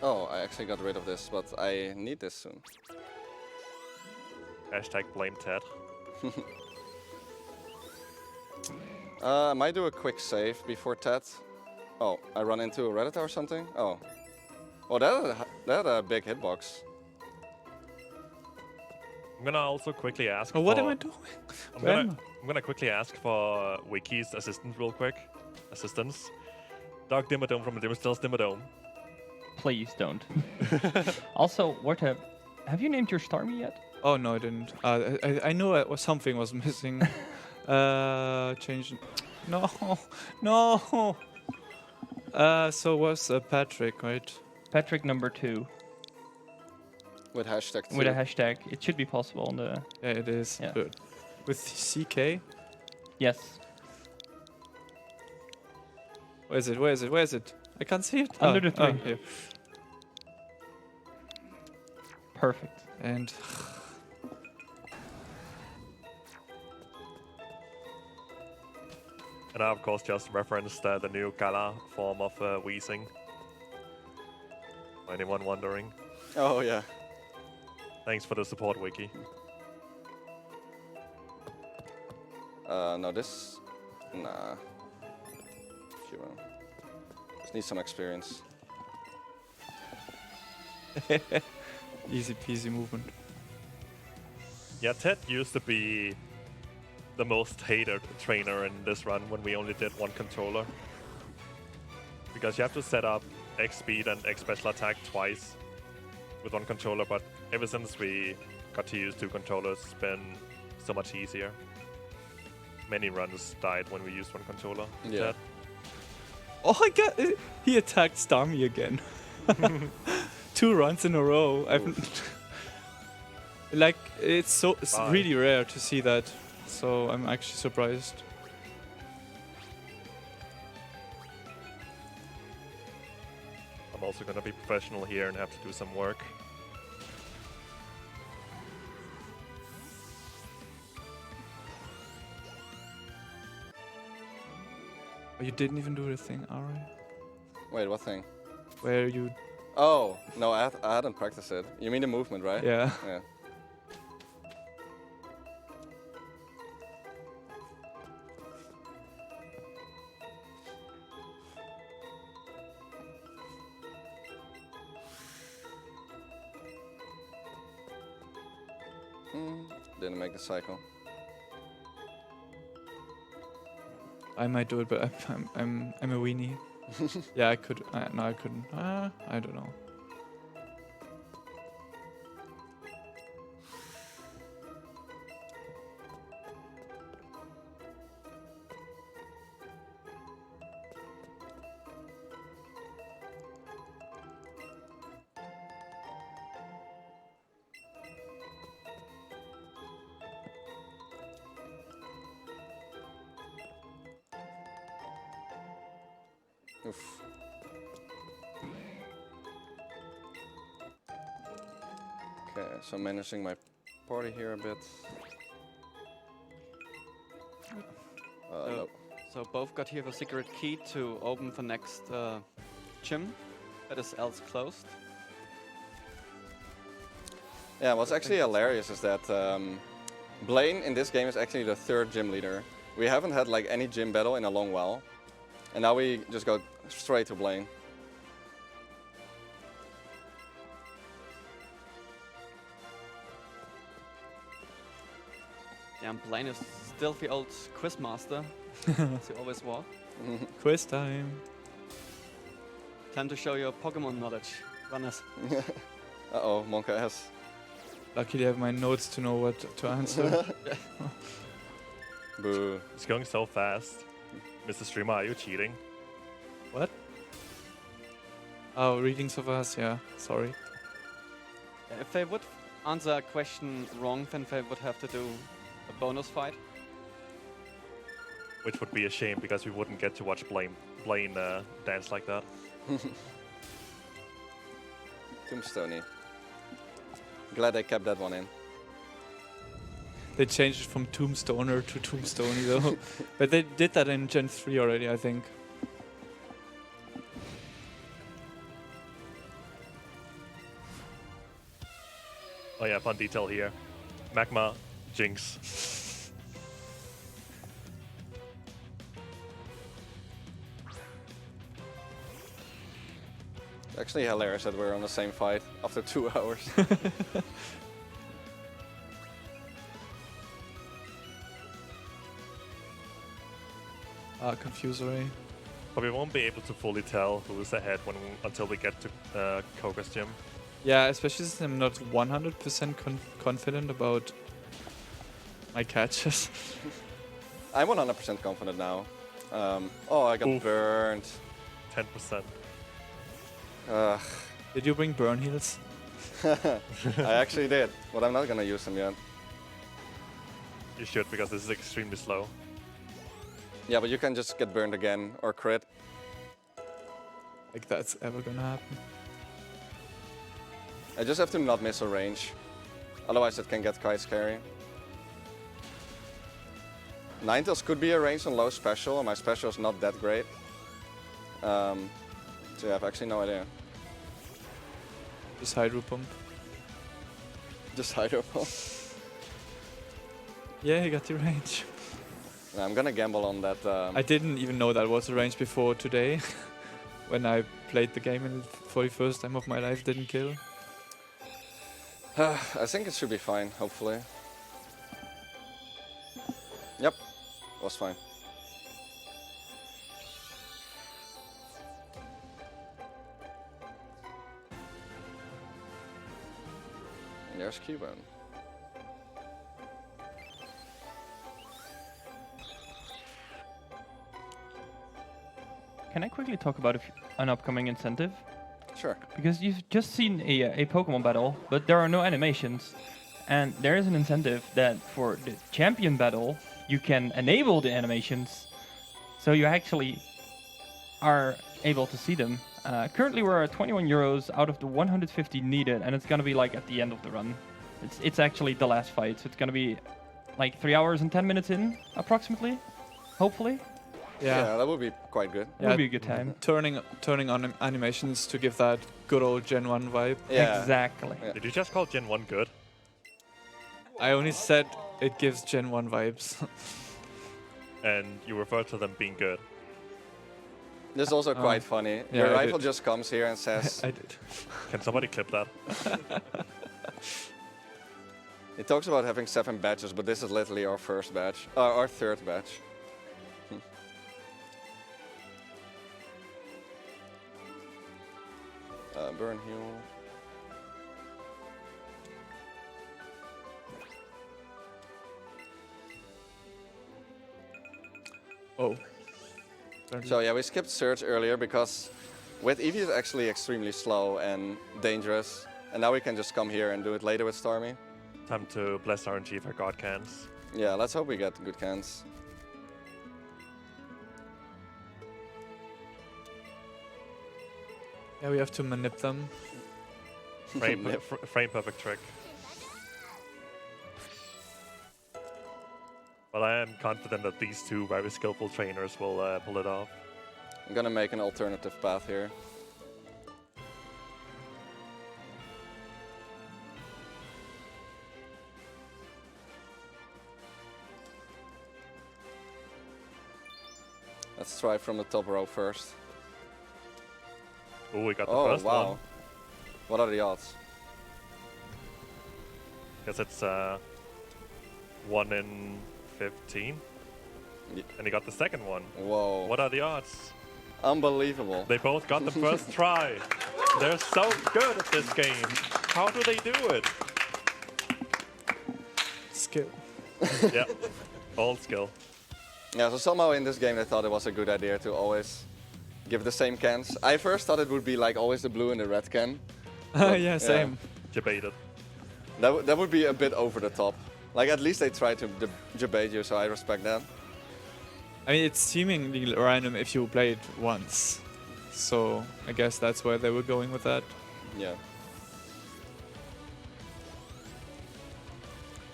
Oh, I actually got rid of this, but I need this soon. Hashtag blame Ted. I might do a quick save before Ted. Oh, I run into a Redditor or something? Oh. Oh, that had a big hitbox. I'm gonna also quickly ask Oh, what for... am I doing? I'm gonna quickly ask for Wiki's assistant real quick. Assistance. Dark Dimmadome from Dimsdale's Dimmadome. Please don't. Also, Wartab, have you named your Starmie yet? Oh no, I didn't. I knew something was missing. Change. No, no. So was Patrick, right? Patrick number 2. With hashtag too. with a hashtag. It should be possible on the... Yeah, it is. Yeah. But with CK? Yes. Where is it? Where is it? Where is it? I can't see it. Under the oh, three. here. Perfect. And And I, of course, just referenced the new Gala form of wheezing. For anyone wondering. Oh yeah. Thanks for the support, Wiki. No, this... Nah. Sure. Just need some experience. easy peasy movement. Yeah, Ted used to be the most hated trainer in this run when we only did one controller. Because you have to set up X speed and X special attack twice with one controller, but ever since we got to use two controllers, it's been so much easier. Many runs died when we used one controller. Yeah. Ted. Oh, I got it. He attacked Starmie again. 2 runs in a row. Like, it's Bye. really rare to see that. So I'm actually surprised. I'm also gonna be professional here and have to do some work. Oh, you didn't even do the thing, alright. Wait, what thing? Where you... Oh, no, I hadn't practiced it. You mean the movement, right? Yeah. Yeah. Didn't make the cycle. I might do it, but I'm a weenie. Yeah, I could. No, I couldn't. I don't know. Oof. Okay, so managing my party here a bit. No. So both got here the secret key to open the next gym that is else closed. Yeah, what's actually hilarious is that Blaine in this game is actually the 3rd gym leader. We haven't had like any gym battle in a long while. And now we just go straight to Blaine. Yeah, and Blaine is still the old quizmaster, as he always was. Quiz time. Time to show your Pokémon knowledge, runners. Uh-oh, Monka S. Luckily I have my notes to know what to answer. Boo. It's going so fast. Mr. Streamer, are you cheating? What? Oh, readings of us, yeah. Sorry. Yeah, if they would answer a question wrong, then they would have to do a bonus fight. Which would be a shame because we wouldn't get to watch Blaine dance like that. Tombstoney. Glad they kept that one in. They changed it from Tombstoner to Tombstoney though. But they did that in Gen 3 already, I think. Oh yeah, fun detail here. Magma, Jinx. Actually hilarious that we're on the same fight after 2 hours. Confusory. But we won't be able to fully tell who's ahead until we get to Koga's gym. Yeah, especially since I'm not 100% confident about my catches. I'm 100% confident now. Oh, I got Oof. burned. 10%. Ugh. Did you bring burn heals? I actually did, but I'm not gonna use them yet. You should, because this is extremely slow. Yeah, but you can just get burned again or crit. Like that's ever gonna happen. I just have to not miss a range. Otherwise it can get quite scary. Ninetales could be a range on low special, and my special is not that great. So yeah, I have actually no idea. Just Hydro Pump. Just Hydro Pump. Yeah, he got the range. I'm gonna gamble on that. I didn't even know that was a range before today. When I played the game and for the first time of my life didn't kill. I think it should be fine, hopefully. Yep, was fine. And there's Cubone. Can I quickly talk about an upcoming incentive? Sure. Because you've just seen a Pokemon battle, but there are no animations. And there is an incentive that for the champion battle, you can enable the animations. So you actually are able to see them. Currently we're at 21 euros out of the 150 needed, and it's going to be like at the end of the run. It's actually the last fight, so it's going to be like 3 hours and 10 minutes in, approximately. Hopefully. Yeah, that would be quite good. It would be a good time. Turning on animations to give that good old Gen 1 vibe. Yeah. Exactly. Yeah. Did you just call Gen 1 good? I only said it gives Gen 1 vibes. And you refer to them being good. This is also quite funny. yeah, Your I rival did. just comes here and says, I did. Can somebody clip that? he talks about having 7 badges, but this is literally our first badge, our third badge. Burn heal. Oh. So yeah, we skipped Surge earlier because with Eevee it's actually extremely slow and dangerous. And now we can just come here and do it later with Starmie. Time to bless RNG for God cans. Yeah, let's hope we get good cans. Yeah, we have to manip them. Frame perfect trick. But I am confident that these two very skillful trainers will pull it off. I'm gonna make an alternative path here. Let's try from the top row first. Oh, we got the Oh, first wow. one. What are the odds? Guess it's 1 in 15. Ye- And he got the second one. Whoa. What are the odds? Unbelievable. They both got the first try. They're so good at this game. How do they do it? Skill. Yeah, all skill. Yeah, so somehow in this game they thought it was a good idea to always give the same cans. I first thought it would be like always the blue and the red can. Yeah, same. Debated. That would be a bit over the top. Like at least they tried to debate you, so I respect that. I mean, it's seemingly random if you play it once. So I guess that's where they were going with that. Yeah.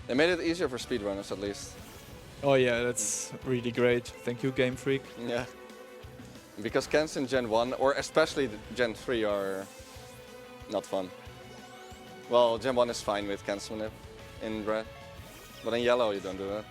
They made it easier for speedrunners at least. Oh yeah, that's really great. Thank you, Game Freak. Yeah. Because cans in Gen 1, or especially Gen 3, are not fun. Well, Gen 1 is fine with cans in red, but in yellow you don't do that.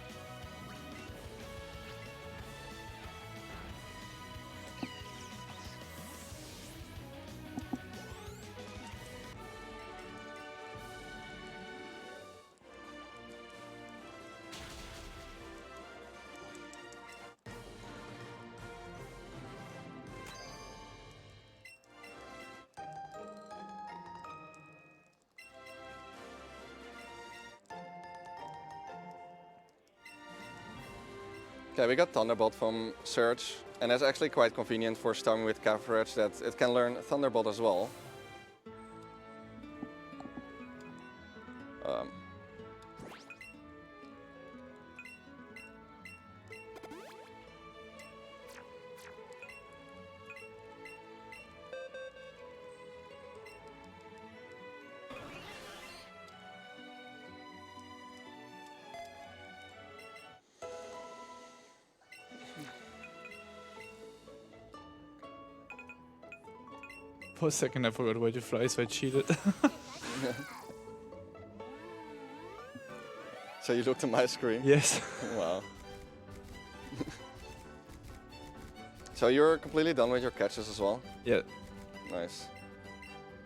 Okay, we got Thunderbolt from Surge, and that's actually quite convenient for Starmie with coverage that it can learn Thunderbolt as well. For a second, I forgot where to fly, so I cheated. So you looked at my screen? Yes. Wow. So you're completely done with your catches as well? Yeah. Nice.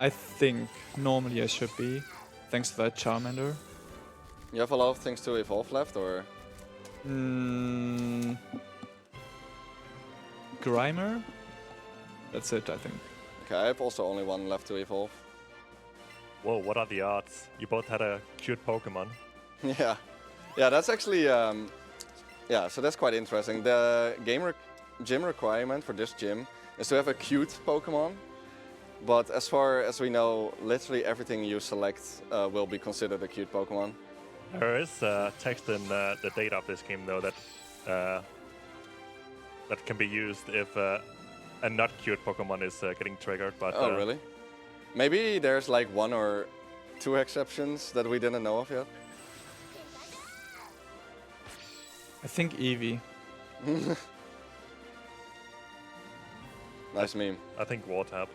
I think normally I should be, thanks to that Charmander. You have a lot of things to evolve left, or? Grimer? That's it, I think. Okay, I have also only one left to evolve. Whoa, what are the odds? You both had a cute Pokemon. Yeah. Yeah, that's actually, yeah, so that's quite interesting. The gym requirement for this gym is to have a cute Pokemon. But as far as we know, literally everything you select will be considered a cute Pokemon. There is text in the data of this game, though, that that can be used if a not cute Pokemon is getting triggered. But Oh, really? Maybe there's like 1 or 2 exceptions that we didn't know of yet. I think Eevee. Nice meme. I think Wartab.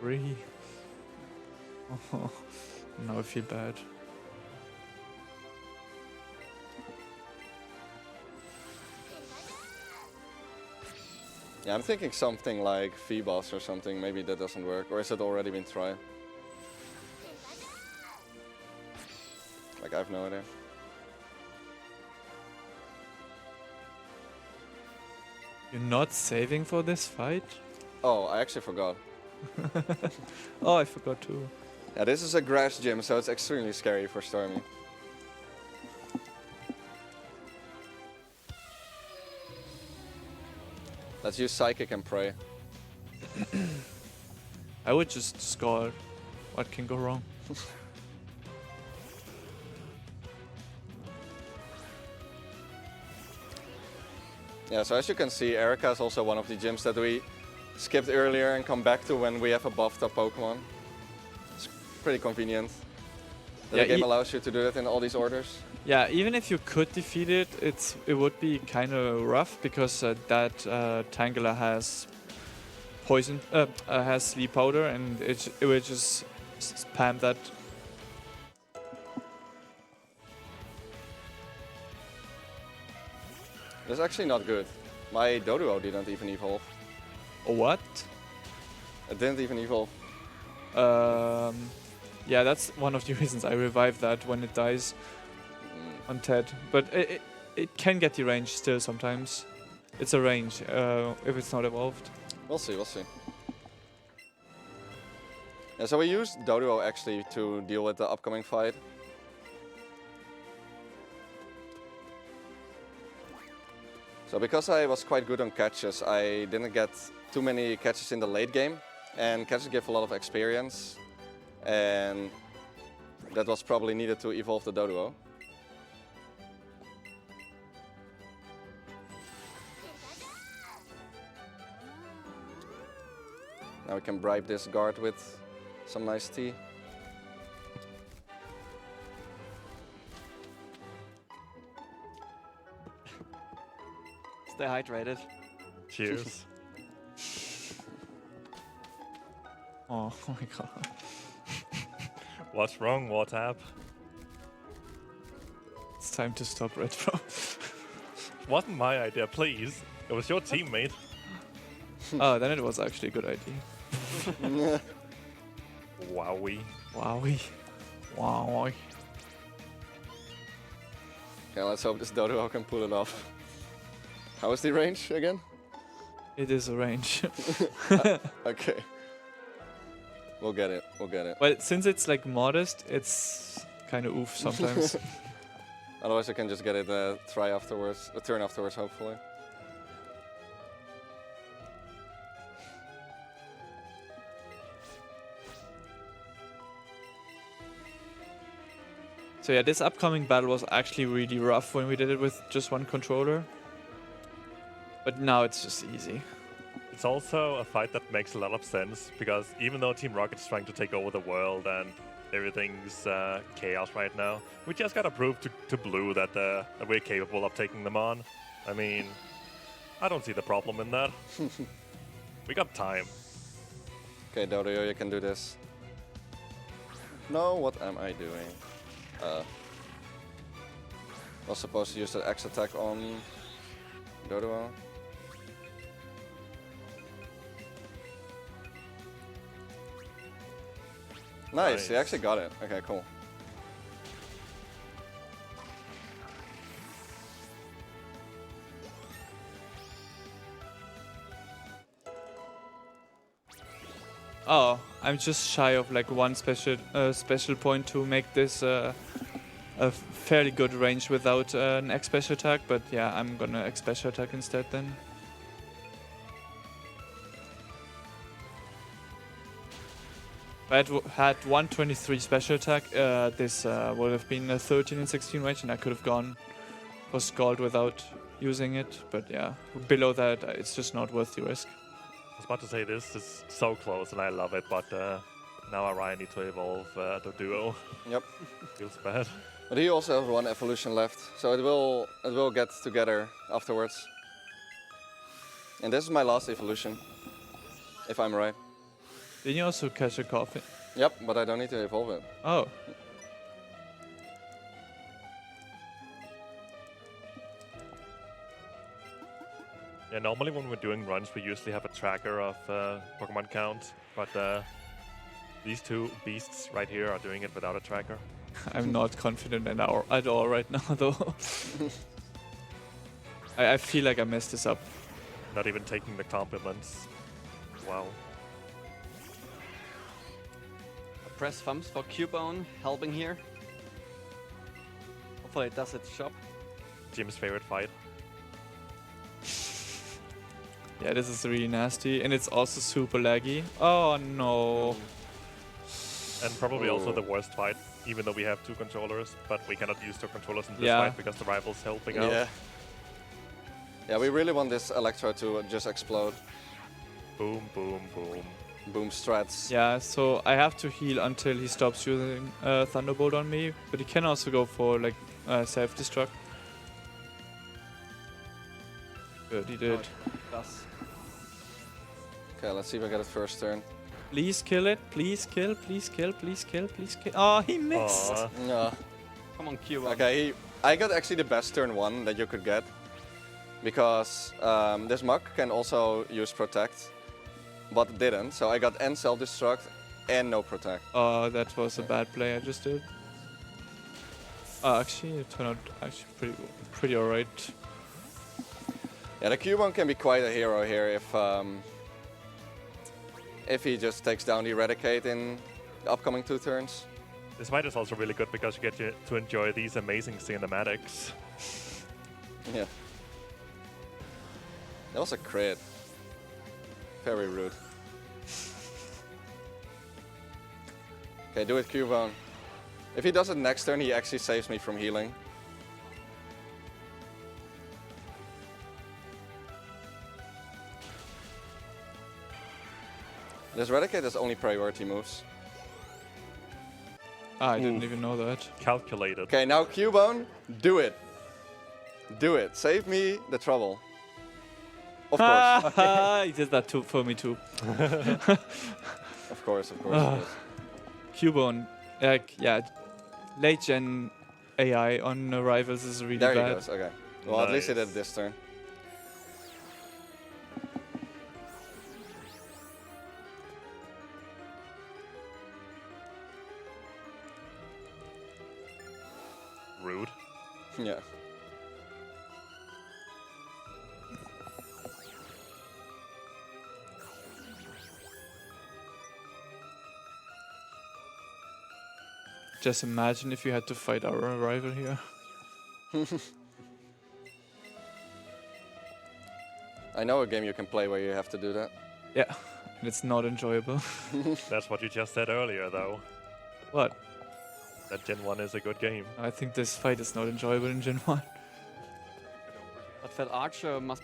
Really? Oh, now I feel bad. Yeah, I'm thinking something like V-Boss or something. Maybe that doesn't work. Or has it already been tried? Like, I have no idea. You're not saving for this fight? Oh, I actually forgot. Oh, I forgot too. Yeah, this is a grass gym, so it's extremely scary for Stormy. Let's use Psychic and Pray. I would just score. What can go wrong? Yeah, so as you can see, Erica is also one of the gyms that we skipped earlier and come back to when we have a buffed up Pokemon. It's pretty convenient that Yeah, the game allows you to do that in all these orders. Yeah, even if you could defeat it, it would be kind of rough because that Tangela has poison, has sleep powder, and it would just spam that. That's actually not good. My Doduo didn't even evolve. What? It didn't even evolve. Yeah, that's one of the reasons I revived that when it dies on TED. But it can get the range still sometimes. It's a range if it's not evolved. We'll see, we'll see. Yeah, so we used Doduo actually to deal with the upcoming fight. So because I was quite good on catches, I didn't get too many catches in the late game. And catches give a lot of experience. And that was probably needed to evolve the Doduo. Now we can bribe this guard with some nice tea. Stay hydrated. Cheers. Oh my god. What's wrong, Wartab? It's time to stop Retro. Wasn't my idea, please. It was your teammate. Oh, then it was actually a good idea. Wowie. Wowie. Wowie. Okay, let's hope this Doduo can pull it off. How is the range again? It is a range. Okay. We'll get it, we'll get it. Well, since it's like modest, it's kind of oof sometimes. Otherwise I can just get it a turn afterwards, hopefully. So yeah, this upcoming battle was actually really rough when we did it with just one controller. But now it's just easy. It's also a fight that makes a lot of sense, because even though Team Rocket's trying to take over the world and everything's chaos right now, we just gotta prove to Blue that we're capable of taking them on. I mean, I don't see the problem in that. We got time. Okay, Dodo, you can do this. No, what am I doing? Was supposed to use the X attack on Dodo. Nice, he Nice. actually got it. Okay, cool. Oh, I'm just shy of like one special point to make this a fairly good range without an X special attack. But yeah, I'm gonna X special attack instead then. If I had 123 special attack, this would have been a 13 and 16 range, and I could have gone for Scald without using it. But yeah, below that, it's just not worth the risk. I was about to say this is so close and I love it, but now Araya need to evolve the duo. Yep. Feels bad. But he also has one evolution left, so it will get together afterwards. And this is my last evolution, if I'm right. Didn't you also catch a coffin? Yep, but I don't need to evolve it. Oh. Yeah, normally when we're doing runs, we usually have a tracker of Pokemon count, but these two beasts right here are doing it without a tracker. I'm not confident at all right now, though. I feel like I messed this up. Not even taking the compliments. Wow. Press thumbs for Cubone helping here. Hopefully it does its job. Jim's favorite fight. Yeah, this is really nasty, and it's also super laggy. Oh no. And probably also the worst fight, even though we have two controllers, but we cannot use two controllers in this Yeah. fight because the rival's helping out. Yeah. Yeah, we really want this Electro to just explode. Boom, boom, boom. Boom strats. Yeah, so I have to heal until he stops using Thunderbolt on me, but he can also go for like self-destruct. Good, he did. Does. Okay, let's see if I get it first turn. Please kill it. Please kill. Please kill. Please kill. Please kill. Oh, he missed. Aw. Yeah. Come on, Cubone. Okay, I got actually the best turn 1 that you could get. Because this Muk can also use Protect, but didn't. So I got and self-destruct and no Protect. Oh, that was a bad play I just did. Actually, it turned out actually pretty alright. Yeah, the Cubone can be quite a hero here if he just takes down the Eradicate in the upcoming 2 turns. This fight is also really good because you get to enjoy these amazing cinematics. Yeah. That was a crit. Very rude. Okay, do it, Cubone. If he does it next turn, he actually saves me from healing. This Eradicate has only priority moves. Ah, I didn't even know that. Calculated. Okay, now Cubone, do it. Do it. Save me the trouble. Of course. He did that too for me too. Of course, of course, of course. Cubone, like yeah, late gen AI on rivals is really There he bad. goes, okay. Well, at least he did Nice. this turn. Rude. Yeah. Just imagine if you had to fight our rival here. I know a game you can play where you have to do that. Yeah, and it's not enjoyable. That's what you just said earlier, though. What? That Gen 1 is a good game. I think this fight is not enjoyable in Gen 1. But Phil Archer must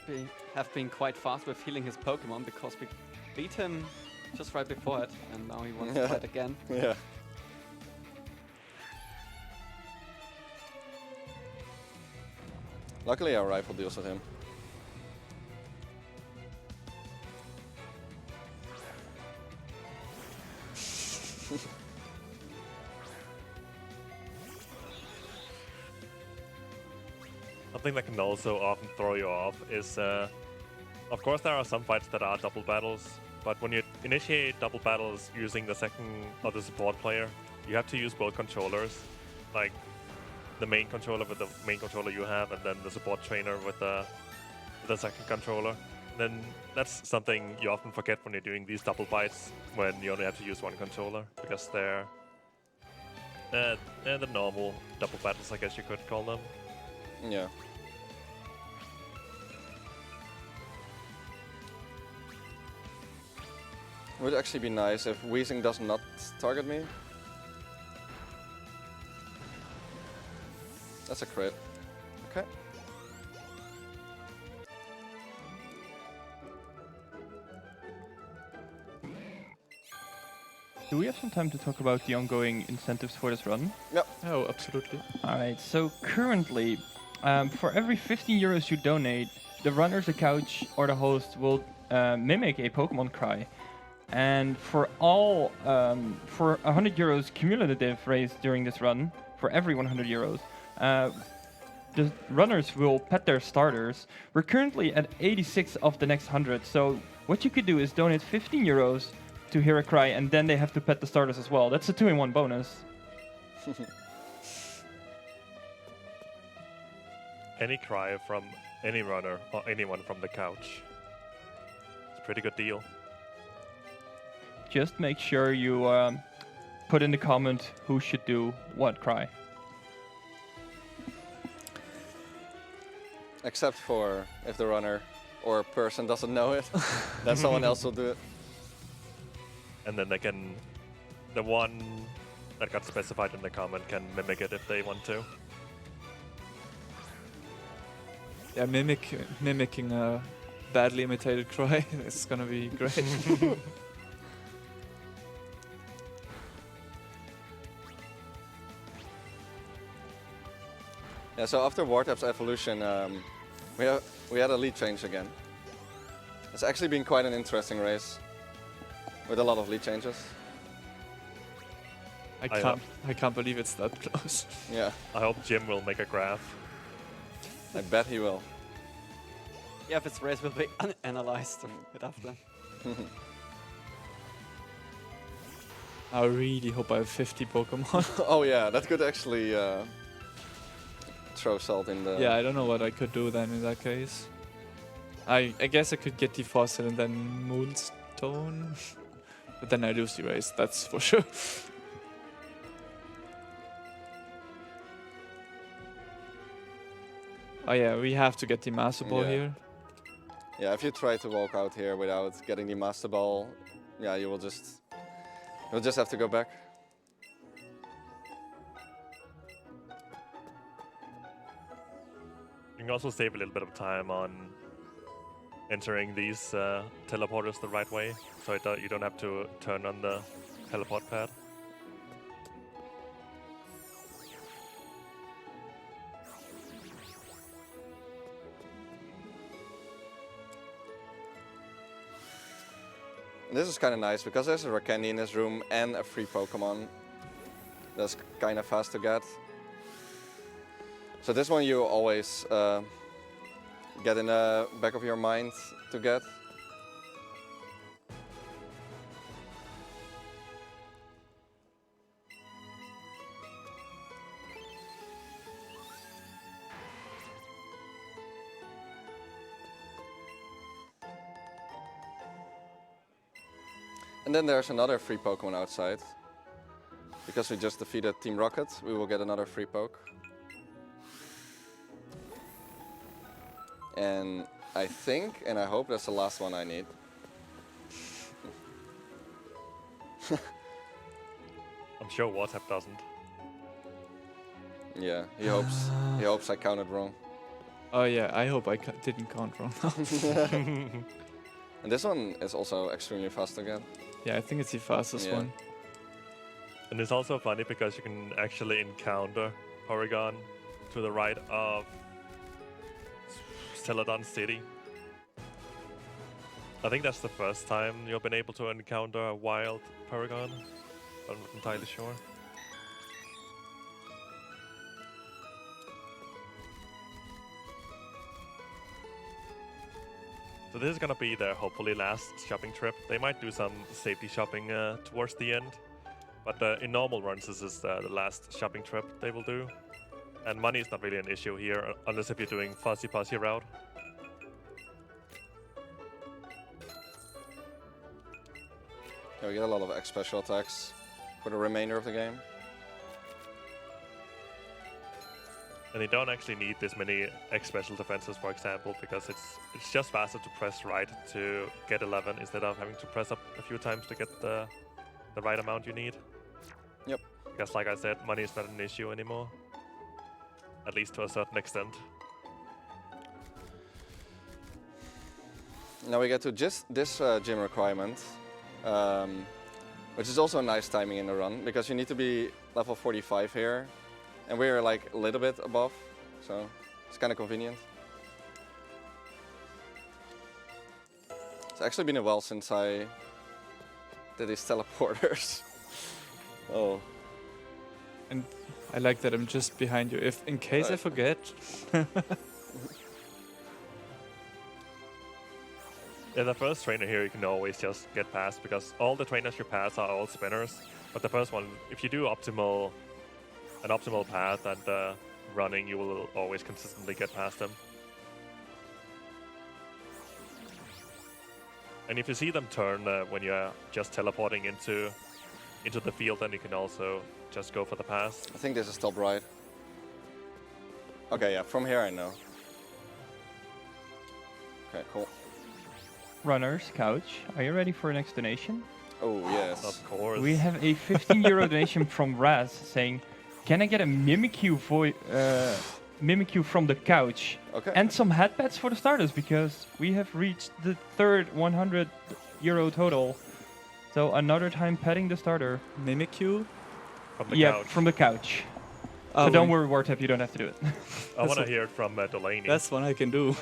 have been quite fast with healing his Pokemon because we beat him just right before it, and now he wants to fight again. Yeah. Luckily our rifle deals with him. something that can also often throw you off is, of course, there are some fights that are double battles, but when you initiate double battles using the second or the support player, you have to use both controllers, like the main controller with the main controller you have, and then the support trainer with the second controller. Then that's something you often forget when you're doing these double fights, when you only have to use one controller, because they're the normal double battles, I guess you could call them. Yeah. It would actually be nice if Weezing does not target me. That's a crit. Okay. Do we have some time to talk about the ongoing incentives for this run? Yep. Oh, absolutely. Alright, so currently, for every 15 euros you donate, the runners, the couch, or the host will mimic a Pokemon cry. And for all, for 100 euros cumulative raised during this run, for every 100 euros, the runners will pet their starters. We're currently at 86 of the next 100, so what you could do is donate 15 euros to hear a cry, and then they have to pet the starters as well. That's a 2-in-1 bonus. Any cry from any runner or anyone from the couch. It's a pretty good deal. Just make sure you put in the comment who should do what cry. Except for if the runner or person doesn't know it, then someone else will do it. And then they can, the one that got specified in the comment can mimic it if they want to. Yeah, mimicking a badly imitated cry is gonna be great. Yeah, so after Wartab's evolution, we had a lead change again. It's actually been quite an interesting race, with a lot of lead changes. I can't believe it's that close. Yeah, I hope Jim will make a graph. I bet he will. Yeah, if its race will be analyzed it after. I really hope I have 50 Pokemon. Oh yeah, that could actually throw salt in the... Yeah, I don't know what I could do then in that case. I guess I could get Defossil and then Moonstone. But then I lose the race, that's for sure. Oh yeah, we have to get the Master Ball Yeah. here. Yeah, if you try to walk out here without getting the Master Ball, yeah, you'll just have to go back. You can also save a little bit of time on entering these teleporters the right way, so you don't have to turn on the teleport pad. And this is kind of nice because there's a Rakendi in this room and a free Pokemon. That's kind of fast to get. So this one you always get in the back of your mind to get. And then there's another free Pokemon outside. Because we just defeated Team Rocket, we will get another free poke. And I think, and I hope that's the last one I need. I'm sure Wartab doesn't. Yeah, he hopes I counted wrong. Oh yeah, I hope I didn't count wrong. And this one is also extremely fast again. Yeah, I think it's the fastest Yeah. one. And it's also funny because you can actually encounter Porygon to the right of Celadon City. I think that's the first time you've been able to encounter a wild Porygon. I'm not entirely sure. So this is gonna be their hopefully last shopping trip. They might do some safety shopping towards the end, but in normal runs this is the last shopping trip they will do. And money is not really an issue here, unless if you're doing Fuzzy Pussy route. Yeah, we get a lot of X special attacks for the remainder of the game. And you don't actually need this many X special defenses, for example, because it's just faster to press right to get 11 instead of having to press up a few times to get the right amount you need. Yep. Because like I said, money is not an issue anymore. At least to a certain extent. Now we get to just this gym requirement, which is also a nice timing in the run, because you need to be level 45 here, and we're like a little bit above, so it's kind of convenient. It's actually been a while since I did these teleporters. Oh. And I like that I'm just behind you. If in case I forget. Yeah, the first trainer here you can always just get past, because all the trainers you pass are all spinners. But the first one, if you do an optimal path and running, you will always consistently get past them. And if you see them turn when you're just teleporting into the field, then you can also just go for the pass. I think this is top right. Okay, yeah, from here I know. Okay, cool. Runners, couch, are you ready for an next donation? Oh, yes. Of course. We have a 15 euro donation from Raz saying, can I get a Mimikyu from the couch? Okay. And some headpads for the starters, because we have reached the third 100 euro total. So another time petting the starter. Mimikyu? From the Yeah, couch. from the couch. Oh, So don't worry, Wartab, you don't have to do it. I want to hear it from Delaney. That's one I can do.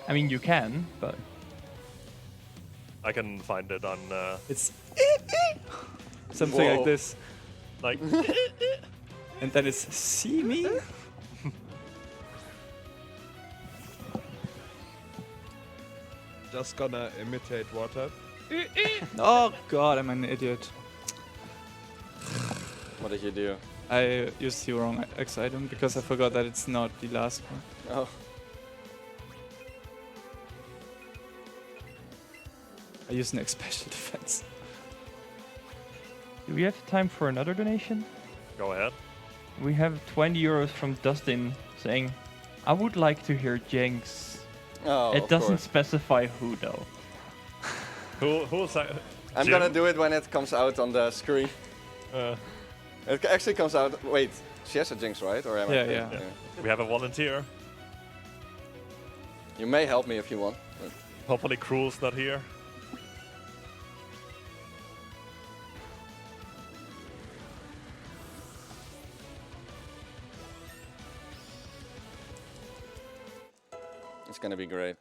I mean, you can, but I can find it on It's something Whoa. like this. like And then it's see me? Just gonna imitate Wartab. Oh god, I'm an idiot. What did you do? I used the wrong X item because I forgot that it's not the last one. Oh. I used an X special defense. do we have time for another donation? go ahead. We have 20 euros from Dustin saying, I would like to hear Jinx. Oh, It of doesn't course. specify who though. Who's I'm Jim? gonna do it when it comes out on the screen. It actually comes out. Wait, she has a Jinx, right? Or am Yeah, I? yeah. We have a volunteer. You may help me if you want. Hopefully Cruel's not here. It's gonna be great.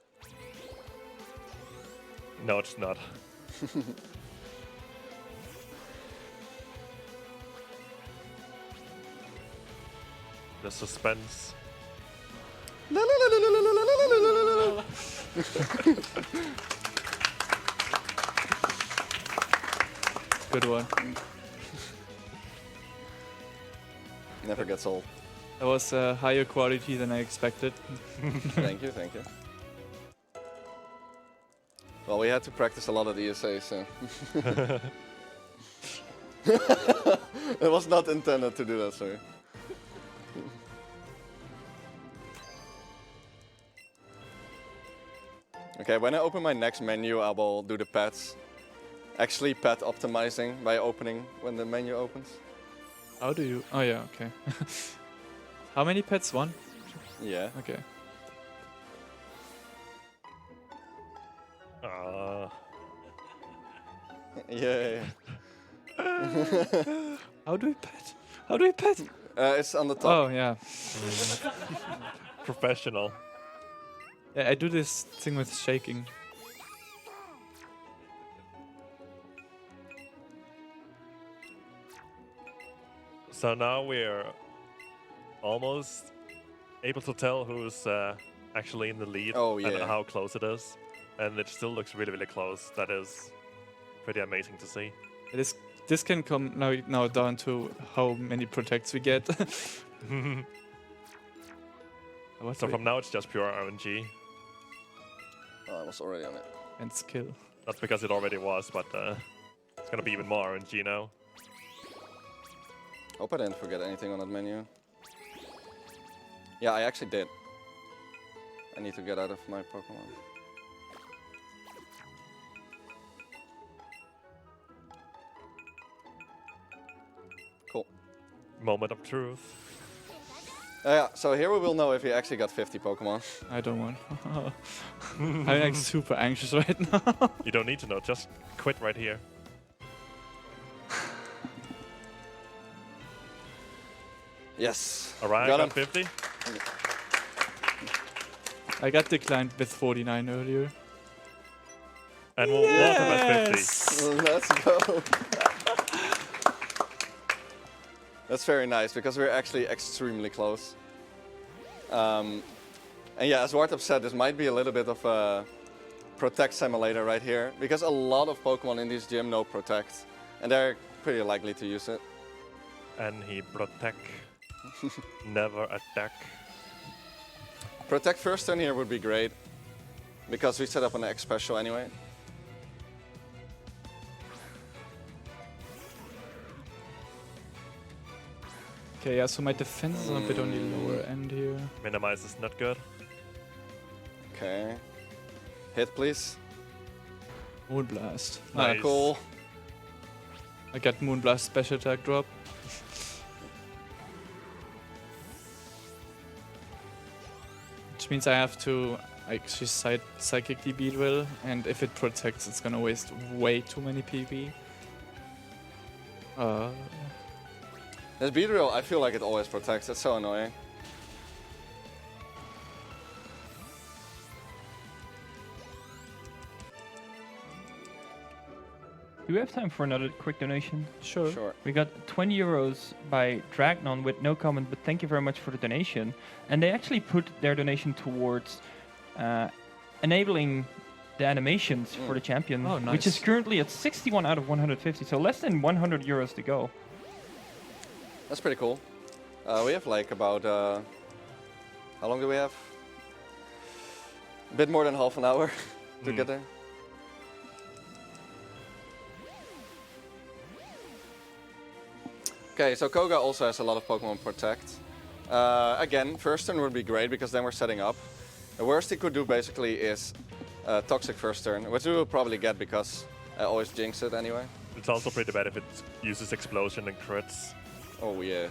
No, it's not. The suspense. Good one. Never gets old. That was higher quality than I expected. Thank you, thank you. Well, we had to practice a lot of ESA, so. It was not intended to do that, sorry. Okay, when I open my next menu, I will do the pets. Actually, pet optimizing by opening when the menu opens. How do you? Oh yeah, okay. How many pets? One? Yeah. Okay. Yeah. How do we pet? How do we pet? It's on the top. Oh yeah. Professional. Yeah, I do this thing with shaking. So now we're almost able to tell who's actually in the lead Oh, and yeah. how close it is. And it still looks really, really close. That is pretty amazing to see. This can come now down to how many protects we get. So from now it's just pure RNG. Oh, I was already on it. and skill. Not because it already was, but it's gonna be even more RNG now. Hope I didn't forget anything on that menu. Yeah, I actually did. I need to get out of my Pokemon. Cool. Moment of truth. Yeah, so here we will know if he actually got 50 Pokemon. I don't want. I'm like super anxious right now. You don't need to know, just quit right here. Yes. Alright, got got him. 50. I got declined with 49 earlier. And we'll walk him at 50. Let's go. That's very nice because we're actually extremely close. And yeah, as Wartab said, this might be a little bit of a Protect simulator right here because a lot of Pokemon in this gym know Protect, and they're pretty likely to use it. And he protect. Never attack. Protect first turn here would be great because we set up an X special anyway. Okay, yeah, so my defense is a bit on the lower end here. Minimize is not good. Okay. Hit, please. Moonblast. Nice. Ah, cool. I got Moonblast special attack drop. Which means I have to actually psychically Beedrill, and if it protects, it's gonna waste way too many PP. This Beedrill, I feel like it always protects. It's so annoying. Do we have time for another quick donation? Sure. Sure. We got 20 euros by Dragnon with no comment, but thank you very much for the donation. And they actually put their donation towards enabling the animations for the champion, Oh, which is nice. currently at 61 out of 150, so less than 100 euros to go. That's pretty cool. We have like about, how long do we have? A bit more than half an hour to get there. Okay, so Koga also has a lot of Pokemon Protect. Again, first turn would be great because then we're setting up. The worst he could do basically is Toxic first turn, which we will probably get because I always jinx it anyway. It's also pretty bad if it uses explosion and crits. Oh yeah.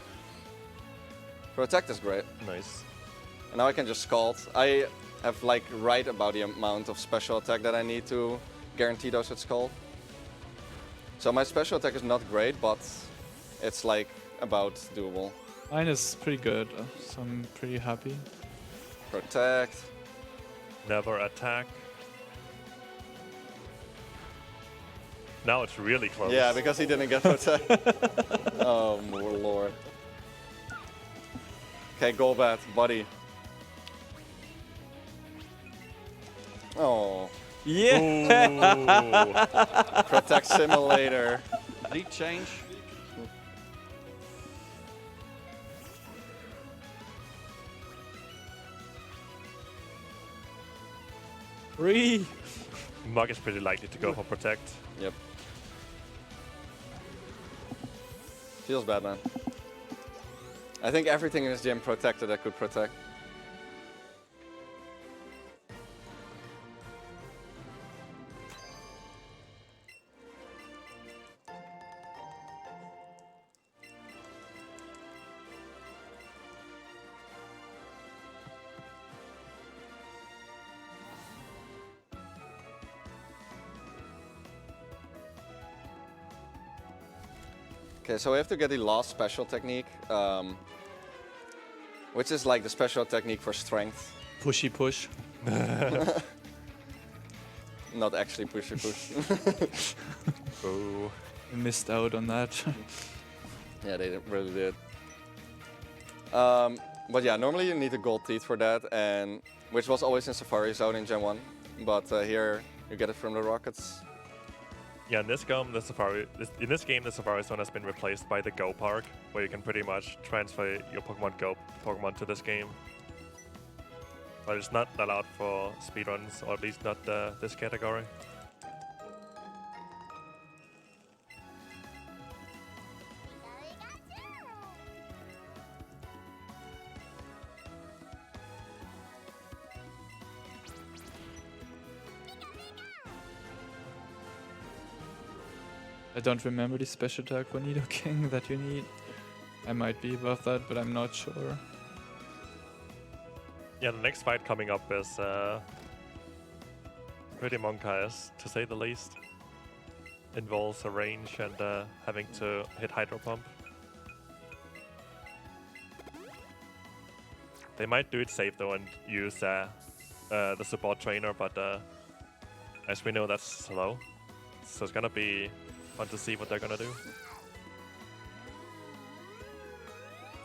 Protect is great. Nice. And now I can just Scald. I have like right about the amount of special attack that I need to guarantee those with Scald. So my special attack is not great, but it's like about doable. Mine is pretty good, so I'm pretty happy. Protect. Never attack. Now it's really close. Yeah, because he didn't get Protect. Oh, my lord. Okay, Golbat, buddy. Oh, Yeah! Ooh. Protect Simulator. Lead change. Three! Mug is pretty likely to go for protect. Yep. Feels bad, man. I think everything in this gym protected that could protect. Okay, so we have to get the last special technique, which is like the special technique for strength. Pushy push. Not actually pushy push. Ooh. I missed out on that. Yeah, they really did. But yeah, normally you need a gold teeth for that, and which was always in Safari Zone in Gen 1. But here you get it from the rockets. Yeah, in this game, the Safari Zone has been replaced by the Go Park, where you can pretty much transfer your Pokemon Go Pokemon to this game. But it's not allowed for speedruns, or at least not this category. I don't remember the special attack for Nidoking that you need. I might be above that, but I'm not sure. Yeah, the next fight coming up is pretty monk-ish, to say the least. Involves a range and having to hit Hydro Pump. They might do it safe though and use the support trainer, but as we know, that's slow. So it's gonna be fun to see what they're gonna do.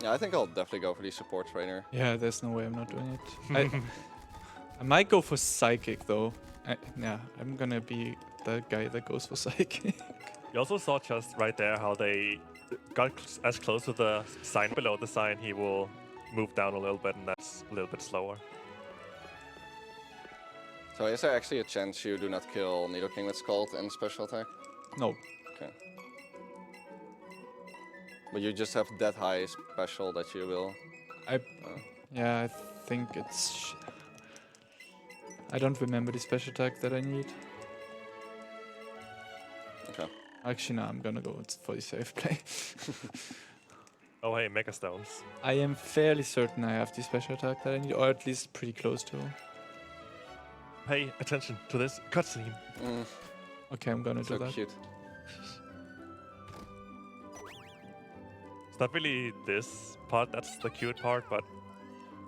Yeah, I think I'll definitely go for the support trainer. Yeah, there's no way I'm not doing it. I might go for Psychic though. I'm gonna be the guy that goes for Psychic. You also saw just right there how they got as close to the sign below the sign, he will move down a little bit, and that's a little bit slower. So is there actually a chance you do not kill Nidoking with Scald and special attack? No. Okay. But you just have that high special that you will... Yeah, I think it's... I don't remember the special attack that I need. Okay. Actually, no, I'm gonna go for the safe play. Oh hey, Mega Stones. I am fairly certain I have the special attack that I need, or at least pretty close to. Pay attention to this cutscene. Okay, I'm gonna do So that. cute. It's not really this part that's the cute part, but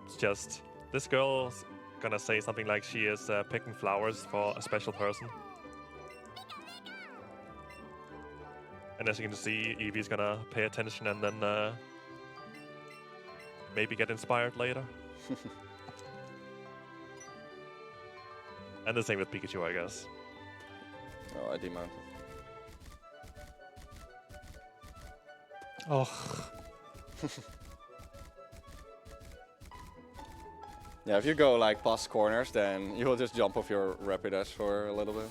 it's just this girl's gonna say something like she is picking flowers for a special person. And as you can see, Eevee's gonna pay attention and then maybe get inspired later. And the same with Pikachu, I guess. Oh, I demounted. Oh, Yeah, if you go like past corners, then you will just jump off your Rapidash for a little bit.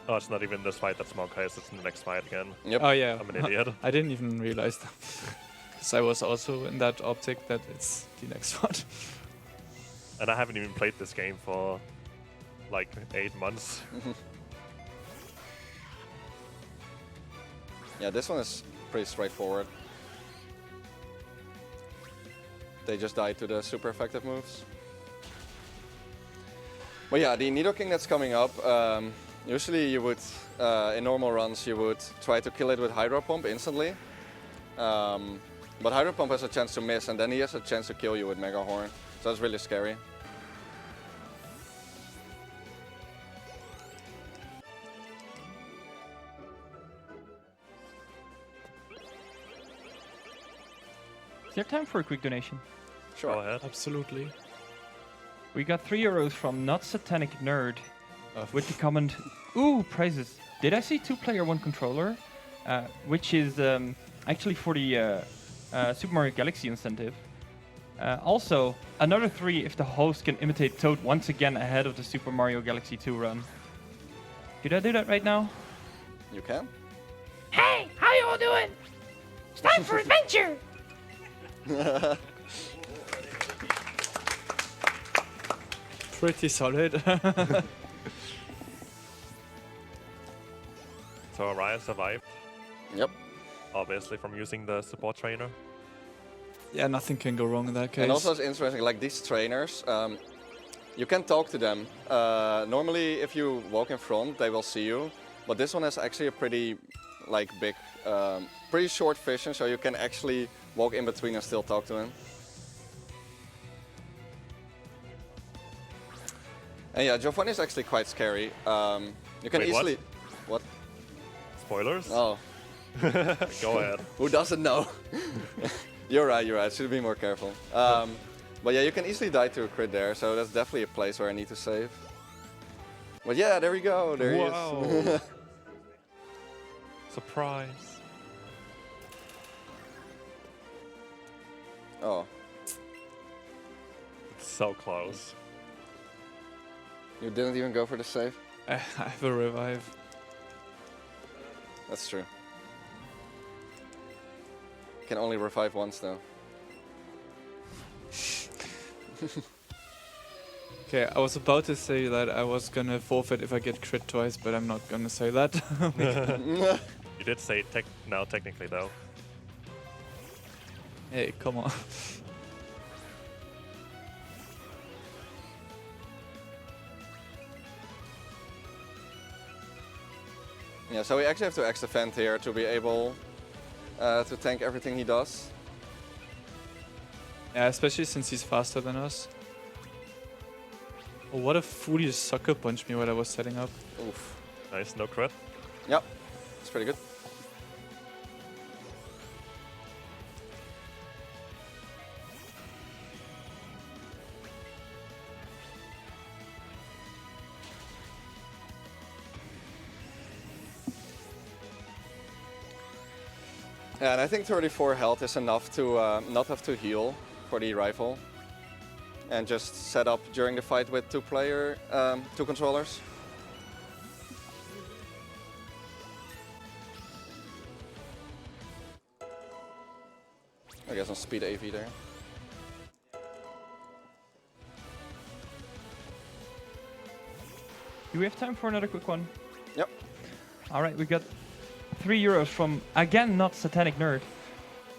Oh, it's not even this fight that's Monkai, it's in the next fight again. Yep. oh yeah. I'm an idiot. I didn't even realize that. Because I was also in that optic that it's the next one. And I haven't even played this game for like 8 months. Yeah, this one is pretty straightforward. They just die to the super effective moves. But yeah, the Nidoking that's coming up, usually you would, in normal runs, you would try to kill it with Hydro Pump instantly. But Hydro Pump has a chance to miss, and then he has a chance to kill you with Mega Horn. So that's really scary. Is there time for a quick donation? Sure. Go ahead. Absolutely. We got €3 from Not Satanic Nerd with the comment, "Ooh, prizes. Did I see 2-player 1 controller?" Which is actually for the Super Mario Galaxy incentive. Also, another 3 if the host can imitate Toad once again ahead of the Super Mario Galaxy 2 run. Could I do that right now? You can? Hey, how you all doing? It's time for adventure! Pretty solid. So Araya survived, Yep. obviously, from using the support trainer. Yeah, nothing can go wrong in that case. And also it's interesting, like these trainers, you can talk to them. Normally, if you walk in front, they will see you. But this one has actually a pretty, like, big, pretty short vision, so you can actually walk in between and still talk to him. And yeah, Giovanni is actually quite scary. You can Wait, what? easily... What? Spoilers? Oh. Go ahead. Who doesn't know? You're right. Should be more careful. But yeah, you can easily die to a crit there, so that's definitely a place where I need to save. But yeah, there we go. There he is. Wow. Surprise. Oh, It's so close. you didn't even go for the save? I have a revive. That's true. Can only revive once though. Okay, I was about to say that I was gonna forfeit if I get crit twice, but I'm not gonna say that. You did say now technically though. Hey, come on. Yeah, so we actually have to X-Defend here to be able to tank everything he does. Yeah, especially since he's faster than us. Oh, what a foolish sucker punch me while I was setting up. Oof. Nice, no crit. Yep, it's pretty good. Yeah, and I think 34 health is enough to not have to heal for the rifle. And just set up during the fight with two controllers. I guess on speed AV there. Do we have time for another quick one? Yep. All right, we got €3 from, again, not Satanic Nerd,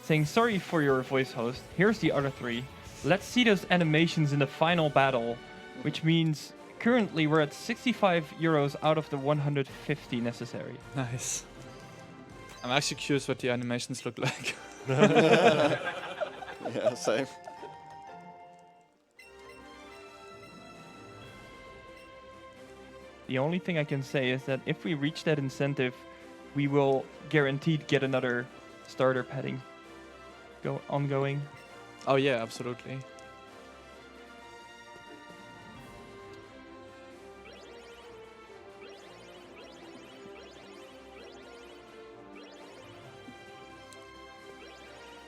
saying, sorry for your voice host. Here's the other 3. Let's see those animations in the final battle, which means currently we're at €65 out of the 150 necessary. Nice. I'm actually curious what the animations look like. Yeah, same. The only thing I can say is that if we reach that incentive, we will guaranteed get another starter petting ongoing. Oh yeah, absolutely.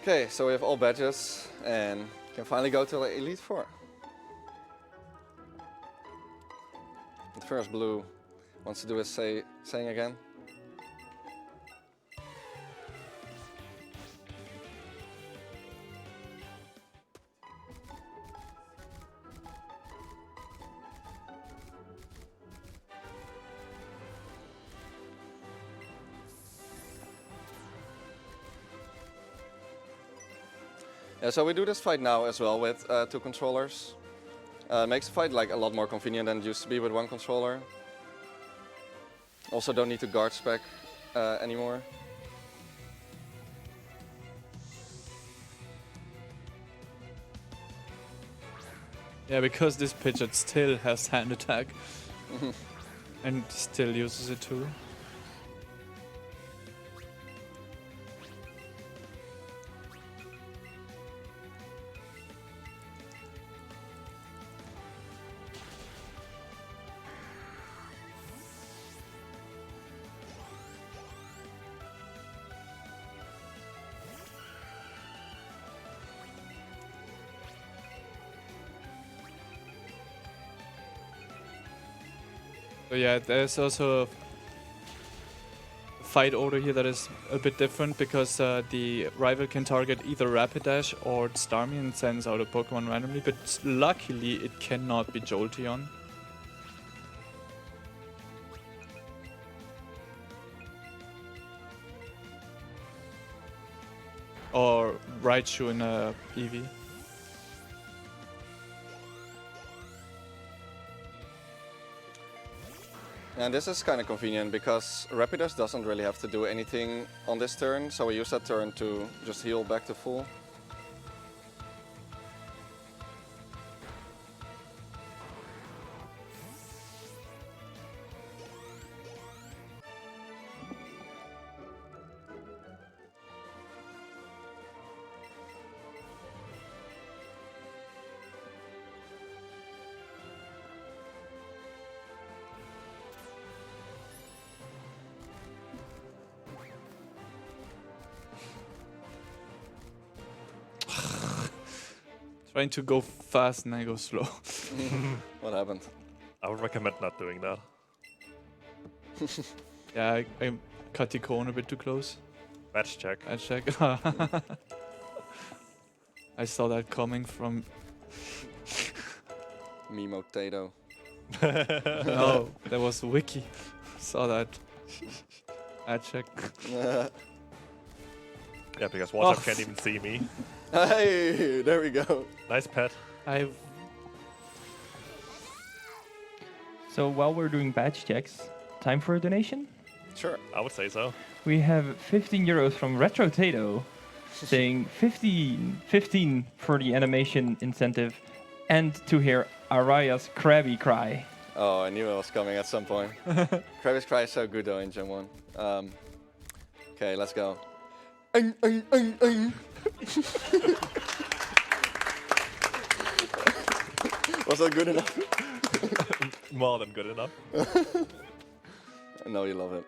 Okay, so we have all badges and can finally go to Elite 4. But first, Blue wants to do his saying again. Yeah, so we do this fight now as well with 2 controllers. Makes the fight like a lot more convenient than it used to be with 1 controller. Also don't need to guard spec anymore. Yeah, because this Pidgeot still has hand attack. And still uses it too. So yeah, there's also a fight order here that is a bit different because the rival can target either Rapidash or Starmie and sends out a Pokemon randomly, but luckily it cannot be Jolteon. Or Raichu in a Eevee. And this is kind of convenient because Rapidash doesn't really have to do anything on this turn, so we use that turn to just heal back to full. Trying to go fast and I go slow. What happened? I would recommend not doing that. Yeah, I cut the corner a bit too close. Match check. I check. I saw that coming from. Mimo Tato. No, that was Wiki. Saw that. I check. Yeah, because Wartab Oh. can't even see me. Hey, there we go. Nice pet. I So while we're doing badge checks, time for a donation? Sure. I would say so. We have 15 euros from Retro Tato saying 15 for the animation incentive and to hear Araya's Krabby cry. Oh, I knew it was coming at some point. Krabby's Cry is so good though in Gen 1. Okay, let's go. Was that good enough? More than good enough. I know you love it.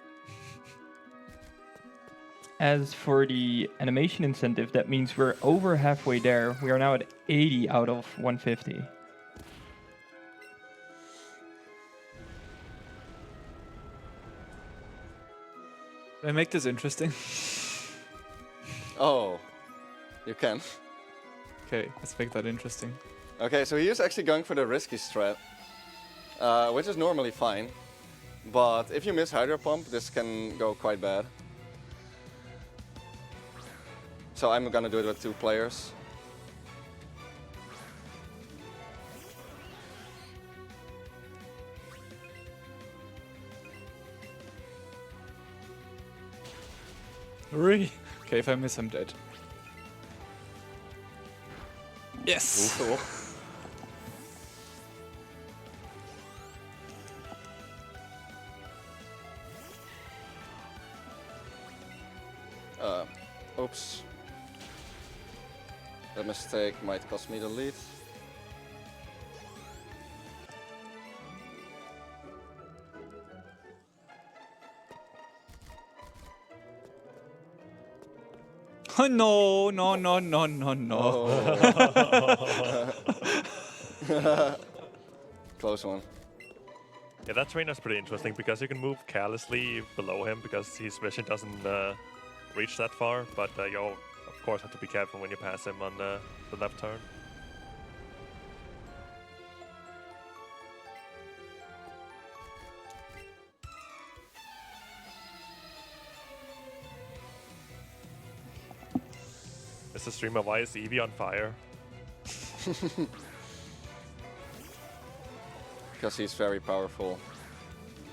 As for the animation incentive, that means we're over halfway there. We are now at 80 out of 150. make this interesting. Oh, you can. Okay, let's make that interesting. Okay, so he is actually going for the risky strat, which is normally fine. But if you miss Hydro Pump, this can go quite bad. So I'm gonna do it with 2 players. Really? Okay, if I miss, I'm dead. Yes! Cool. Oops. That mistake might cost me the lead. Oh, no, no, no, no, no, no. Oh. Close one. Yeah, that trainer's pretty interesting because you can move carelessly below him because his vision doesn't reach that far, but you of course have to be careful when you pass him on the left turn. Mr. Streamer, why is Eevee on fire? Because he's very powerful.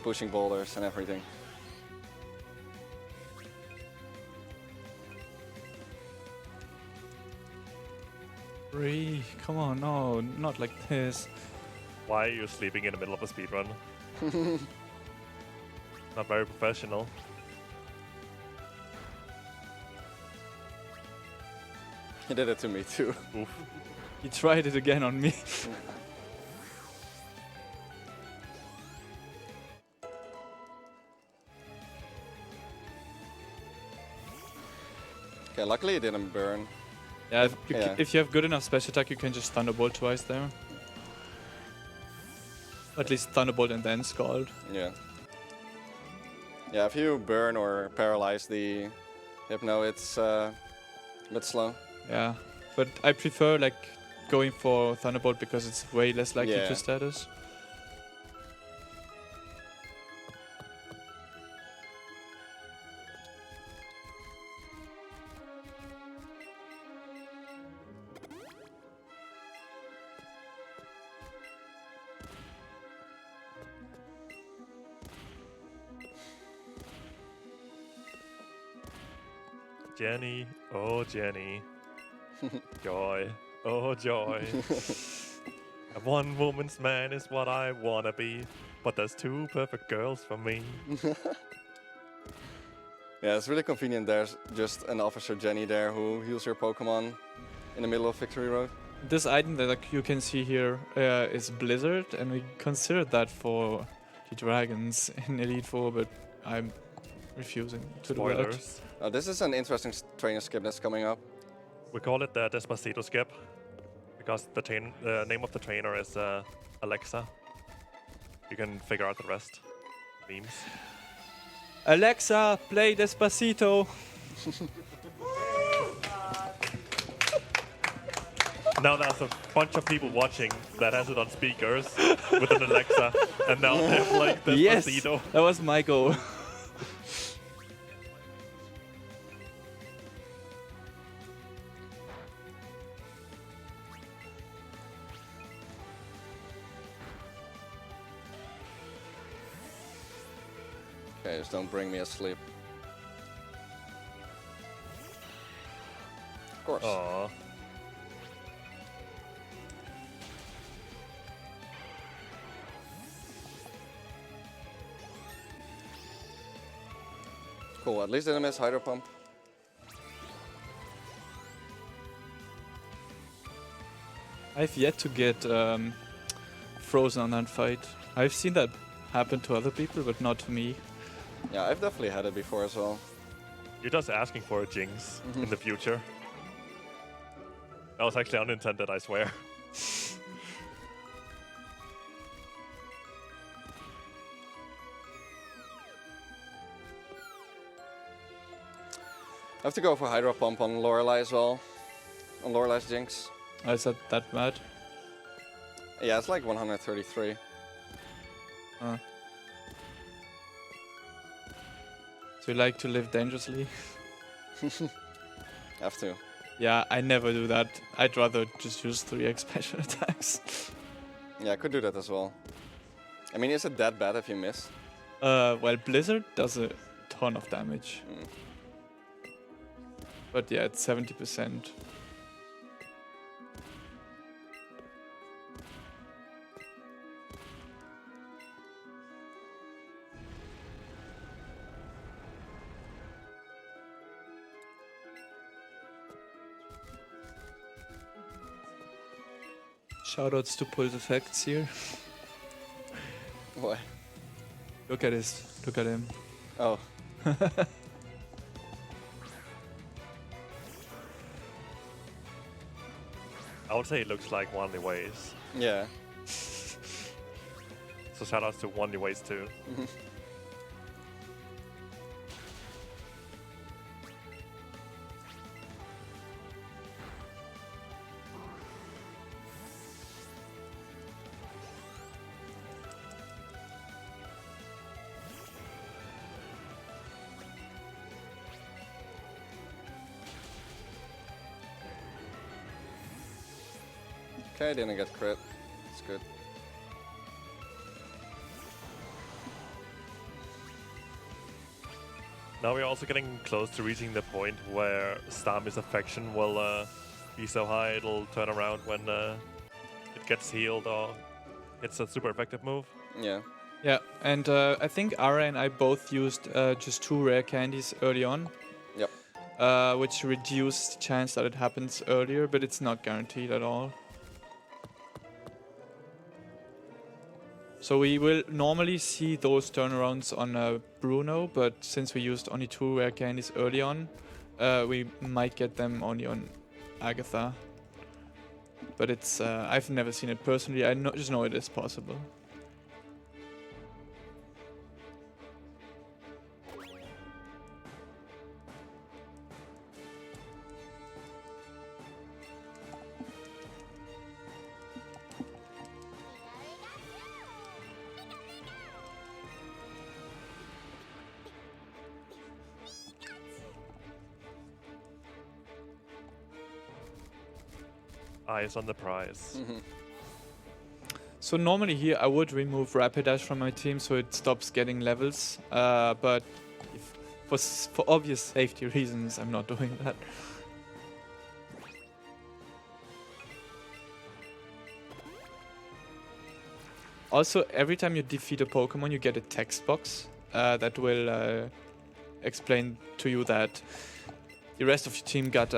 Pushing boulders and everything. Bree, come on, no, not like this. Why are you sleeping in the middle of a speedrun? Not very professional. He did it to me too. Oof. He tried it again on me. Okay, luckily it didn't burn. Yeah, Yeah. if you have good enough special attack, you can just Thunderbolt twice there. At least Thunderbolt and then Scald. Yeah. Yeah, if you burn or paralyze the Hypno, it's a bit slow. Yeah, but I prefer like going for Thunderbolt because it's way less likely Yeah. to status. Jenny, oh Jenny. Joy, oh joy. A one woman's man is what I wanna be, but there's 2 perfect girls for me. Yeah, it's really convenient. There's just an Officer Jenny there who heals your Pokemon in the middle of Victory Road. This item that like, you can see here is Blizzard, and we considered that for the dragons in Elite Four, but I'm refusing to do that. Spoilers. This is an interesting trainer skip that's coming up. We call it the Despacito skip because the name of the trainer is Alexa. You can figure out the rest. Memes. Alexa, play Despacito. Now there's a bunch of people watching that has it on speakers with an Alexa, and now they're playing Yes, Despacito. that was my goal. Okay, just don't bring me asleep. Of course. Aww. Cool, at least didn't miss Hydro Pump. I've yet to get frozen on that fight. I've seen that happen to other people, but not to me. Yeah, I've definitely had it before as well. You're just asking for a jinx in the future. That was actually unintended, I swear. I have to go for Hydro Pump on Lorelei as well. On Lorelei's Jinx. Is that bad? Yeah, it's like 133. So you like to live dangerously? Have to. Yeah, I never do that. I'd rather just use 3x special attacks. Yeah, I could do that as well. I mean, is it that bad if you miss? Well, Blizzard does a ton of damage. But yeah, it's 70%. Shoutouts to Pulse Effects here. Why? Look at this. Look at him. Oh. I would say it looks like Wanley Ways. Yeah. So shoutouts to Wanley Ways too. Okay, didn't get crit. It's good. Now we're also getting close to reaching the point where Stamis affection will be so high it'll turn around when it gets healed or it's a super effective move. Yeah. Yeah, and I think Ara and I both used just 2 rare candies early on. Yep. Which reduced the chance that it happens earlier, but it's not guaranteed at all. So we will normally see those turnarounds on Bruno, but since we used only 2 rare candies early on, we might get them only on Agatha. But it's I've never seen it personally. I just know it is possible. Eyes on the prize. So normally here I would remove Rapidash from my team so it stops getting levels, but for obvious safety reasons I'm not doing that. Also, every time you defeat a Pokemon you get a text box that will explain to you that the rest of your team got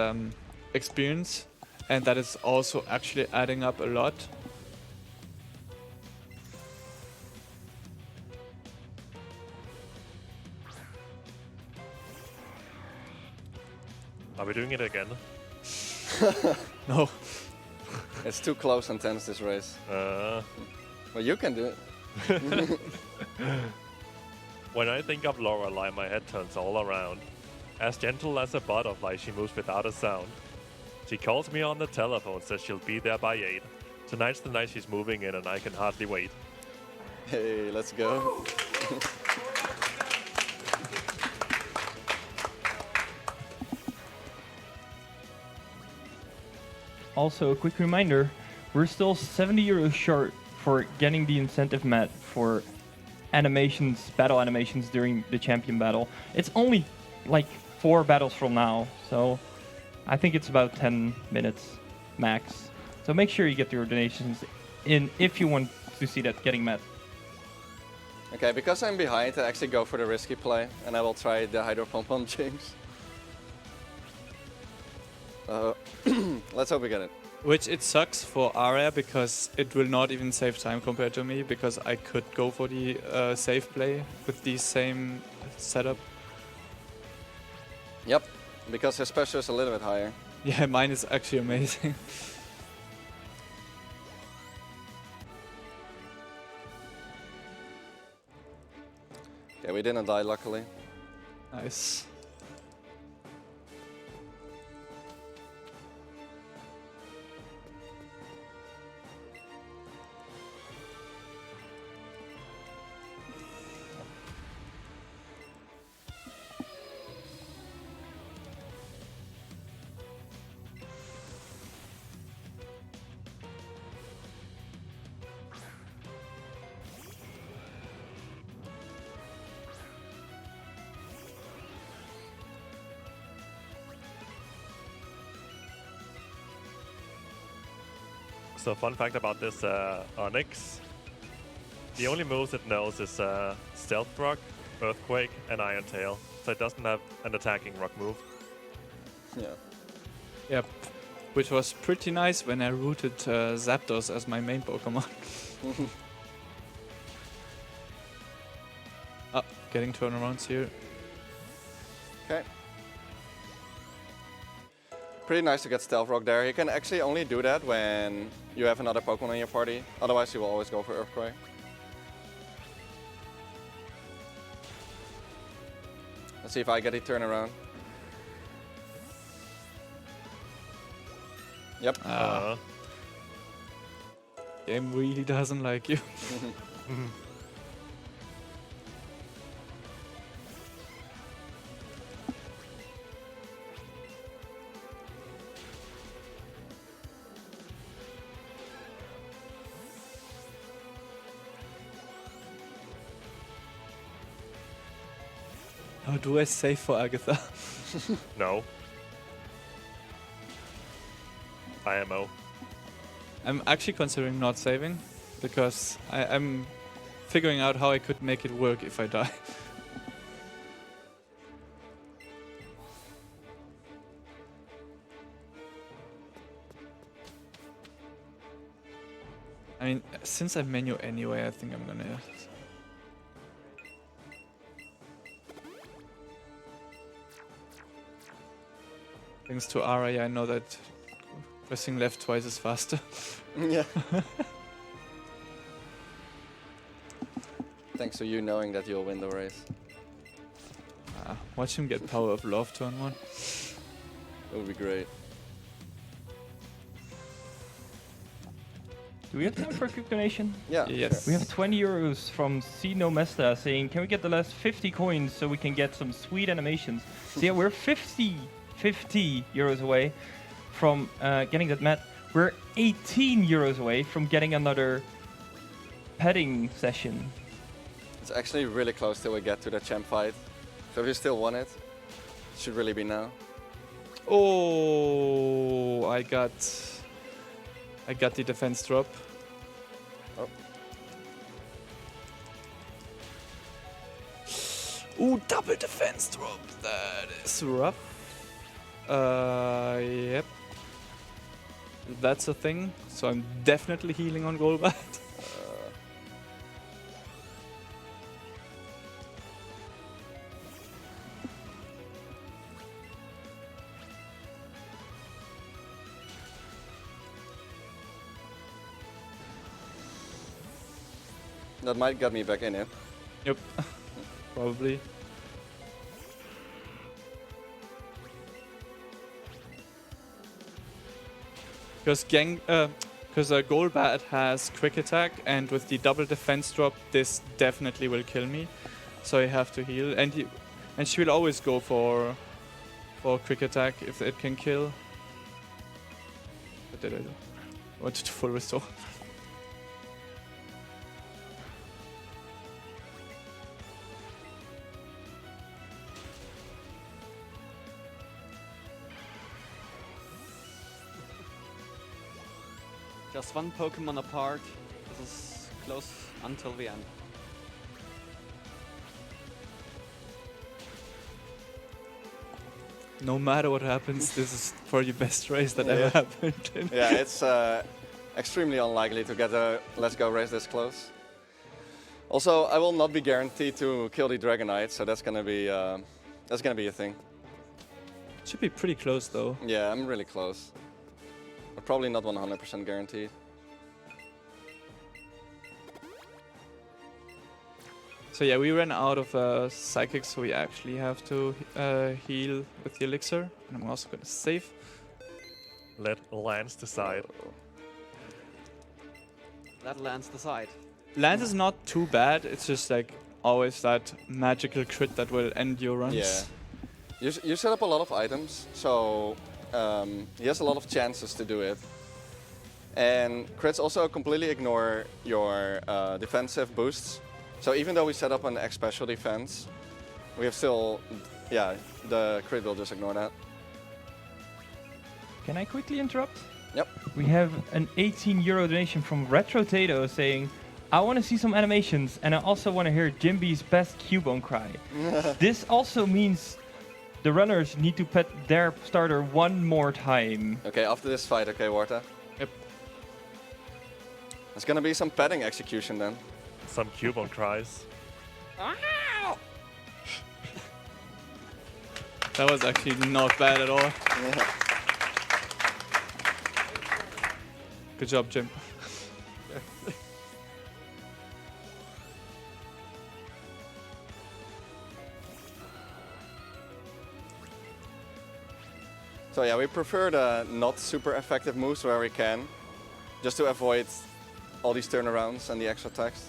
experience, and that is also actually adding up a lot. Are we doing it again? No. It's too close and tense, this race. Well, you can do it. When I think of Lorelei, my head turns all around. As gentle as a butterfly, she moves without a sound. She calls me on the telephone, says she'll be there by 8. Tonight's the night she's moving in, and I can hardly wait. Hey, let's go. Also, a quick reminder, we're still 70 euros short for getting the incentive mat for animations, battle animations during the champion battle. It's only like 4 battles from now, so I think it's about 10 minutes max. So make sure you get your donations in if you want to see that getting met. Okay, because I'm behind, I actually go for the risky play, and I will try the Hydro Pump on Jinx. Let's hope we get it. Which it sucks for Arya because it will not even save time compared to me because I could go for the safe play with the same setup. Yep, because his special is a little bit higher. Yeah, mine is actually amazing. Okay, we didn't die, luckily. Nice. So fun fact about this Onyx, the only moves it knows is Stealth Rock, Earthquake, and Iron Tail. So it doesn't have an attacking rock move. Yeah. Yep. Which was pretty nice when I rooted Zapdos as my main Pokemon. Getting turnarounds here. Okay. Pretty nice to get Stealth Rock there. You can actually only do that when you have another Pokemon in your party. Otherwise, you will always go for Earthquake. Let's see if I get a turnaround. Yep. Game really doesn't like you. How do I save for Agatha? No. IMO. I'm actually considering not saving because I'm figuring out how I could make it work if I die. I mean, since I menu anyway, I think I'm gonna... Thanks to Araya, I know that pressing left twice is faster. Yeah. Thanks to you knowing that you'll win the race. Watch him get Power of Love turn 1. It would be great. Do we have time for a quick donation? Yeah. Yes. We have 20 euros from C No Mesta saying, can we get the last 50 coins so we can get some sweet animations? So yeah, we're 50 euros away from getting that mat. We're 18 euros away from getting another petting session. It's actually really close till we get to the champ fight. So if you still want it, it should really be now. Oh, I got the defense drop. Oh. Ooh, double defense drop. That is rough. Yep. That's a thing. So I'm definitely healing on Golbat. That might get me back in it. Yep. Probably. Because Golbat has quick attack, and with the double defense drop, this definitely will kill me. So I have to heal, and she will always go for quick attack if it can kill. What did I do? I wanted to full restore. Just one Pokemon apart. This is close until the end. No matter what happens, this is probably the best race that ever happened. Yeah, it's extremely unlikely to get a Let's Go race this close. Also, I will not be guaranteed to kill the Dragonite, so that's gonna be a thing. Should be pretty close though. Yeah, I'm really close. But probably not 100% guaranteed. So yeah, we ran out of Psychic, so we actually have to heal with the Elixir. And I'm also gonna save. Let Lance decide. That lands the side. Lance is not too bad, it's just like always that magical crit that will end your runs. Yeah. You set up a lot of items, so he has a lot of chances to do it. And crits also completely ignore your defensive boosts. So even though we set up an X special defense, we have still, yeah, the crit will just ignore that. Can I quickly interrupt? Yep. We have an 18 euro donation from Retro Tato saying, I want to see some animations and I also want to hear Jimby's best Cubone cry. This also means the runners need to pet their starter one more time. Okay, after this fight, okay, Wartab? Yep. There's gonna be some petting execution then. Some Cubone cries. That was actually not bad at all. Yeah. Good job, Jim. So yeah, we prefer the not super effective moves where we can, just to avoid all these turnarounds and the extra attacks.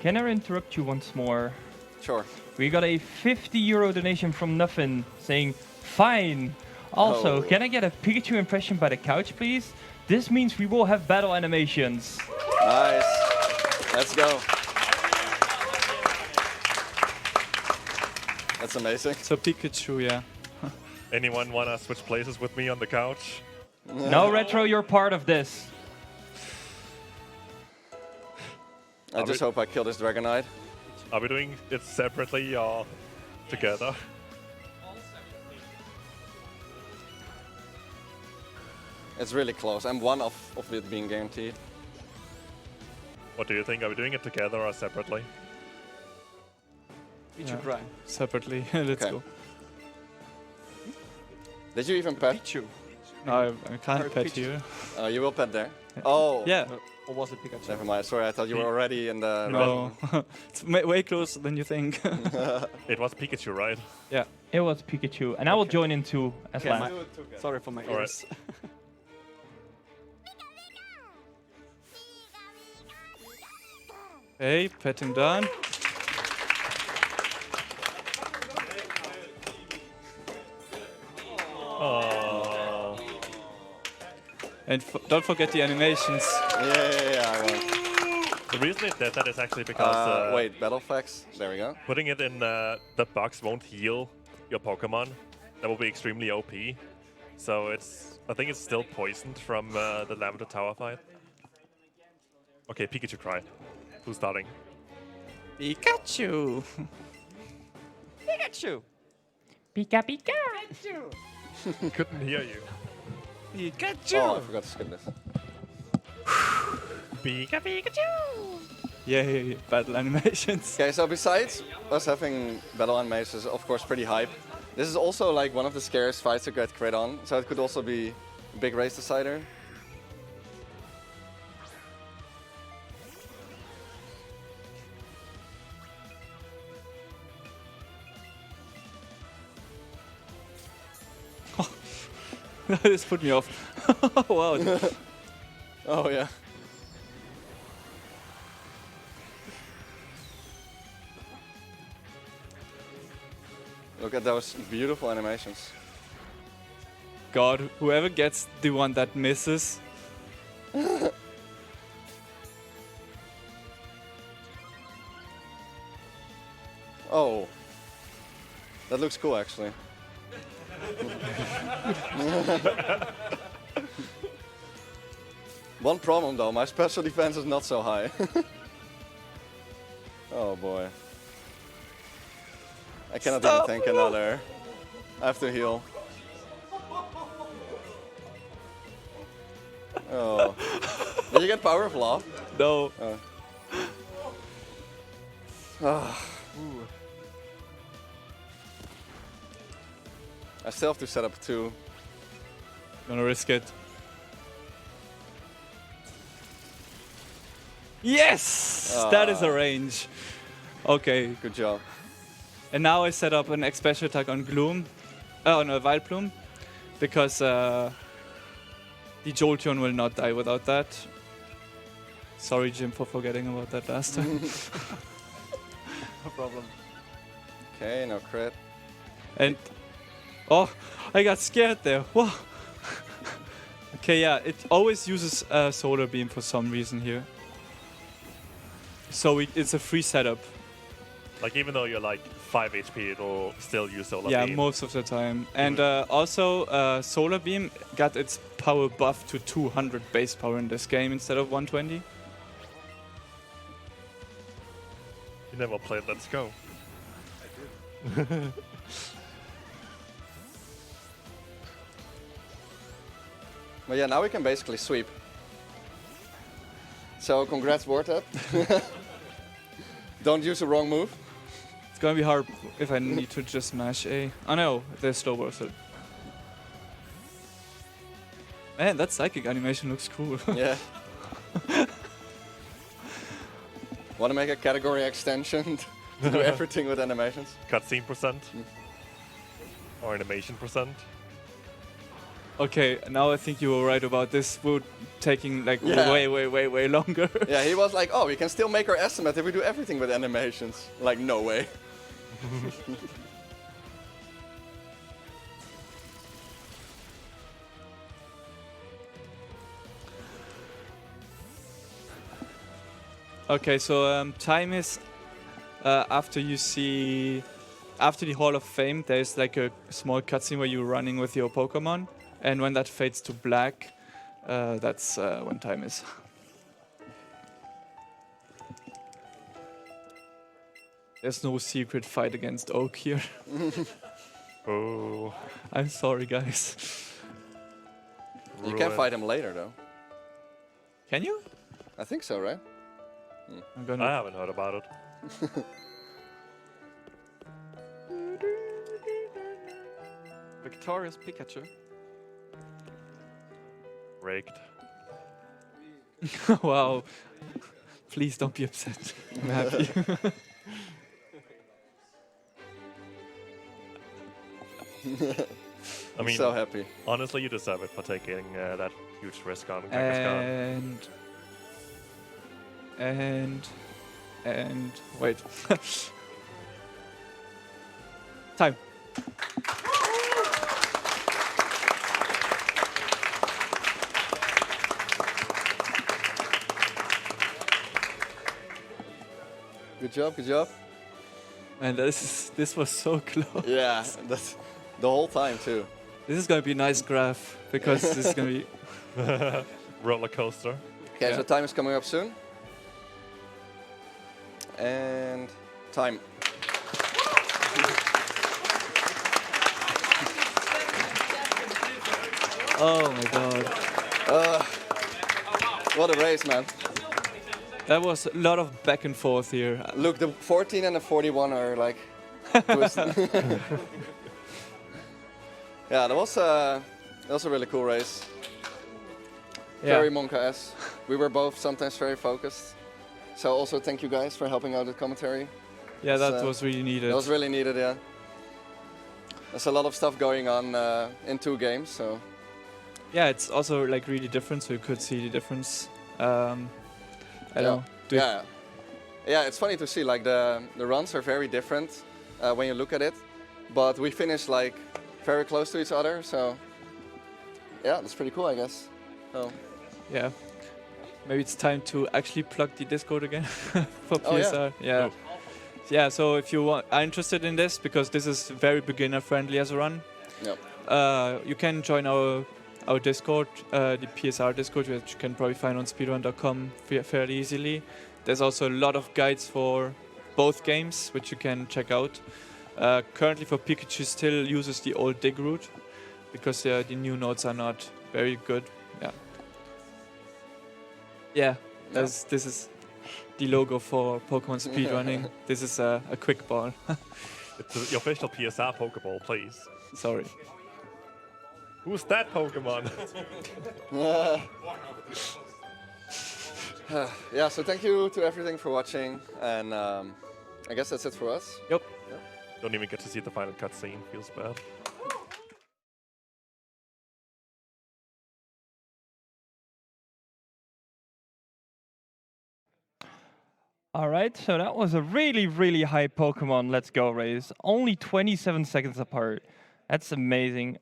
Can I interrupt you once more? Sure. We got a 50 euro donation from Nuffin saying, fine. Also, Oh. can I get a Pikachu impression by the couch, please? This means we will have battle animations. Nice. Let's go. That's amazing. So Pikachu, yeah. Anyone wanna switch places with me on the couch? No, Retro, you're part of this. I just hope I kill this Dragonite. Are we doing it separately or together? It's really close. I'm one of it being guaranteed. What do you think? Are we doing it together or separately? Pikachu cry. Separately. Let's Okay. go. Did you even pet? Pikachu. No, I can't Or pet Pikachu. here. You will pet there. Oh. Yeah. Or was it Pikachu? Never mind. Sorry, I thought you were already in the. No. It's way closer than you think. It was Pikachu, right? Yeah. It was Pikachu, and I will join in too as Okay, last. Sorry for my All right. ears. Hey, petting done. Oh. And don't forget the animations. Yeah, I won't. The reason it did that is actually because Wait, battle facts. There we go. putting it in the box won't heal your Pokemon. That will be extremely OP. So I think it's still poisoned from the Lavender Tower fight. Okay, Pikachu cry. Who's starting? Pikachu. Pikachu! Pika Pika! Couldn't hear you. Pikachu. Oh, I forgot to skip this. Pika Pikachu! Yay, battle animations. Okay, so besides us having battle animations, of course, pretty hype. This is also like one of the scariest fights to get crit on, so it could also be a big race decider. This put me off. Wow. Oh yeah. Look at those beautiful animations. God, whoever gets the one that misses. Oh. That looks cool actually. One problem though, my special defense is not so high. Oh boy. I cannot even think another. I have to heal. Oh. Did you get power of law? No. Oh. Ah. I still have to set up 2. Gonna risk it. Yes! That is a range. Okay. Good job. And now I set up an special attack on Gloom. On a Vileplume. Because the Jolteon will not die without that. Sorry, Jim, for forgetting about that last time. No problem. Okay, no crit. And oh, I got scared there. Whoa. Okay, yeah, it always uses Solar Beam for some reason here. So it's a free setup. Like even though you're like 5 HP, it'll still use Solar Yeah, Beam. most of the time. And also, Solar Beam got its power buff to 200 base power in this game instead of 120. You never played Let's Go. But yeah, now we can basically sweep. So congrats, Wartab. Don't use the wrong move. It's gonna be hard if I need to just mash A. Oh no, they're still worth it. Man, that psychic animation looks cool. Yeah. Want to make a category extension to do everything with animations? Cutscene percent. Or animation percent. Okay, now I think you were right about this. We're taking like way longer. Yeah, he was like, oh, we can still make our estimate if we do everything with animations. Like, no way. Okay, so time is after the Hall of Fame, there's like a small cutscene where you're running with your Pokémon, and when that fades to black, that's when time is. There's no secret fight against Oak here. Oh. I'm sorry, guys. You can fight him later, though. Can you? I think so, right? I'm gonna. I haven't heard about it. Victorious Pikachu. Raked. Wow. Please don't be upset. I'm happy. I mean, so happy. honestly, you deserve it for taking that huge risk on Kangaskhan. And wait. Time. Good job, good job. And this was so close. Yeah, that's the whole time too. This is gonna be a nice graph because this is gonna be. Roller coaster. Okay, Yeah. so time is coming up soon. And time. Oh my god. What a race, man. That was a lot of back and forth here. Look, the 14 and the 41 are like twisted. Yeah, that was a really cool race. Very Monka-esque. We were both sometimes very focused. So also thank you guys for helping out with commentary. Yeah, that So, was really needed. That was really needed, yeah. There's a lot of stuff going on in 2 games, so Yeah, it's also like really different, so you could see the difference. I don't know. Yeah, it's funny to see, like the runs are very different when you look at it, but we finished like very close to each other, so yeah, that's pretty cool, I guess. So Yeah. Maybe it's time to actually plug the Discord again for Oh, yeah. PSR. Yeah. Yeah, so if you are interested in this, because this is very beginner friendly as a run, Yep. you can join our Discord, the PSR Discord, which you can probably find on speedrun.com fairly easily. There's also a lot of guides for both games, which you can check out. Currently for Pikachu still uses the old dig route, because the new nodes are not very good. Yeah, this is the logo for Pokemon speedrunning. This is a quick ball. It's the official PSR Pokeball, please. Sorry. Who's that Pokemon? Yeah, so thank you to everything for watching, and I guess that's it for us. Yep. Don't even get to see the final cutscene. Feels bad. All right, so that was a really, really high Pokemon Let's Go race. Only 27 seconds apart. That's amazing.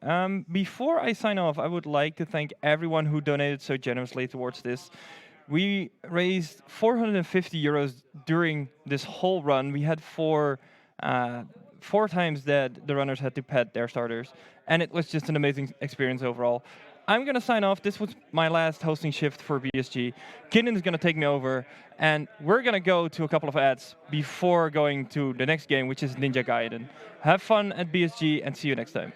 Before I sign off, I would like to thank everyone who donated so generously towards this. We raised 450 euros during this whole run. We had four times that the runners had to pet their starters, and it was just an amazing experience overall. I'm going to sign off. This was my last hosting shift for BSG. Kinnan is going to take me over, and we're going to go to a couple of ads before going to the next game, which is Ninja Gaiden. Have fun at BSG, and see you next time.